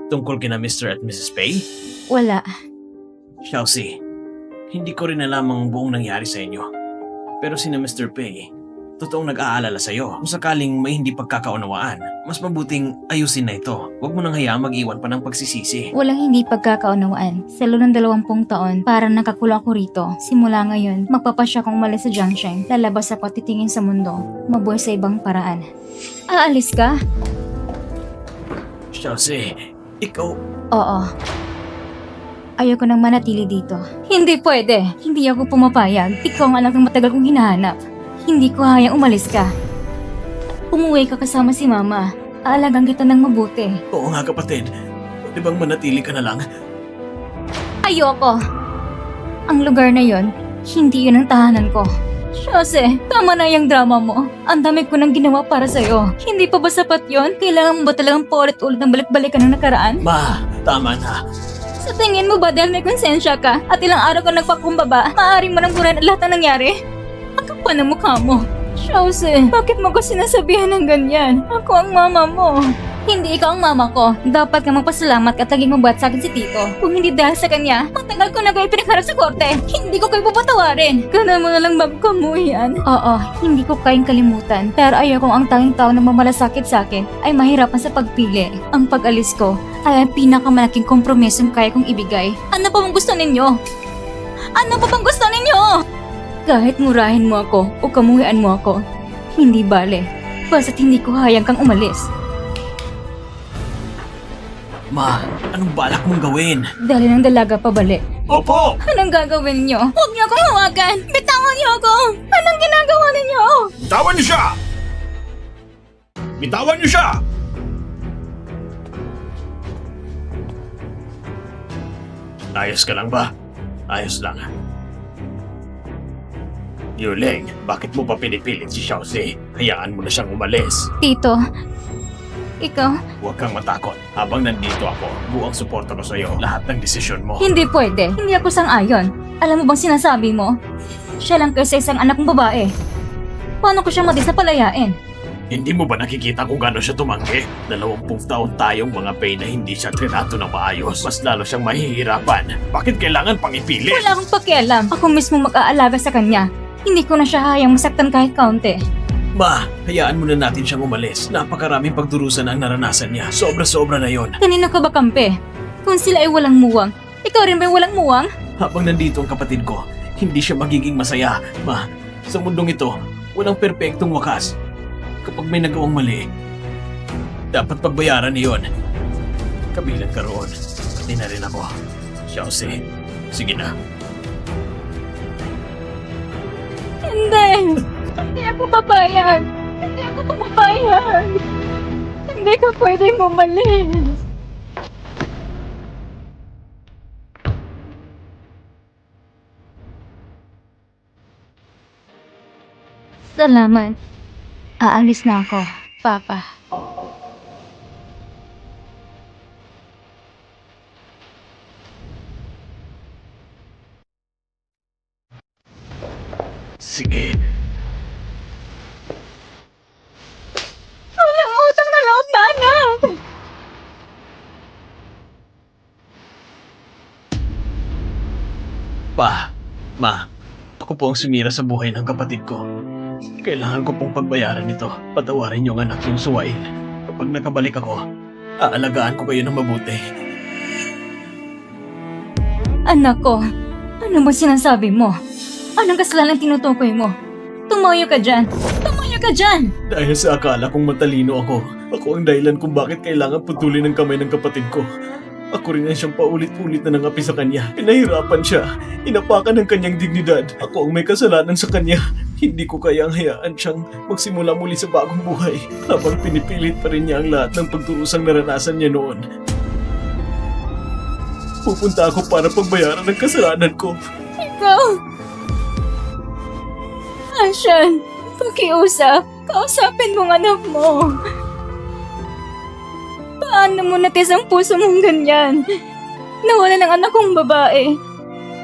tungkol kina Mr. at Mrs. Pay? Wala. Chelsea, hindi ko rin alam ang buong nangyari sa inyo. Pero sina Mr. Pay, totoong nag-aalala sa'yo. Kung sakaling may hindi pagkakaunawaan, mas mabuting ayusin na ito. Huwag mo nang hayaang mag-iwan pa ng pagsisisi. Walang hindi pagkakaunawaan. Sa loob ng 20 taon, parang nakakulong ako rito. Simula ngayon, magpapasya kong umalis sa Junction. Lalabas ako at titingin sa mundo. Mabuhay sa ibang paraan. Aalis ka? Chelsea, ikaw... Oo. Ayoko nang manatili dito. Hindi pwede. Hindi ako pumapayag. Ikaw ang anak ng matagal kong hinahanap. Hindi ko hayang umalis ka. Umuwi ka kasama si Mama. Aalagang kita ng mabuti. Oo nga kapatid, pwede bang manatili ka na lang? Ayoko! Ang lugar na yon, hindi yun ang tahanan ko. Jose, tama na yung drama mo. Ang dami ko nang ginawa para sa'yo. Hindi pa ba sapat yon? Kailangan mo ba talagang paulit-ulit ng balik-balikan ng nakaraan? Ma, tama na. Sa tingin mo ba dahil may konsensya ka at ilang araw ka nagpakumbaba, maaaring mo nang burahin ang lahat ng nangyari? Ang kapal ng mukha mo. Jose, bakit mo ko sinasabihan ng ganyan? Ako ang mama mo. Hindi ikaw ang mama ko. Dapat ka magpasalamat at laging mabuhat sa akin si Tito. Kung hindi dahil sa kanya, matagal ko na kayo pinagharap sa korte. Hindi ko kayo papatawarin. Kana mo na lang magkamuyan. Oo, hindi ko kayang kalimutan. Pero ayokong ang tanging tao na mamalasakit sa akin ay mahirapan sa pagpili. Ang pag-alis ko ay ang pinakamalaking kompromisong kaya kong ibigay. Ano pa bang gusto ninyo? Ano pa bang gusto ninyo? Kahit murahin mo ako o kamuhian mo ako, hindi bale. Basta't hindi ko hayang kang umalis. Ma, anong balak mong gawin? Dali ng dalaga pabalik. Opo! Anong gagawin nyo? Huwag niyo akong hawakan! Bitawan niyo ako! Anong ginagawa ninyo? Bitawan niyo siya! Bitawan niyo siya! Ayos ka lang ba? Ayos lang. Yuling, bakit mo pa pinipilit si Chelsea? Hayaan mo na siyang umalis. Tito, ikaw, Huwag kang matakot. Habang nandito ako, buong suporta ko sa'yo. Lahat ng desisyon mo. hindi pwede. Hindi ako sang-ayon. Alam mo bang sinasabi mo? Siya lang kasi isang anak kong babae. Paano ko siya palayain? Hindi mo ba nakikita kung gaano siya tumanggi? 20 taon tayong mga pay na hindi siya trinato ng maayos. Mas lalo siyang mahihirapan. Bakit kailangan pang ipilit? Wala akong pakialam. Ako mismo mag-aalaga sa kanya. Hindi ko na siya hayang masaktan kahit kaunti. Ma, hayaan muna natin siyang umalis. Napakaraming pagdurusan ang naranasan niya. Sobra-sobra na yon. Kanino ka ba kampe? Kung sila ay walang muwang, ikaw rin ba walang muwang? Habang nandito ang kapatid ko, hindi siya magiging masaya. Ma, sa mundong ito, walang perpektong wakas. Kapag may nagawang mali, dapat pagbayaran niyon. Kabilang ka roon. Pati na rin ako. Chelsea, sige na. Hindi! Hindi ako papayag! Hindi ako pumapayag! Hindi ka pwedeng umalis! Salamat. Aalis na ako, Papa. Sige. Pa, Ma, ako po ang sumira sa buhay ng kapatid ko. Kailangan ko pong pagbayaran ito. Patawarin yung anak yung suwain. Kapag nakabalik ako, aalagaan ko kayo ng mabuti. Anak ko, ano ba sinasabi mo? Anong kasalanan tinutukoy mo? Tumayo ka dyan! Tumayo ka dyan! Dahil sa akala kong matalino ako, ako ang dahilan kung bakit kailangan putulin ang kamay ng kapatid ko. Ako rin ang siyang paulit-ulit na nangapi sa kanya. Pinahirapan siya. Inapakan ang kanyang dignidad. Ako ang may kasalanan sa kanya. Hindi ko kayang hayaan siyang magsimula muli sa bagong buhay habang pinipilit pa rin niya ang lahat ng pagturusang naranasan niya noon. Pupunta ako para pagbayaran ng kasalanan ko. Ikaw! Ashan, pakiusap. Kausapin mong anak mo. Paano mo natis ang puso mong ganyan? Nawala ng anak kong babae.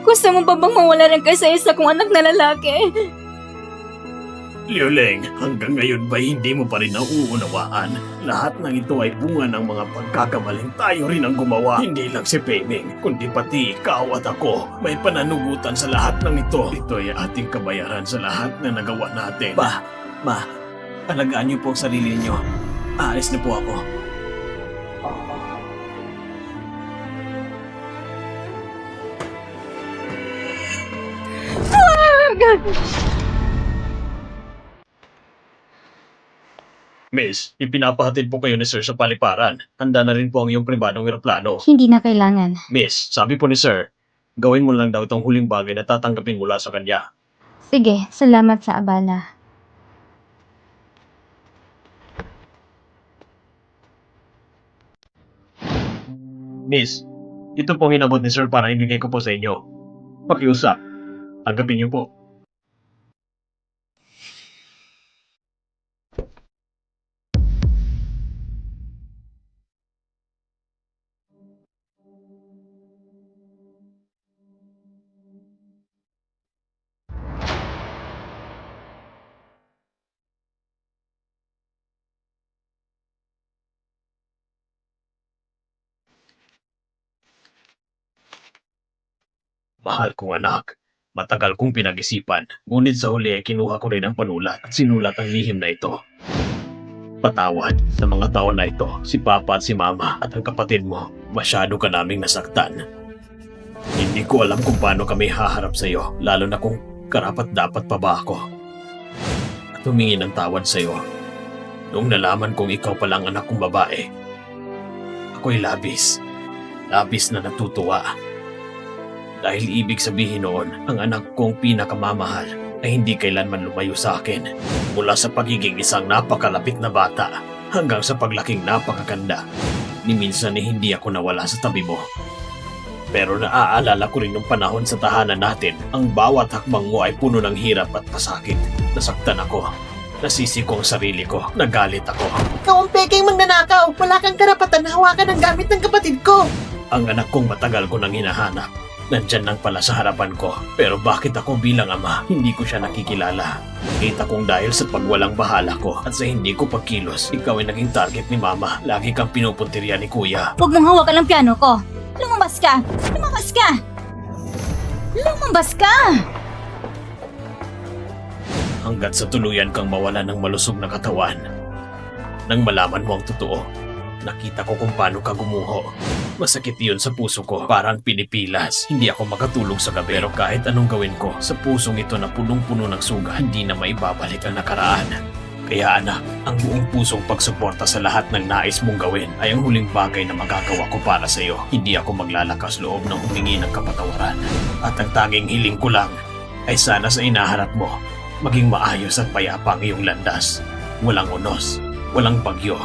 Gusto mo pa bang mawala ng kaysa-isa kong anak na lalaki? Liuleng, hanggang ngayon ba hindi mo pa rin nauunawaan? Lahat ng ito ay bunga ng mga pagkakamaling tayo rin ang gumawa. Hindi lang si Peming, kundi pati ikaw at ako. May pananugutan sa lahat ng ito. Ito ay ating kabayaran sa lahat na nagawa natin. Ma, alagaan niyo po ang sarili niyo. Aalis na po ako. Miss, ipinapahatid po kayo ni Sir sa paliparan. Handa na rin po ang iyong pribadong eroplano. Hindi na kailangan. Miss, sabi po ni Sir, gawin mo lang daw itong huling bagay na tatanggapin mula sa kanya. Sige, salamat sa abala. Miss, ito pong hinabot ni Sir para ibigay ko po sa inyo. Pakiusap. Tanggapin niyo po. Mahal kong anak, matagal kong pinag-isipan, ngunit sa huli ay kinuha ko rin ang panulat at sinulat ang lihim na ito. Patawad sa mga taon na ito, si Papa at si Mama at ang kapatid mo, masyado ka naming nasaktan. Hindi ko alam kung paano kami haharap sa iyo, lalo na kung karapat-dapat pa ba ako. At humingi ng tawad sa iyo. Noong nalaman kong ikaw palang anak kong babae, ako'y labis na natutuwa. Dahil ibig sabihin noon, ang anak kong pinakamamahal ay hindi kailanman lumayo sa akin. Mula sa pagiging isang napakalapit na bata hanggang sa paglaking napakaganda. Ni minsan ay hindi ako nawala sa tabi mo. Pero naaalala ko rin nung panahon sa tahanan natin, ang bawat hakbang mo ay puno ng hirap at pasakit. Nasaktan ako. Nasisi ko ang sarili ko. Nagalit ako. Ikaw ang peking magnanakaw! Wala kang karapatan na hawakan ang gamit ng kapatid ko! Ang anak kong matagal ko nang hinahanap. Nandyan lang pala sa harapan ko. Pero bakit ako bilang ama, hindi ko siya nakikilala? Nakita kong dahil sa pagwalang bahala ko at sa hindi ko pagkilos, ikaw ay naging target ni Mama. Lagi kang pinupuntirya ni Kuya. Huwag mong hawakan ang piano ko. Lumabas ka! Lumabas ka! Lumabas ka! Hanggat sa tuluyan kang mawala ng malusog na katawan. Nang malaman mo ang totoo, nakita ko kung paano ka gumuho. Masakit yun sa puso ko, parang pinipilas. Hindi ako makatulog sa gabi. Pero kahit anong gawin ko, sa pusong ito na punong-puno ng suga, hindi na maibabalik ang nakaraan. Kaya anak, ang buong pusong pagsuporta sa lahat ng nais mong gawin ay ang huling bagay na magagawa ko para sa iyo. Hindi ako maglalakas loob ng humingi ng kapatawaran. At ang tanging hiling ko lang ay sana sa inaharap mo, maging maayos at payapa ang iyong landas. Walang unos, walang bagyo.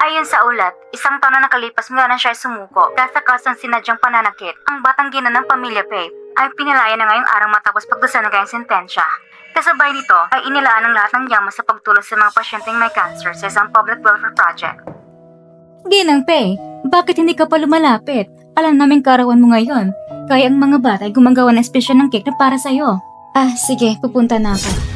Ayon sa ulat, isang taon na nakalipas mula na siya ay sumuko dahil sa kasang sinadyang pananakit. Ang batang gina ng pamilya Pape ay pinalaya na ngayong araw matapos pagdusa ng kanyang sentensya. Kasabay nito ay inilaan ang lahat ng yaman sa pagtulong sa mga pasyenteng may cancer sa isang public welfare project. Ginang Pei, bakit hindi ka pa lumalapit? Alam namin karawan mo ngayon. Kaya ang mga bata ay gumagawa ng espesyal ng cake na para sa'yo. Ah, sige, pupunta na ako.